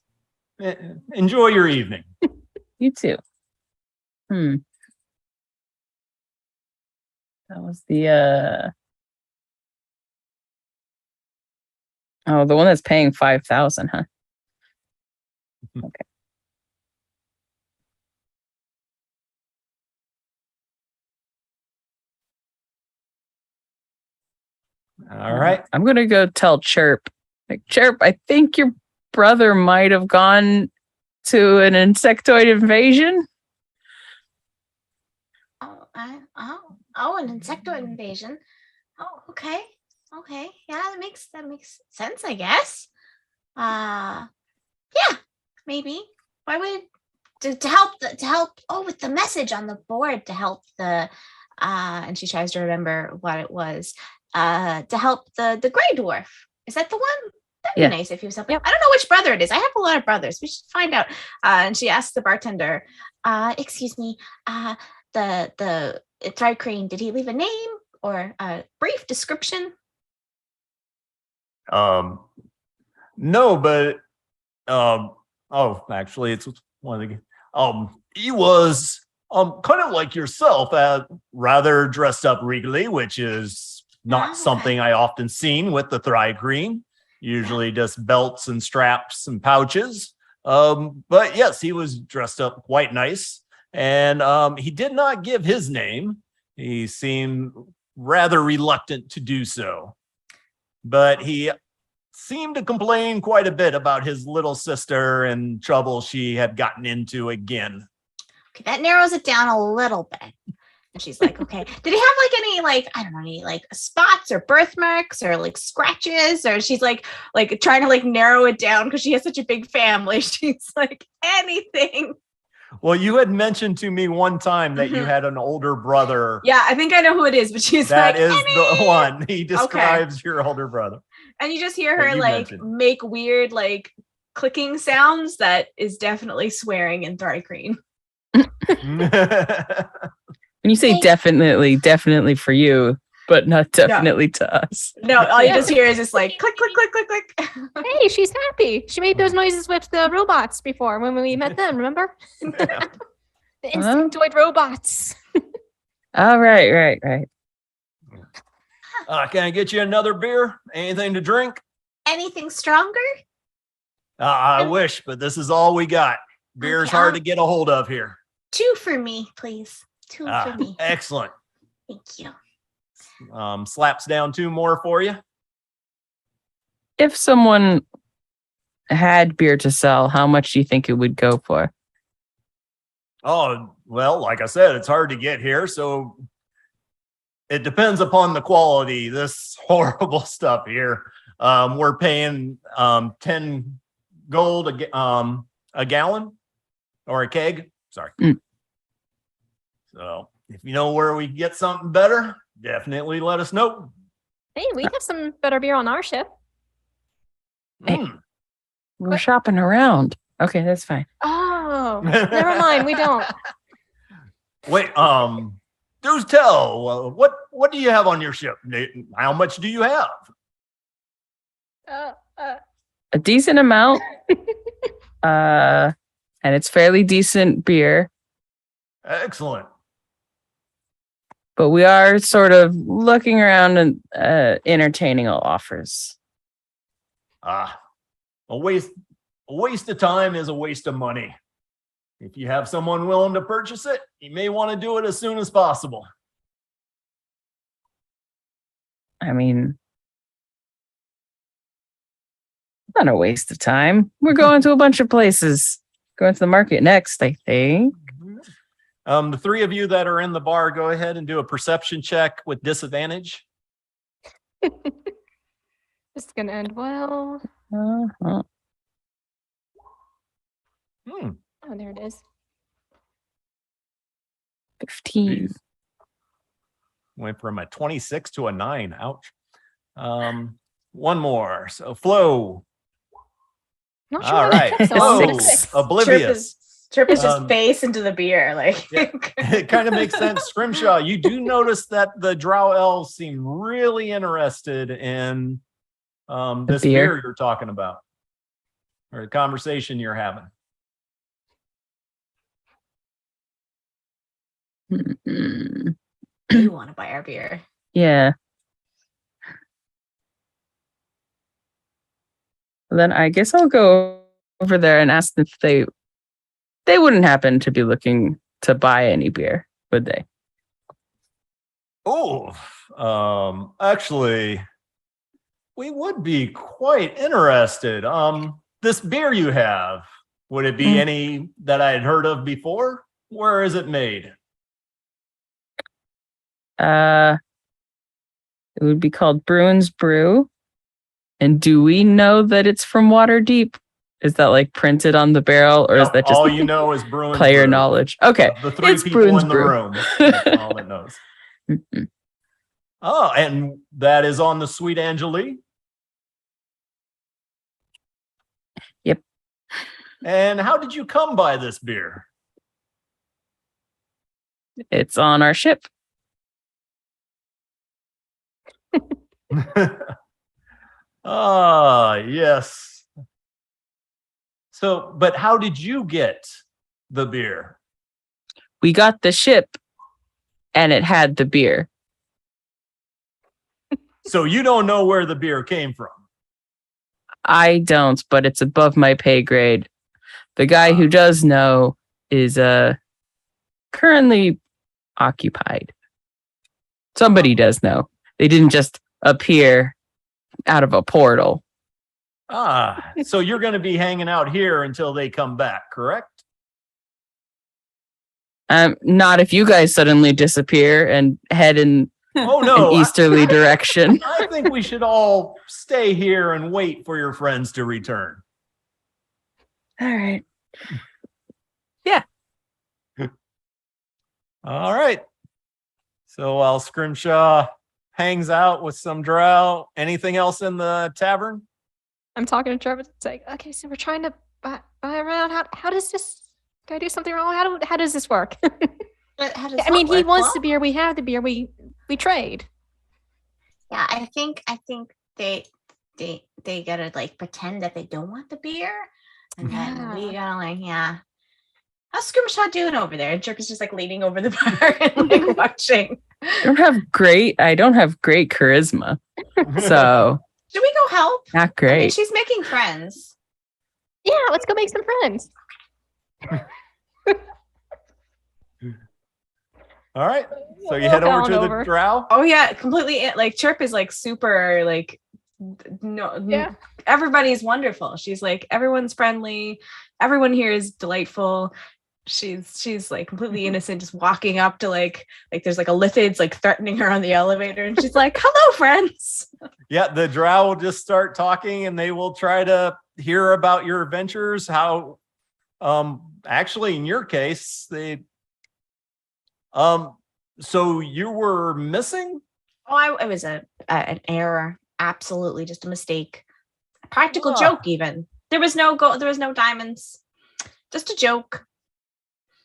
Enjoy your evening. You too. That was the the one that's paying 5,000, huh? Okay. All right. I'm gonna go tell Chirp. Like, Chirp, I think your brother might have gone to an insectoid invasion. An insectoid invasion. Oh, okay. Yeah, that makes sense, I guess. Yeah, maybe. Why would to help with the message on the board to help the and she tries to remember what it was. To help the gray dwarf. Is that the one? That'd be Yeah. nice if he was helping. I don't know which brother it is. I have a lot of brothers. We should find out. And she asks the bartender, excuse me, the thri-kreen, did he leave a name or a brief description? No, but actually it's one of the he was kind of like yourself, rather dressed up regally, which is not something I often seen with the thri-kreen. Usually just belts and straps and pouches. But yes, he was dressed up quite nice. And he did not give his name. He seemed rather reluctant to do so. But he seemed to complain quite a bit about his little sister and trouble she had gotten into again. Okay, that narrows it down a little bit. And she's like, okay, did he have like any, like, I don't know, any like spots or birthmarks or like scratches? Or she's like trying to like narrow it down because she has such a big family. She's like, anything. Well, you had mentioned to me one time that you had an older brother. Yeah, I think I know who it is, but she's that like, is the one. He describes your older brother. And you just hear her like make weird like clicking sounds that is definitely swearing in thri-kreen. When you say definitely for you, but not definitely to us. No, all you just hear is just like click, click, click, click, click. Hey, she's happy. She made those noises with the robots before when we met them, remember? The insectoid robots. Oh, right. Can I get you another beer? Anything to drink? Anything stronger? I wish, but this is all we got. Beer's hard to get a hold of here. 2 for me, please. 2 for me. Excellent. Thank you. Slaps down 2 more for you. If someone had beer to sell, how much do you think it would go for? Oh, well, like I said, it's hard to get here, so it depends upon the quality. This horrible stuff here. We're paying 10 gold a gallon or a keg. Sorry. So if you know where we can get something better, definitely let us know. Hey, we have some better beer on our ship. Hey, we're shopping around. Okay, that's fine. Oh, never mind. We don't. Wait, do tell. What do you have on your ship? How much do you have? A decent amount. And it's fairly decent beer. Excellent. But we are sort of looking around and entertaining all offers. A waste of time is a waste of money. If you have someone willing to purchase it, you may want to do it as soon as possible. I mean, not a waste of time. We're going to a bunch of places. Going to the market next, I think. The 3 of you that are in the bar, go ahead and do a perception check with disadvantage. This is gonna end well. Uh-huh. Oh, there it is. 15. Went from a 26 to a 9. Ouch. One more. So Flo. Not sure All why right. that took so Flo, long. oblivious. Trip is just face into the beer. Like It kind of makes sense. Scrimshaw, you do notice that the drow elves seem really interested in this beer you're talking about, or the conversation you're having. you want to buy our beer. Yeah. Then I guess I'll go over there and ask them if they wouldn't happen to be looking to buy any beer, would they? Oh, actually, we would be quite interested. This beer you have, would it be any that I had heard of before? Where is it made? It would be called Bruin's Brew. And do we know that it's from Waterdeep? Is that like printed on the barrel, or is that just all you know is Bruin's player Brew. knowledge? Okay, The 3 it's people Bruin's in the Brew. room. That's all it knows. Oh, and that is on the Sweet Angelie. Yep. And how did you come by this beer? It's on our ship. Ah, yes. So, but how did you get the beer? We got the ship and it had the beer. So you don't know where the beer came from. I don't, but it's above my pay grade. The guy who does know is currently occupied. Somebody does know. They didn't just appear out of a portal. So you're going to be hanging out here until they come back, correct? Not if you guys suddenly disappear and head in Oh no, an easterly direction. I think we should all stay here and wait for your friends to return. All right. All right. So while Scrimshaw hangs out with some drow, anything else in the tavern? I'm talking to Trevor. It's like, okay, so we're trying to buy around. How does this? Can I do something wrong? How does this work? How does I mean, that he work? wants Well, the beer. We have the beer. We trade. Yeah, I think they gotta like pretend that they don't want the beer, and then we gotta like, yeah. How's Scrimshaw doing over there? And Jerk is just like leaning over the bar and like watching. I don't have great charisma. So Should we go help? not I mean, great. she's making friends. Yeah, let's go make some friends. All right. So you We'll head go over on to over. the drow. Oh yeah, completely. Like Chirp is like super like no. Yeah. Everybody's wonderful. She's like everyone's friendly. Everyone here is delightful. She's like completely innocent, just walking up to like there's like a Lithid's like threatening her on the elevator, and she's like, "Hello, friends." Yeah, the drow will just start talking and they will try to hear about your adventures. How actually in your case, they so you were missing? Oh, it was an error. Absolutely, just a mistake. A practical Ah. joke. Even there was no gold. There was no diamonds. Just a joke.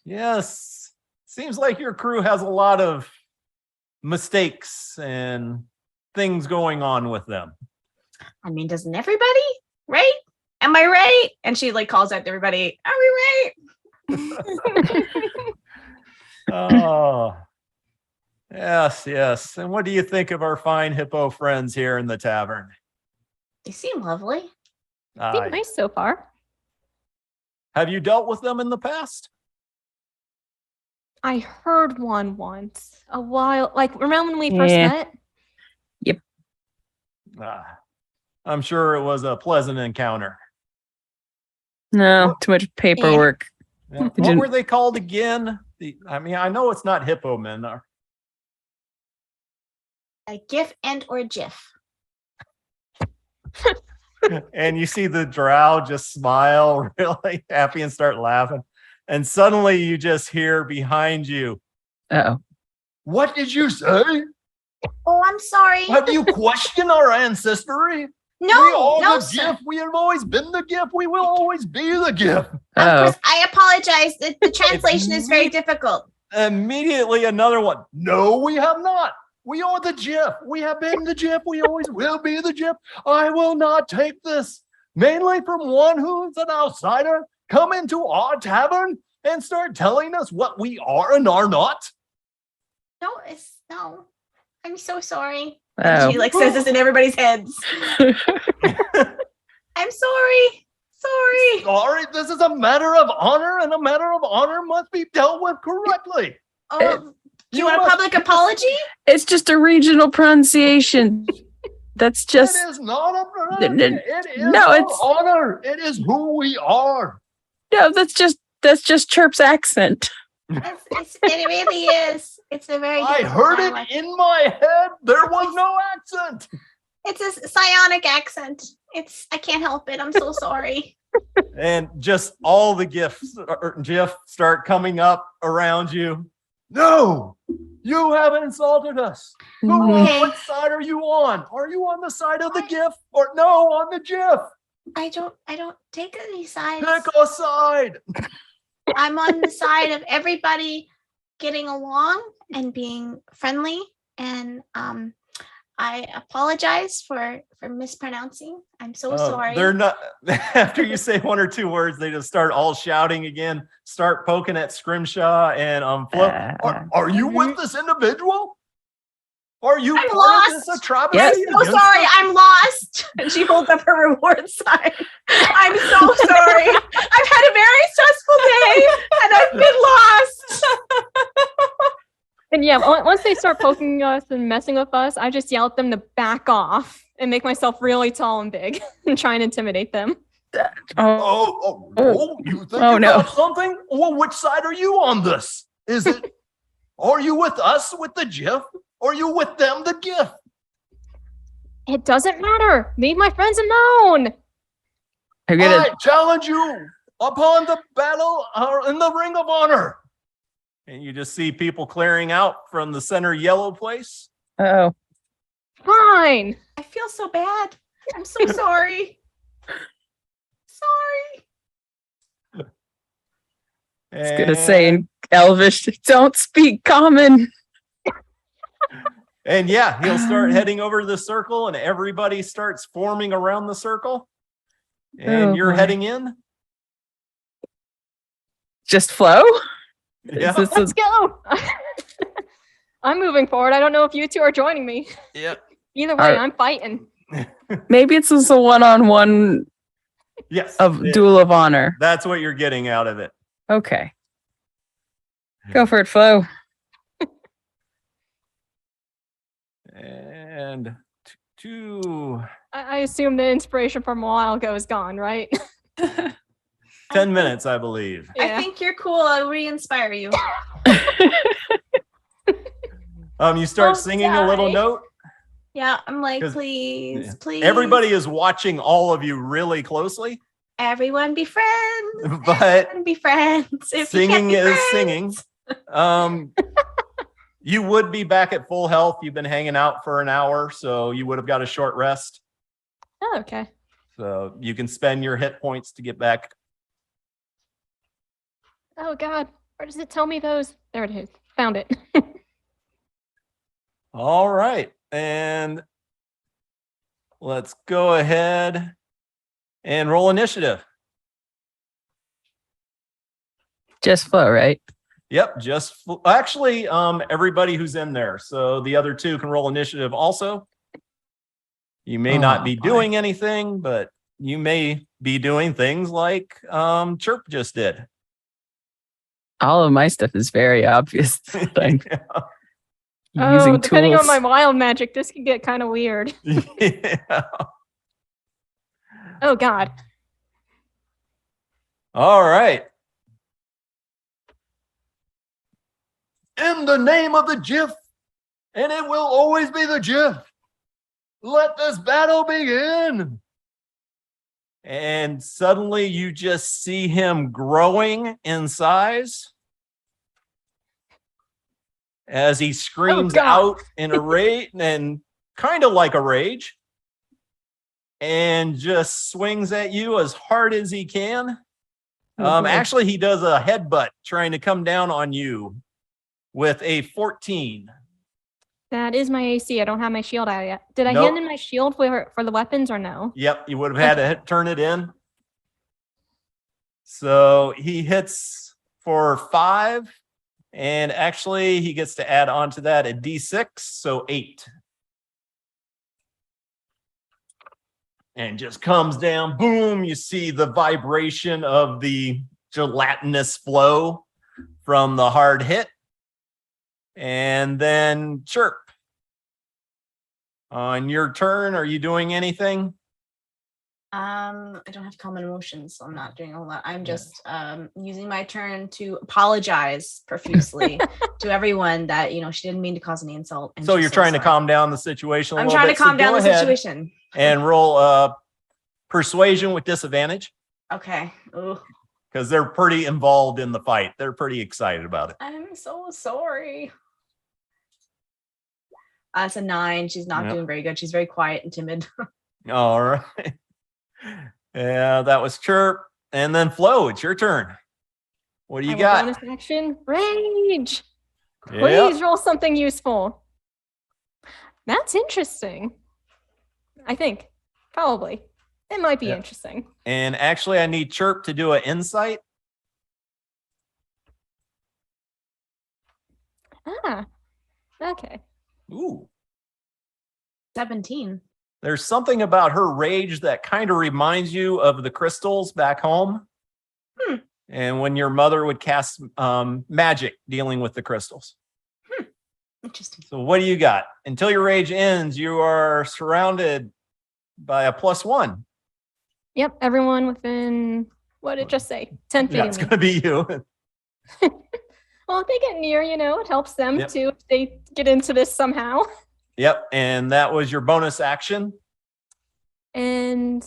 Yes. Seems like your crew has a lot of mistakes and things going on with them. I mean, doesn't everybody? Right? Am I right? And she like calls out to everybody. Are we right? Oh, yes. And what do you think of our fine hippo friends here in the tavern? They seem lovely. Seem nice so far. Have you dealt with them in the past? I heard one once a while. Like, remember when we first Yeah. met? I'm sure it was a pleasant encounter. No, too much paperwork. Yeah. What Didn't- were they called again? I mean, I know it's not hippo men. A GIF and or GIF. And you see the drow just smile really happy and start laughing. And suddenly you just hear behind you, Uh-oh. "What did you say? Oh, I'm sorry. Have you questioned our ancestry? We No, are no, the sir. GIF. We have always been the GIF. We will always be the GIF." Of Oh. course, I apologize. The translation is very difficult. Immediately another one. "No, we have not. We are the GIF. We have been the GIF. We always will be the GIF. I will not take this, mainly from one who's an outsider, come into our tavern and start telling us what we are and are not." No. I'm so sorry. Oh. She like says this in everybody's heads. I'm sorry. Sorry. Sorry, this is a matter of honor, and a matter of honor must be dealt with correctly. Oh, do you want a must- public apology? It's just a regional pronunciation. That's just It is not a N- n- it is no, our it's- honor. It is who we are. no, that's just Chirp's accent. It really is. It's a very. I difficult heard dialect. it in my head. There was no accent. It's a psionic accent. I can't help it. I'm so sorry. And just all the gifts or GIF start coming up around you. "No, you haven't insulted us. Okay. What side are you on? Are you on the side of the GIF or no on the GIF? I don't take any sides. Pick a side." I'm on the side of everybody getting along and being friendly, and I apologize for mispronouncing. I'm so sorry. They're not. After you say one or two words, they just start all shouting again. Start poking at Scrimshaw and Flo. Are you with this individual? Are you I'm part of this lost. atrocity? Yes. I'm so sorry. I'm lost. And she holds up her reward sign. I'm so sorry. I've had a very stressful day and I've been lost. And yeah, once they start poking us and messing with us, I just yell at them to back off and make myself really tall and big and try and intimidate them. You think you got something? Well, which side are you on this? Is it? Are you with us with the GIF? Or are you with them the GIF? It doesn't matter. Leave my friends alone. I challenge you upon the battle in the Ring of Honor. And you just see people clearing out from the center yellow place. Oh. Fine. I feel so bad. I'm so sorry. Sorry. I was gonna say in Elvish, don't speak common. And yeah, he'll start heading over to the circle and everybody starts forming around the circle. And you're heading in. Just Flo? Yeah. Let's go. I'm moving forward. I don't know if you two are joining me. Yep. Either way, I'm fighting. Maybe it's just a one-on-one Yes. duel of honor. That's what you're getting out of it. Okay. Go for it, Flo. And two. I assume the inspiration from a while ago is gone, right? 10 minutes, I believe. Yeah. I think you're cool. I'll re-inspire you. You start singing a little note. Yeah, I'm like, 'Cause, please, please. Everybody is watching all of you really closely, Everyone be friends. but Everyone be friends. If you can't singing be is friends. singing. You would be back at full health. You've been hanging out for an hour, so you would have got a short rest. Oh, okay. So you can spend your hit points to get back. Oh God, where does it tell me those? There it is. Found it. All right. And let's go ahead and roll initiative. Just Flo, right? Yep, actually, everybody who's in there. So the other two can roll initiative also. You may not be doing anything, but you may be doing things like Chirp just did. All of my stuff is very obvious. Using depending tools. on my wild magic, this could get kind of weird. Yeah. Oh God. All right. In the name of the GIF, and it will always be the GIF, let this battle begin. And suddenly you just see him growing in size as he screams out in a rage and kind of like a rage and just swings at you as hard as he can. Actually, he does a headbutt trying to come down on you with a 14. That is my AC. I don't have my shield out yet. Did I Nope. hand in my shield for the weapons or no? Yep, you would have had to turn it in. So he hits for 5, and actually he gets to add on to that a D6, so 8. And just comes down, boom, you see the vibration of the gelatinous flow from the hard hit. And then Chirp. On your turn, are you doing anything? I don't have common emotions, so I'm not doing a lot. I'm just using my turn to apologize profusely to everyone that she didn't mean to cause any insult. And So she's you're trying to sorry. calm down the situation a I'm little trying bit. to calm down go the ahead situation. and roll persuasion with disadvantage Okay. Ooh. because they're pretty involved in the fight. They're pretty excited about it. I'm so sorry. It's a 9. She's not doing very good. She's very quiet and timid. All right. Yeah, that was Chirp. And then Flo, it's your turn. What do you got? Bonus action, rage. Yep. Please roll something useful. That's interesting. I think. Probably. It might be Yeah. interesting. And actually, I need Chirp to do an insight. Ah. Okay. Ooh. 17. There's something about her rage that kind of reminds you of the crystals back home. And when your mother would cast magic dealing with the crystals. Interesting. So what do you got? Until your rage ends, you are surrounded by a +1. Yep. Everyone within, what did it just say? 10 feet Yeah, of it's me. going to be you. Well, if they get near, it helps them Yep. too if they get into this somehow. Yep. And that was your bonus action. And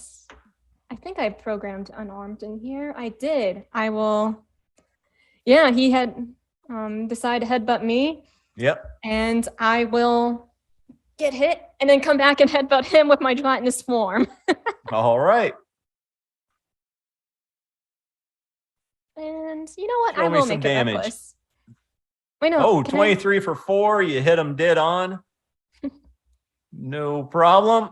I think I programmed unarmed in here. I did. I will. Yeah, he had decided to headbutt me, Yep. and I will get hit and then come back and headbutt him with my gelatinous form. All right. And you know what? Show I me will some make damage. it reckless. Wait, no. Oh, can 23 for 4. You hit him dead on. No problem.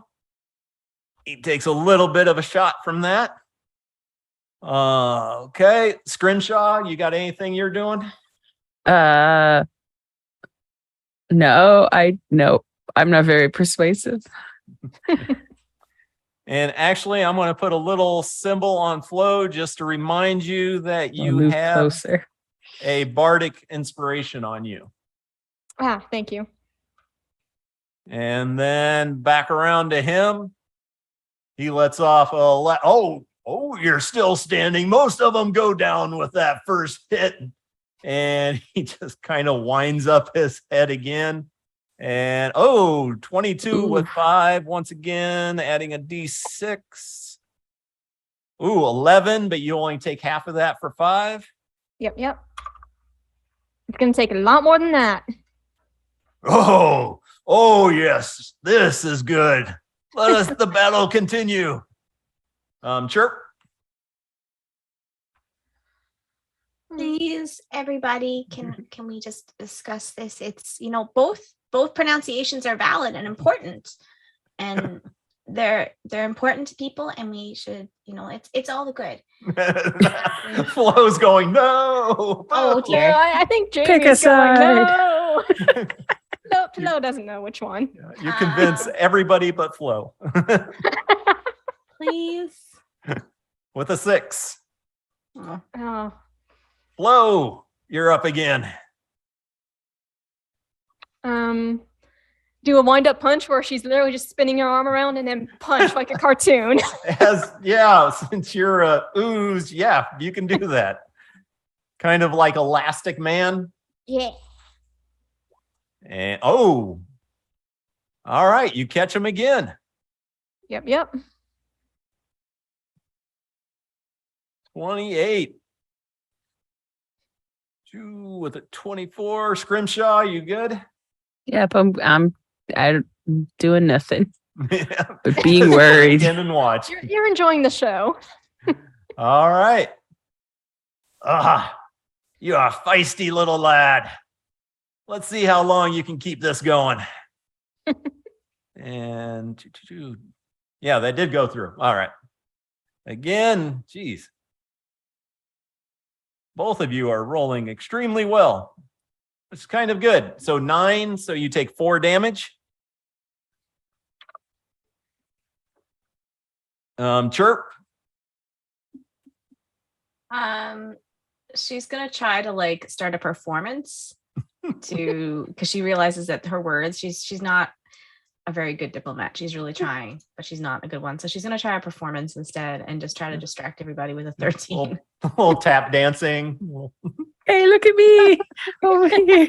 He takes a little bit of a shot from that. Okay. Scrimshaw, you got anything you're doing? No, I'm not very persuasive. And actually, I'm going to put a little symbol on Flo just to remind you that I'll you move have closer. a bardic inspiration on you. Thank you. And then back around to him. He lets off oh, you're still standing. Most of them go down with that first hit. And he just kind of winds up his head again. And 22 with 5 once again, adding a D6. 11, but you only take half of that for 5. Yep. It's going to take a lot more than that. Oh, yes, this is good. Let us the battle continue. Chirp. Please, everybody, can we just discuss this? It's both pronunciations are valid and important, and they're important to people, and we should it's all good. Flo's going no. Oh dear. Yeah, I think Pick Jamie's a going, side. no. Flo doesn't know which one. You convince everybody but Flo. Please. With a 6. Oh. Flo, you're up again. Do a wind-up punch where she's literally just spinning her arm around and then punch like a cartoon. Since you're a ooze, yeah, you can do that. Kind of like Elastic Man. Yeah. And all right, you catch him again. Yep. 28. 2 with a 24. Scrimshaw, you good? Yep, I'm doing nothing Yeah. but being worried. In and watch. You're enjoying the show. All right. You are a feisty little lad. Let's see how long you can keep this going. And yeah, that did go through. All right. Again, geez. Both of you are rolling extremely well. It's kind of good. So 9, so you take 4 damage. Chirp. She's gonna try to start a performance because she realizes that her words, she's not a very good diplomat. She's really trying, but she's not a good one. So she's gonna try a performance instead and just try to distract everybody with a 13. A little tap dancing. Hey, look at me over here.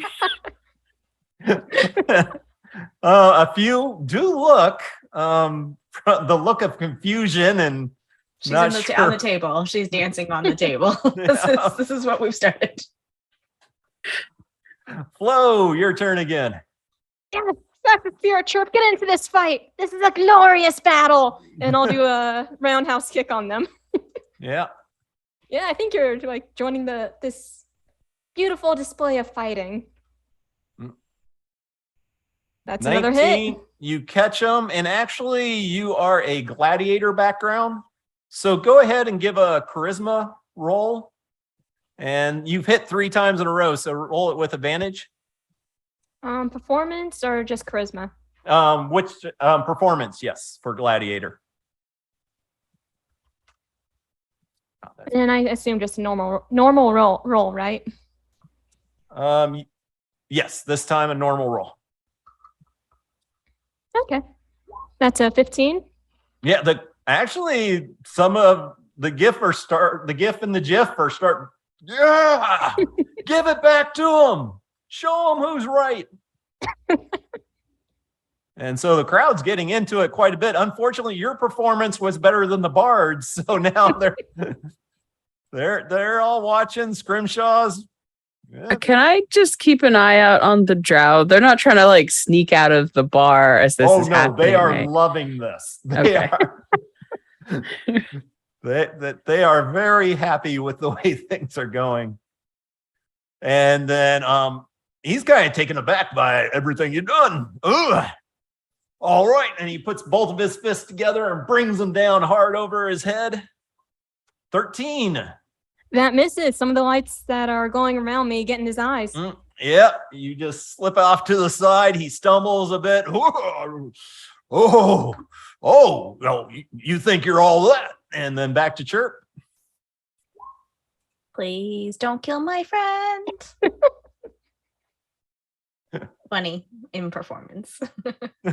A few do look. The look of confusion and She's not on the sure. table. She's dancing on the table. Yeah. This is what we've started. Flo, your turn again. Yes, that's the spirit chirp. Get into this fight. This is a glorious battle. And I'll do a roundhouse kick on them. Yeah. Yeah, I think you're joining this beautiful display of fighting. That's another hit. You catch them, and actually you are a gladiator background. So go ahead and give a charisma roll. And you've hit 3 times in a row, so roll it with advantage. Performance or just charisma? Which performance? Yes, for gladiator. And I assume just a normal roll, right? Yes, this time a normal roll. Okay, that's a 15. Yeah, actually some of the GIF and the GIF are start. Yeah, give it back to them. Show them who's right. And so the crowd's getting into it quite a bit. Unfortunately, your performance was better than the bards, so now they're all watching Scrimshaw's. Yeah. Can I just keep an eye out on the drow? They're not trying to like sneak out of the bar as this is happening. They are right? loving this. Okay. They are very happy with the way things are going. And then he's kind of taken aback by everything you've done. Ugh. All right. And he puts both of his fists together and brings them down hard over his head. 13. That misses. Some of the lights that are going around me get in his eyes. Yep. You just slip off to the side. He stumbles a bit. Oh, no, you think you're all that. And then back to Chirp. Please don't kill my friend. Funny in performance.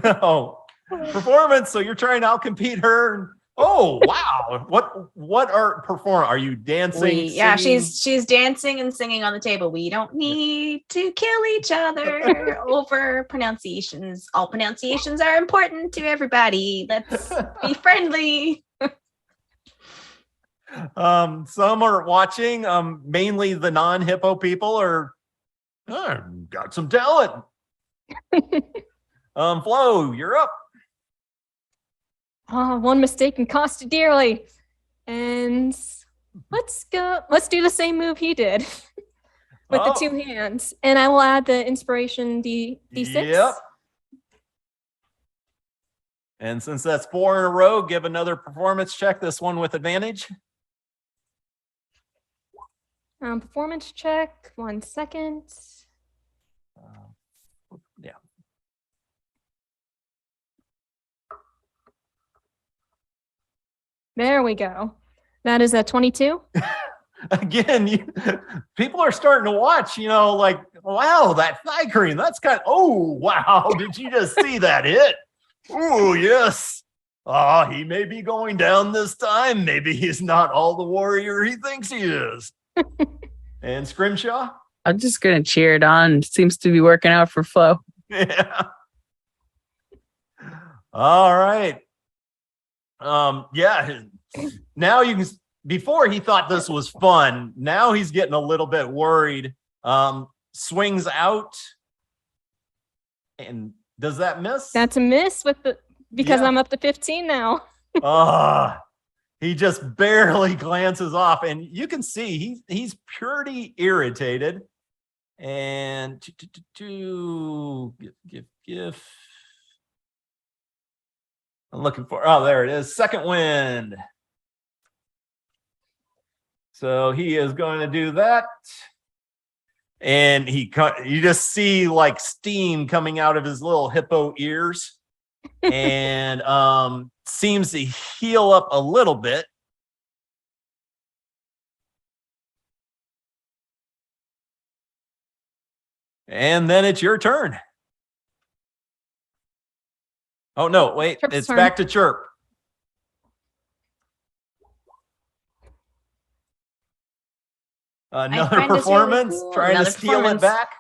Oh, performance. So you're trying to outcompete her. Oh, wow. What are perform? Are you dancing? Yeah, singing? she's dancing and singing on the table. We don't need to kill each other over pronunciations. All pronunciations are important to everybody. Let's be friendly. Some are watching, mainly the non-hippo people are got some talent. Flo, you're up. One mistake can cost you dearly. And let's do the same move he did with the 2 hands. And I will add the inspiration D6. Yep. And since that's 4 in a row, give another performance check, this one with advantage. Performance check, 1 second. Yeah. There we go. That is a 22. Again, people are starting to watch, like, wow, that thri-kreen, that's wow, did you just see that hit? Oh, yes. He may be going down this time. Maybe he's not all the warrior he thinks he is. And Scrimshaw? I'm just going to cheer it on. Seems to be working out for Flo. Yeah. All right. Yeah. Now you can, before he thought this was fun. Now he's getting a little bit worried. Swings out. And does that miss? That's a miss because I'm up to 15 now. He just barely glances off, and you can see he's pretty irritated. And give. I'm looking for. Oh, there it is. Second wind. So he is going to do that. And you just see like steam coming out of his little hippo ears. And seems to heal up a little bit. And then it's your turn. Oh, no, wait. Chirp's It's turn. back to Chirp. Another find this really performance, cool. trying Another to steal it performance. back.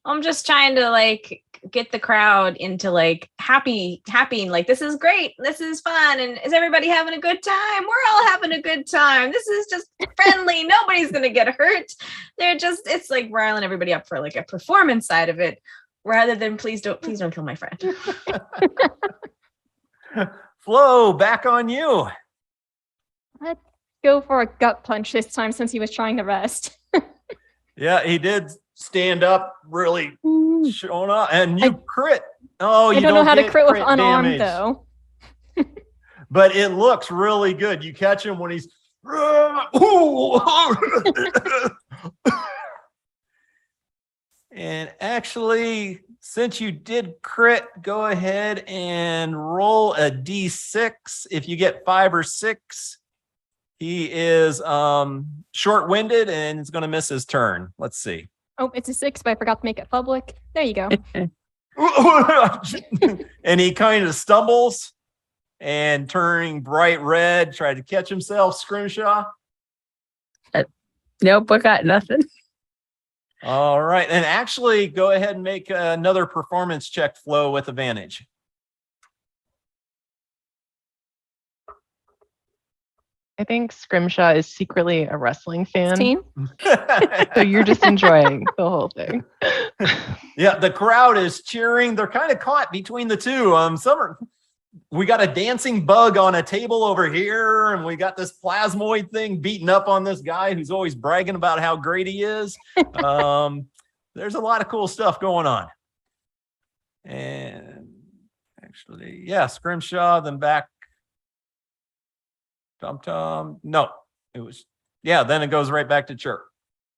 I'm just trying to like get the crowd into like happy, like this is great, this is fun, and is everybody having a good time? We're all having a good time. This is just friendly. Nobody's gonna get hurt. It's like riling everybody up for like a performance side of it, rather than please don't kill my friend. Flo, back on you. Let's go for a gut punch this time since he was trying to rest. Yeah, he did stand up, really showing up, and you crit. Oh, I you don't know how to get crit with unarmed damage, though. but it looks really good. You catch him when he's and actually, since you did crit, go ahead and roll a d6. If you get 5 or 6, he is short-winded and is going to miss his turn. Let's see. Oh, it's a 6, but I forgot to make it public. There you go. And he kind of stumbles and turning bright red, tried to catch himself. Scrimshaw. Nope, I got nothing. All right. And actually, go ahead and make another performance check, Flo, with advantage. I think Scrimshaw is secretly a wrestling fan. 16. So you're just enjoying the whole thing. Yeah, the crowd is cheering. They're kind of caught between the two. We got a dancing bug on a table over here, and we got this plasmoid thing beating up on this guy who's always bragging about how great he is. There's a lot of cool stuff going on. And actually, yeah, Scrimshaw, then back. Tom. No, it was, yeah, then it goes right back to Chirp.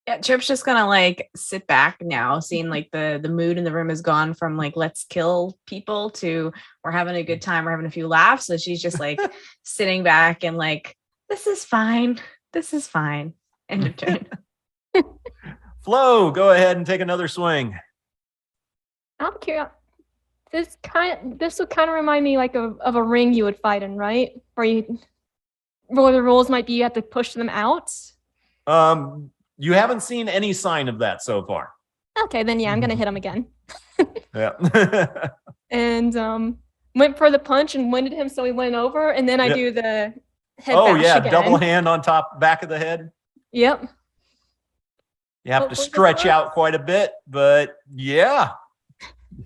Yeah, Chirp's just gonna like sit back now, seeing like the mood in the room has gone from like let's kill people to we're having a good time, we're having a few laughs. So she's just like sitting back and like, this is fine. End of turn. Flo, go ahead and take another swing. I'm curious. This would kind of remind me like of a ring you would fight in, right? Where the rules might be you have to push them out. You haven't seen any sign of that so far. Okay, then yeah, I'm gonna hit him again. Yeah. And went for the punch and winded him, so he went over, and then I do the head Oh bash yeah, again. double hand on back of the head. Yep. You have to stretch out quite a bit, but yeah,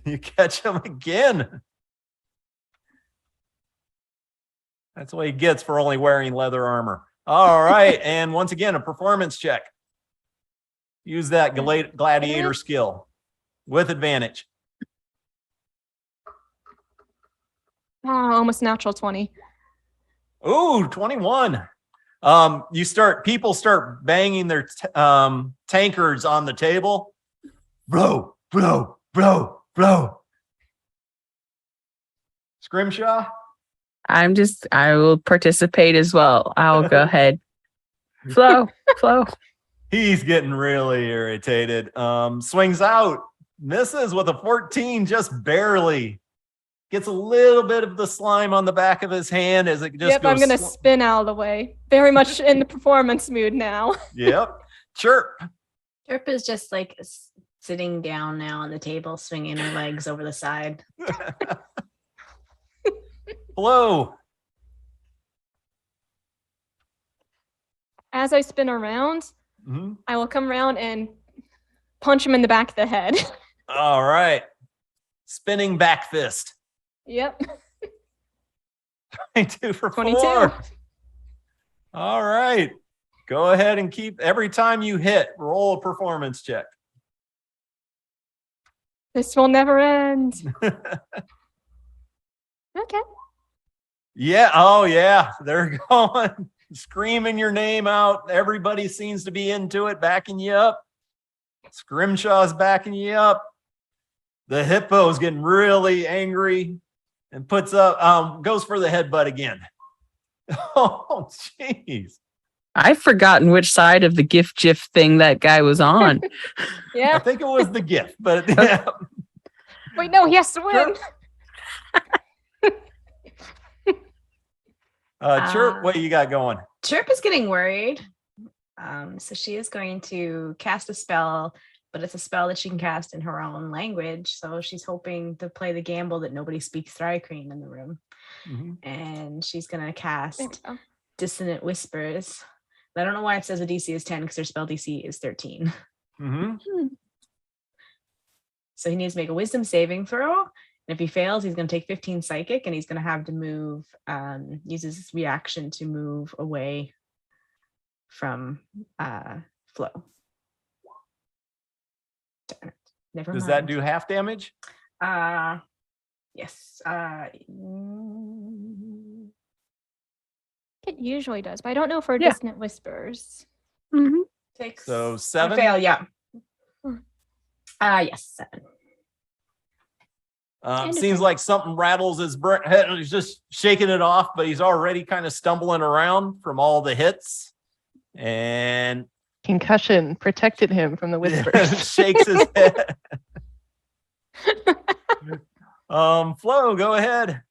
you catch him again. That's what he gets for only wearing leather armor. All right, and once again, a performance check. Use that gladiator skill with advantage. Oh, almost natural 20. Ooh, 21. People start banging their tankards on the table. Bro. Scrimshaw? I will participate as well. I'll go ahead. Flo. He's getting really irritated. Swings out, misses with a 14, just barely. Gets a little bit of the slime on the back of his hand as it just goes. I'm gonna spin out of the way. Very much in the performance mood now. Yep. Chirp. Chirp is just like sitting down now on the table, swinging her legs over the side. Hello. As I spin around, I will come around and punch him in the back of the head. All right. Spinning back fist. Yep. 22 for 22. 4. All right. Go ahead and keep every time you hit, roll a performance check. This will never end. Okay. Yeah. Oh, yeah. They're going, screaming your name out. Everybody seems to be into it, backing you up. Scrimshaw's backing you up. The hippo's getting really angry and puts up, goes for the headbutt again. Oh, jeez. I've forgotten which side of the GIF thing that guy was on. I Yeah. think it was the gift, but yeah. Wait, no, he has to win. Chirp, what you got going? Chirp is getting worried. So she is going to cast a spell, but it's a spell that she can cast in her own language. So she's hoping to play the gamble that nobody speaks thri-kreen in the room. And she's going to cast Dissonant Whispers. I don't know why it says the DC is 10 because their spell DC is 13. So he needs to make a wisdom saving throw. And if he fails, he's going to take 15 psychic and he's going to have to move, use his reaction to move away from Flo. Darn it. Never Does mind. that do half damage? Yes. It usually does, but I don't know for Yeah. dissonant whispers. Mm-hmm. 6. So I 7. fail, yeah. Hmm. Yes, 7. Seems like something rattles his head. He's just shaking it off, but he's already kind of stumbling around from all the hits. And Concussion protected him from the whispers. shakes his head. Flo, go ahead.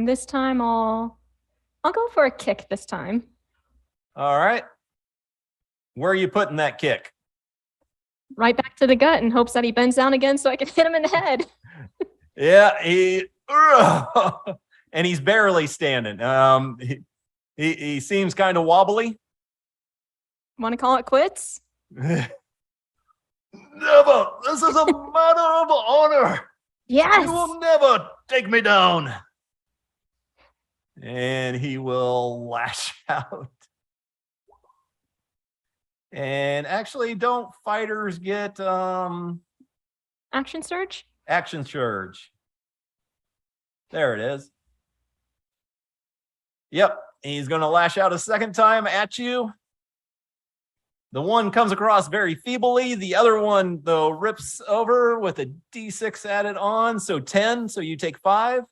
This time I'll go for a kick this time. All right. Where are you putting that kick? Right back to the gut in hopes that he bends down again so I can hit him in the head. Yeah, and he's barely standing. He seems kind of wobbly. Want to call it quits? Never. This is a matter of honor. Yes. You will never take me down. And he will lash out. And actually, don't fighters get Action surge? action surge? There it is. Yep, he's going to lash out a second time at you. The one comes across very feebly. The other one, though, rips over with a D6 added on. So 10. So you take 5.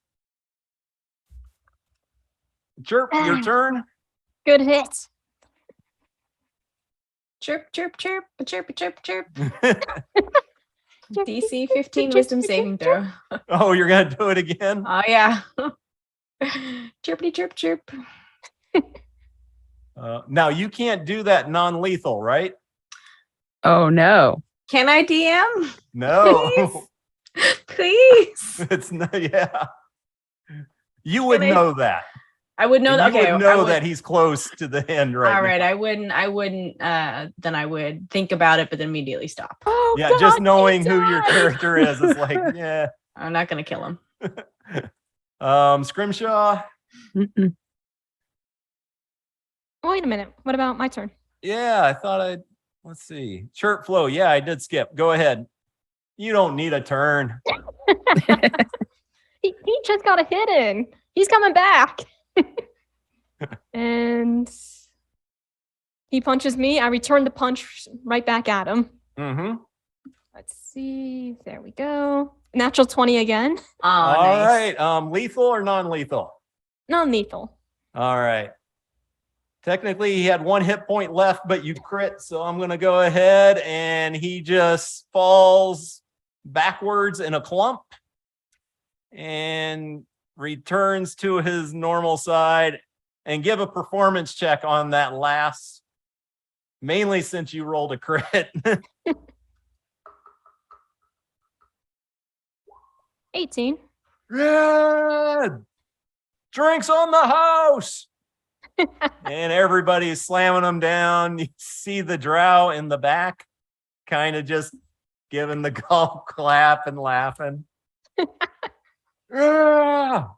Chirp, your turn. Good hit. Chirp, chirp, chirp, chirp, chirp, chirp. Chirp, DC chirp, 15 chirp, wisdom chirp, saving chirp. throw. Oh, you're going to do it again? Oh, yeah. Chirpity, chirp, chirp. Now, you can't do that non-lethal, right? Oh no. Can I DM? No. Please. It's not, yeah. You would Can I- know that. I would know that. You Okay, would know that he's close to the end right All right, now. I wouldn't. Then I would think about it, but then immediately stop. Oh, Yeah, God, just he knowing who your died. character is like, yeah. I'm not gonna kill him. Scrimshaw. Mm-mm. Wait a minute. What about my turn? Yeah, I thought let's see. Chirp Flow. Yeah, I did skip. Go ahead. You don't need a turn. He just got a hit in. He's coming back. And he punches me. I return the punch right back at him. Mm-hmm. Let's see. There we go. Natural 20 again. Oh, All nice. right. Lethal or non-lethal? Non-lethal. All right. Technically, he had 1 hit point left, but you crit. So I'm going to go ahead and he just falls backwards in a clump and returns to his normal side. And give a performance check on that last, mainly since you rolled a crit. 18. Red! Drinks on the house! And everybody's slamming them down. You see the drow in the back, kind of just giving the golf clap and laughing. Ah!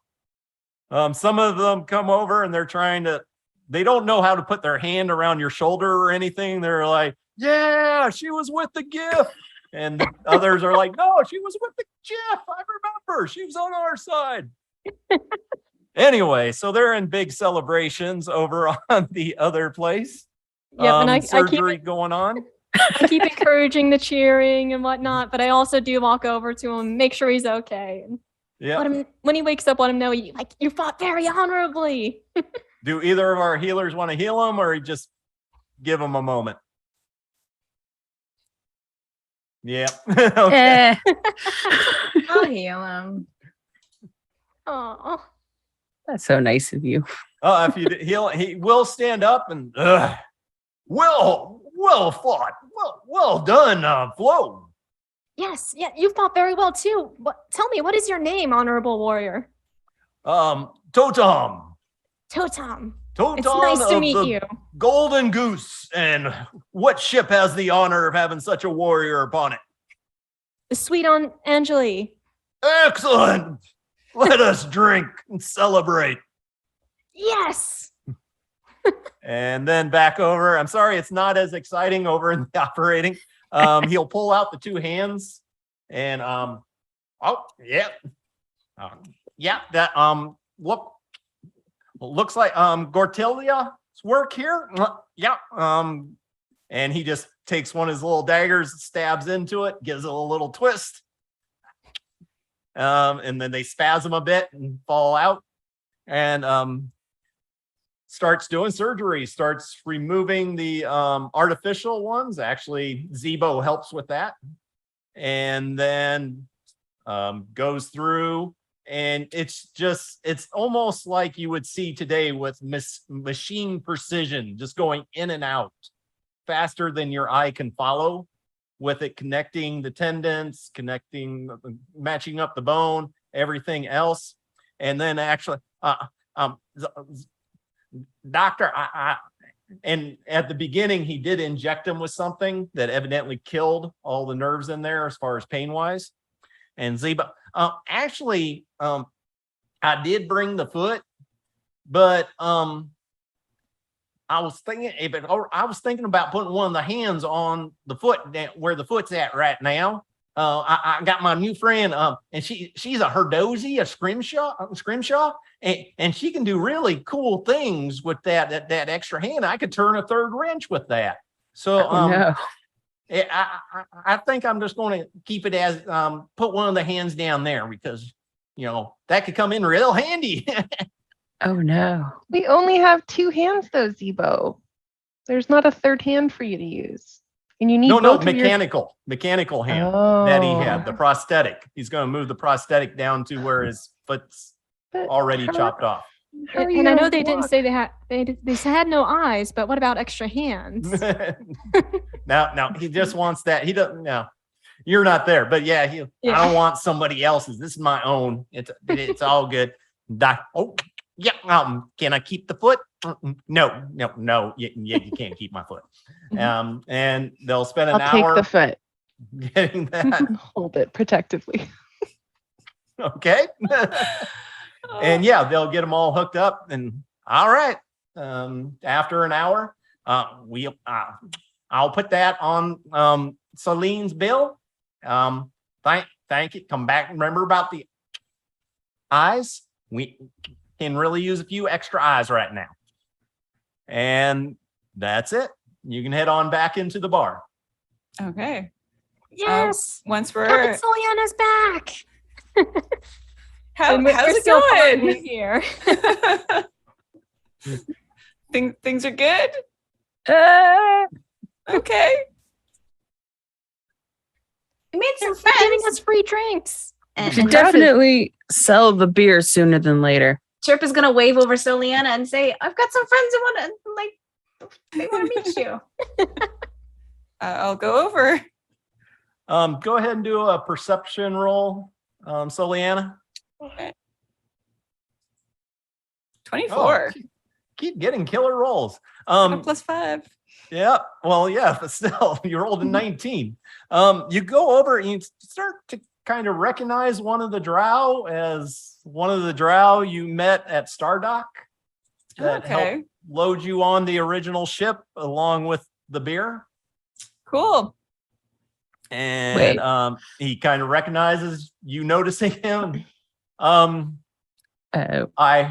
Some of them come over and they don't know how to put their hand around your shoulder or anything. They're like, yeah, she was with the gift. And the others are like, no, she was with the Jeff. I remember. She was on our side. Anyway, so they're in big celebrations over on the other place. Yep, and I surgery going on. I keep encouraging the cheering and whatnot, but I also do walk over to him, make sure he's okay. And Yeah. when he wakes up, let him know you fought very honorably. Do either of our healers want to heal him or just give him a moment? Yeah. Okay. I'll heal him. Oh, That's so nice of you. If you heal, he will stand up and well fought. Well done, Flo. yes, yeah, you fought very well too. Tell me, what is your name, honorable warrior? Totem. Totem. Totem It's nice to of meet the you. Golden Goose. And what ship has the honor of having such a warrior upon it? The sweet on Angeli. Excellent. Let us drink and celebrate. Yes. And then back over. I'm sorry, it's not as exciting over in the operating. He'll pull out the 2 hands and Oh, yeah. Yeah, that looks like Gortilia's work here. Yeah. And he just takes one of his little daggers, stabs into it, gives it a little twist. And then they spasm a bit and fall out. And starts doing surgery, starts removing the artificial ones. Actually, Zebo helps with that. And then goes through, and it's almost like you would see today with machine precision, just going in and out faster than your eye can follow, with it connecting the tendons, matching up the bone, everything else. And then actually, doctor, and at the beginning, he did inject him with something that evidently killed all the nerves in there as far as pain wise. And Zeba, actually, I did bring the foot, but I was thinking about putting one of the hands on the foot where the foot's at right now. I got my new friend, and she's a herdozy, a scrimshaw, and she can do really cool things with that extra hand. I could turn a third wrench with that. So no. I think I'm just going to keep it as put one of the hands down there, because that could come in real handy. Oh no. We only have 2 hands though, Zebo. There's not a third hand for you to use. And you need both mechanical hand that he had, the prosthetic. He's going to move the prosthetic down to where his foot's already chopped off. And I know they didn't say they had no eyes, but what about extra hands? No, he just wants that. He doesn't. No, you're not there. But yeah, I don't want somebody else's. This is my own. It's all good. Can I keep the foot? No. You can't keep my foot. And they'll spend an hour. I'll take the foot. Getting that. Hold it protectively. Okay. And yeah, they'll get them all hooked up. And all right. After an hour, I'll put that on Celine's bill. Thank you. Come back and remember about the eyes. We can really use a few extra eyes right now. And that's it. You can head on back into the bar. Okay. Yes. Once we're Captain Soliana's back. how's We're it still going partying here? Things are good. Okay. We made some They're giving friends. us free drinks. We And should Chirp is- definitely sell the beer sooner than later. Chirp is gonna wave over Soliana and say, "I've got some friends that they want to meet you." I'll go over. Go ahead and do a perception roll, Soliana. Okay. 24. Keep getting killer rolls. +5. Yeah. Well, yeah, but still, you rolled a 19. You go over and you start to kind of recognize one of the drow as one of the drow you met at Stardock that helped load you on the original ship along with the beer. Cool. And he kind of recognizes you noticing him. I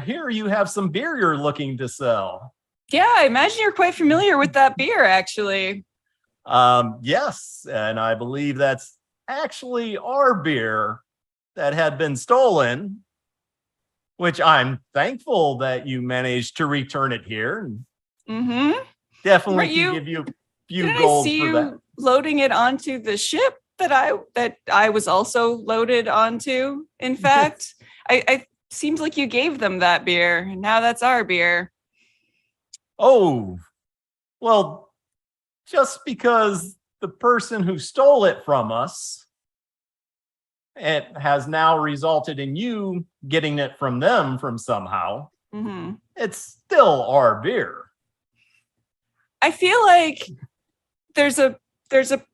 hear you have some beer you're looking to sell. Yeah, I imagine you're quite familiar with that beer, actually. Yes, and I believe that's actually our beer that had been stolen, which I'm thankful that you managed to return it here. Mm-hmm. Definitely can give you a few gold for that. Loading it onto the ship that I was also loaded onto. In fact, I seems like you gave them that beer, and now that's our beer. Oh, well, just because the person who stole it from us, it has now resulted in you getting it from them from somehow. Mm-hmm. It's still our beer. I feel like there's a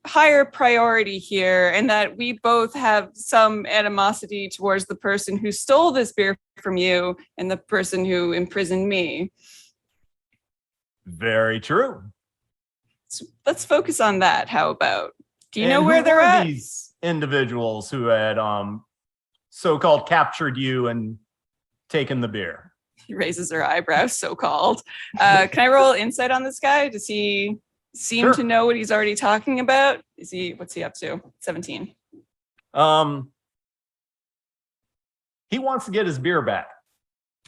higher priority here, and that we both have some animosity towards the person who stole this beer from you and the person who imprisoned me. Very true. So let's focus on that. How about? Do you And know where who they're were at? these individuals who had so-called captured you and taken the beer. He raises her eyebrows, so-called. Can I roll insight on this guy? Does he seem Sure. to know what he's already talking about? What's he up to? 17. He wants to get his beer back.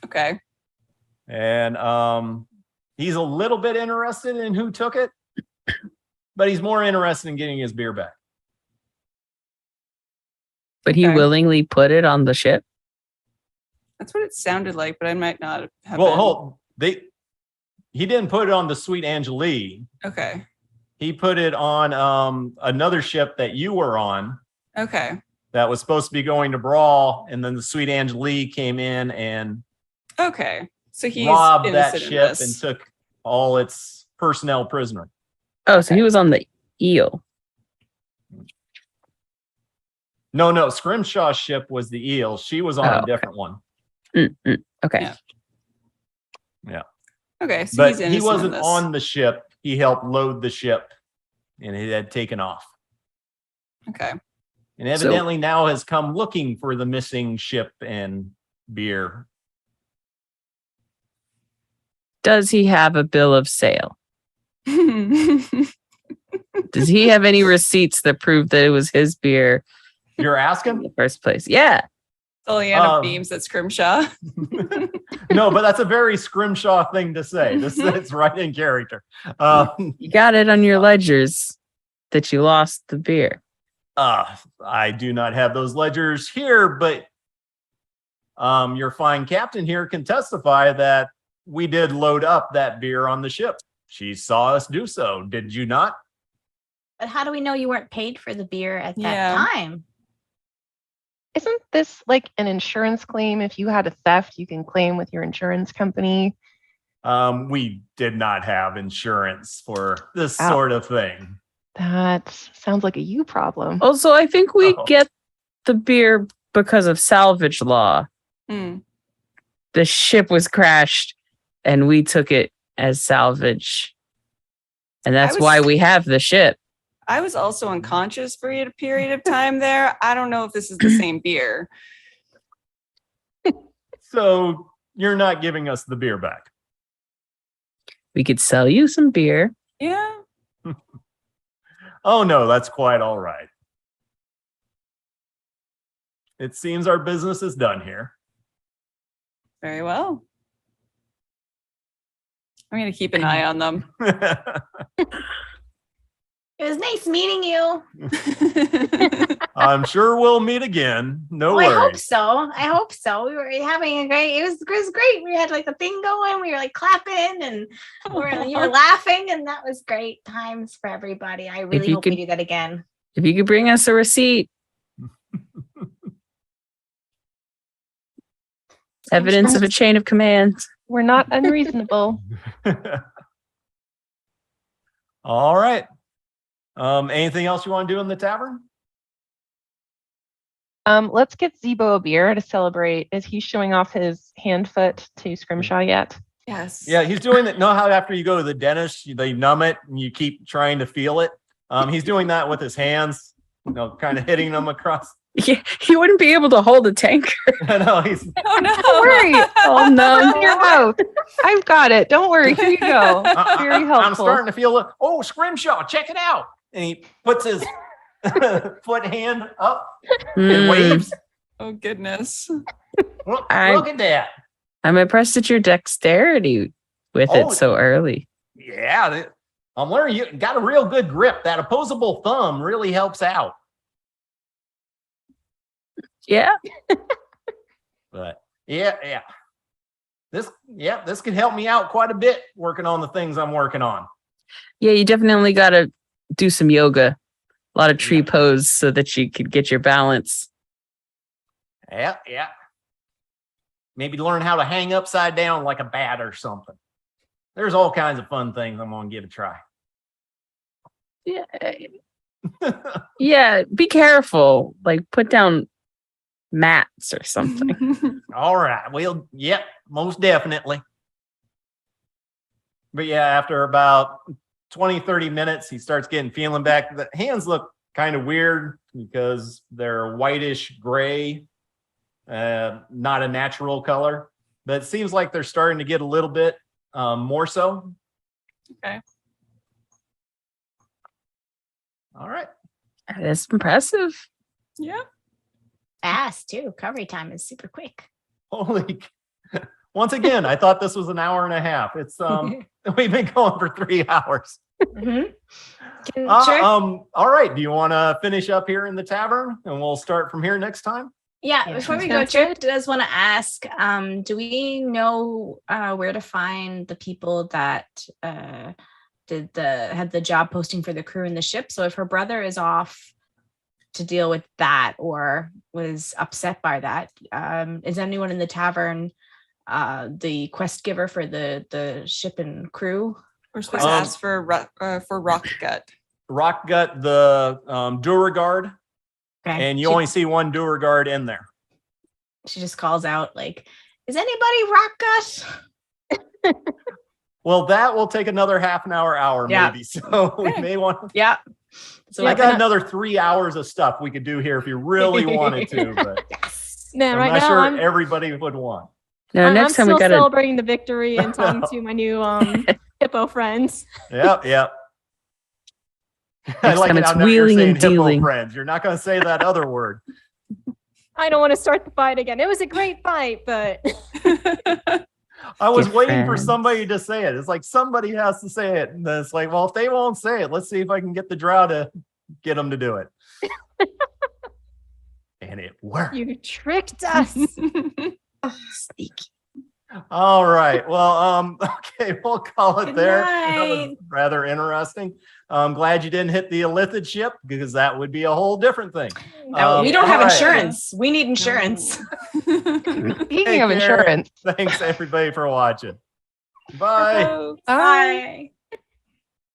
Okay. And he's a little bit interested in who took it, but he's more interested in getting his beer back. But he Okay. willingly put it on the ship. That's what it sounded like, but I might not have Well, he didn't put it on the Sweet Angelie. Okay. He put it on another ship that you were on Okay. that was supposed to be going to Bral, and then the Sweet Angelie came in and Okay. So he's robbed that innocent in ship this. and took all its personnel prisoner. Oh, so he was on the eel. No, Scrimshaw's ship was the Eel. She was on Oh, a different one. Okay. Yeah. Okay. So But he's innocent he in wasn't this. on the ship. He helped load the ship and it had taken off. Okay. And evidently now has come looking for the missing ship and beer. Does he have a bill of sale? Does he have any receipts that prove that it was his beer You're in asking? the first place? Yeah. Soliana beams at Scrimshaw. No, but that's a very Scrimshaw thing to say. It's right in character. You got it on your ledgers that you lost the beer. I do not have those ledgers here, but your fine captain here can testify that we did load up that beer on the ship. She saw us do so. Did you not? But how do we know you weren't paid for the beer at that Yeah. time? Isn't this like an insurance claim? If you had a theft, you can claim with your insurance company. We did not have insurance for this Ow. sort of thing. That sounds like a you problem. Also, I think we Oh. get the beer because of salvage law. Hmm. The ship was crashed and we took it as salvage. And that's was- why we have the ship. I was also unconscious for a period of time there. I don't know if this is the same beer. So you're not giving us the beer back. We could sell you some beer. Yeah. Oh no, that's quite all right. It seems our business is done here. Very well. I'm going to keep an eye on them. It was nice meeting you. I'm sure we'll meet again. No I hope worries. so. I hope so. We were having a great. It was great. We had like a thing going. We were like clapping and you were laughing, and that was great times for everybody. I really you hope could- we do that again. If you could bring us a receipt, evidence of a chain of command. We're not unreasonable. All right. Anything else you want to do in the tavern? Let's get Zebo a beer to celebrate. Is he showing off his hand foot to Scrimshaw yet? Yes. Yeah, he's doing that. Know how after you go to the dentist, they numb it and you keep trying to feel it. He's doing that with his hands, kind of hitting them across. He wouldn't be able to hold a tanker. I know he's Oh, no. Don't worry. Oh no. Your mouth. I've got it. Don't worry. Here you go. Very I'm helpful. starting to feel it. Oh, Scrimshaw, check it out. And he puts his foot hand up and Hmm. waves. Oh, goodness. Look, I- look at that. I'm impressed at your dexterity with Oh, it so early. Yeah, I'm learning you got a real good grip. That opposable thumb really helps out. Yeah. But yeah. This could help me out quite a bit working on the things I'm working on. Yeah, you definitely got to do some yoga, a lot of tree Yeah. pose so that you could get your balance. Yeah. Maybe learn how to hang upside down like a bat or something. There's all kinds of fun things I'm going to give a try. Yeah. Yeah, be careful. Like put down mats or something. All right. Well, yep, most definitely. But yeah, after about 20, 30 minutes, he starts getting feeling back. The hands look kind of weird because they're whitish gray. not a natural color, but it seems like they're starting to get a little bit more so. Okay. All right. That's impressive. Yeah. Fast too. Recovery time is super quick. Holy. Once again, I thought this was an hour and a half. It's we've been going for 3 hours. Mhm. Sure. All right. Do you want to finish up here in the tavern and we'll start from here next time? Yeah, Yeah, before we sounds go, Trip good. does want to ask, do we know where to find the people that had the job posting for the crew in the ship? So if her brother is off to deal with that or was upset by that, is anyone in the tavern the quest giver for the ship and crew? We're supposed to ask for Rock Gut. Rock Gut, the Duragard, Okay. and you she, only see one Duragard in there. she just calls out like, is anybody Rock Gut? Well, that will take another half an hour, Yeah. maybe. So we may want. Yeah. So I I got another 3 hours of stuff we could do here if you really wanted to, but Man, I'm right not now sure I'm everybody would want. No, I'm next time still we gotta. celebrating the victory and talking to my new hippo friends. Yep. I Next like time it it's how now you're wheeling saying and hippo dealing. friends. You're not going to say that other word. I don't want to start the fight again. It was a great fight, but I was Get waiting for friends. somebody to say it. It's like somebody has to say it. And then it's like, well, if they won't say it, let's see if I can get the drow to get them to do it. And it worked. you tricked us. Sneaky. All right. Well, okay, we'll call it Good there. That was night. rather interesting. I'm glad you didn't hit the illithid ship because that would be a whole different thing. We don't have all right. insurance. We need insurance. Speaking Take of care. insurance, Thanks everybody for watching. Bye. Oh. Bye.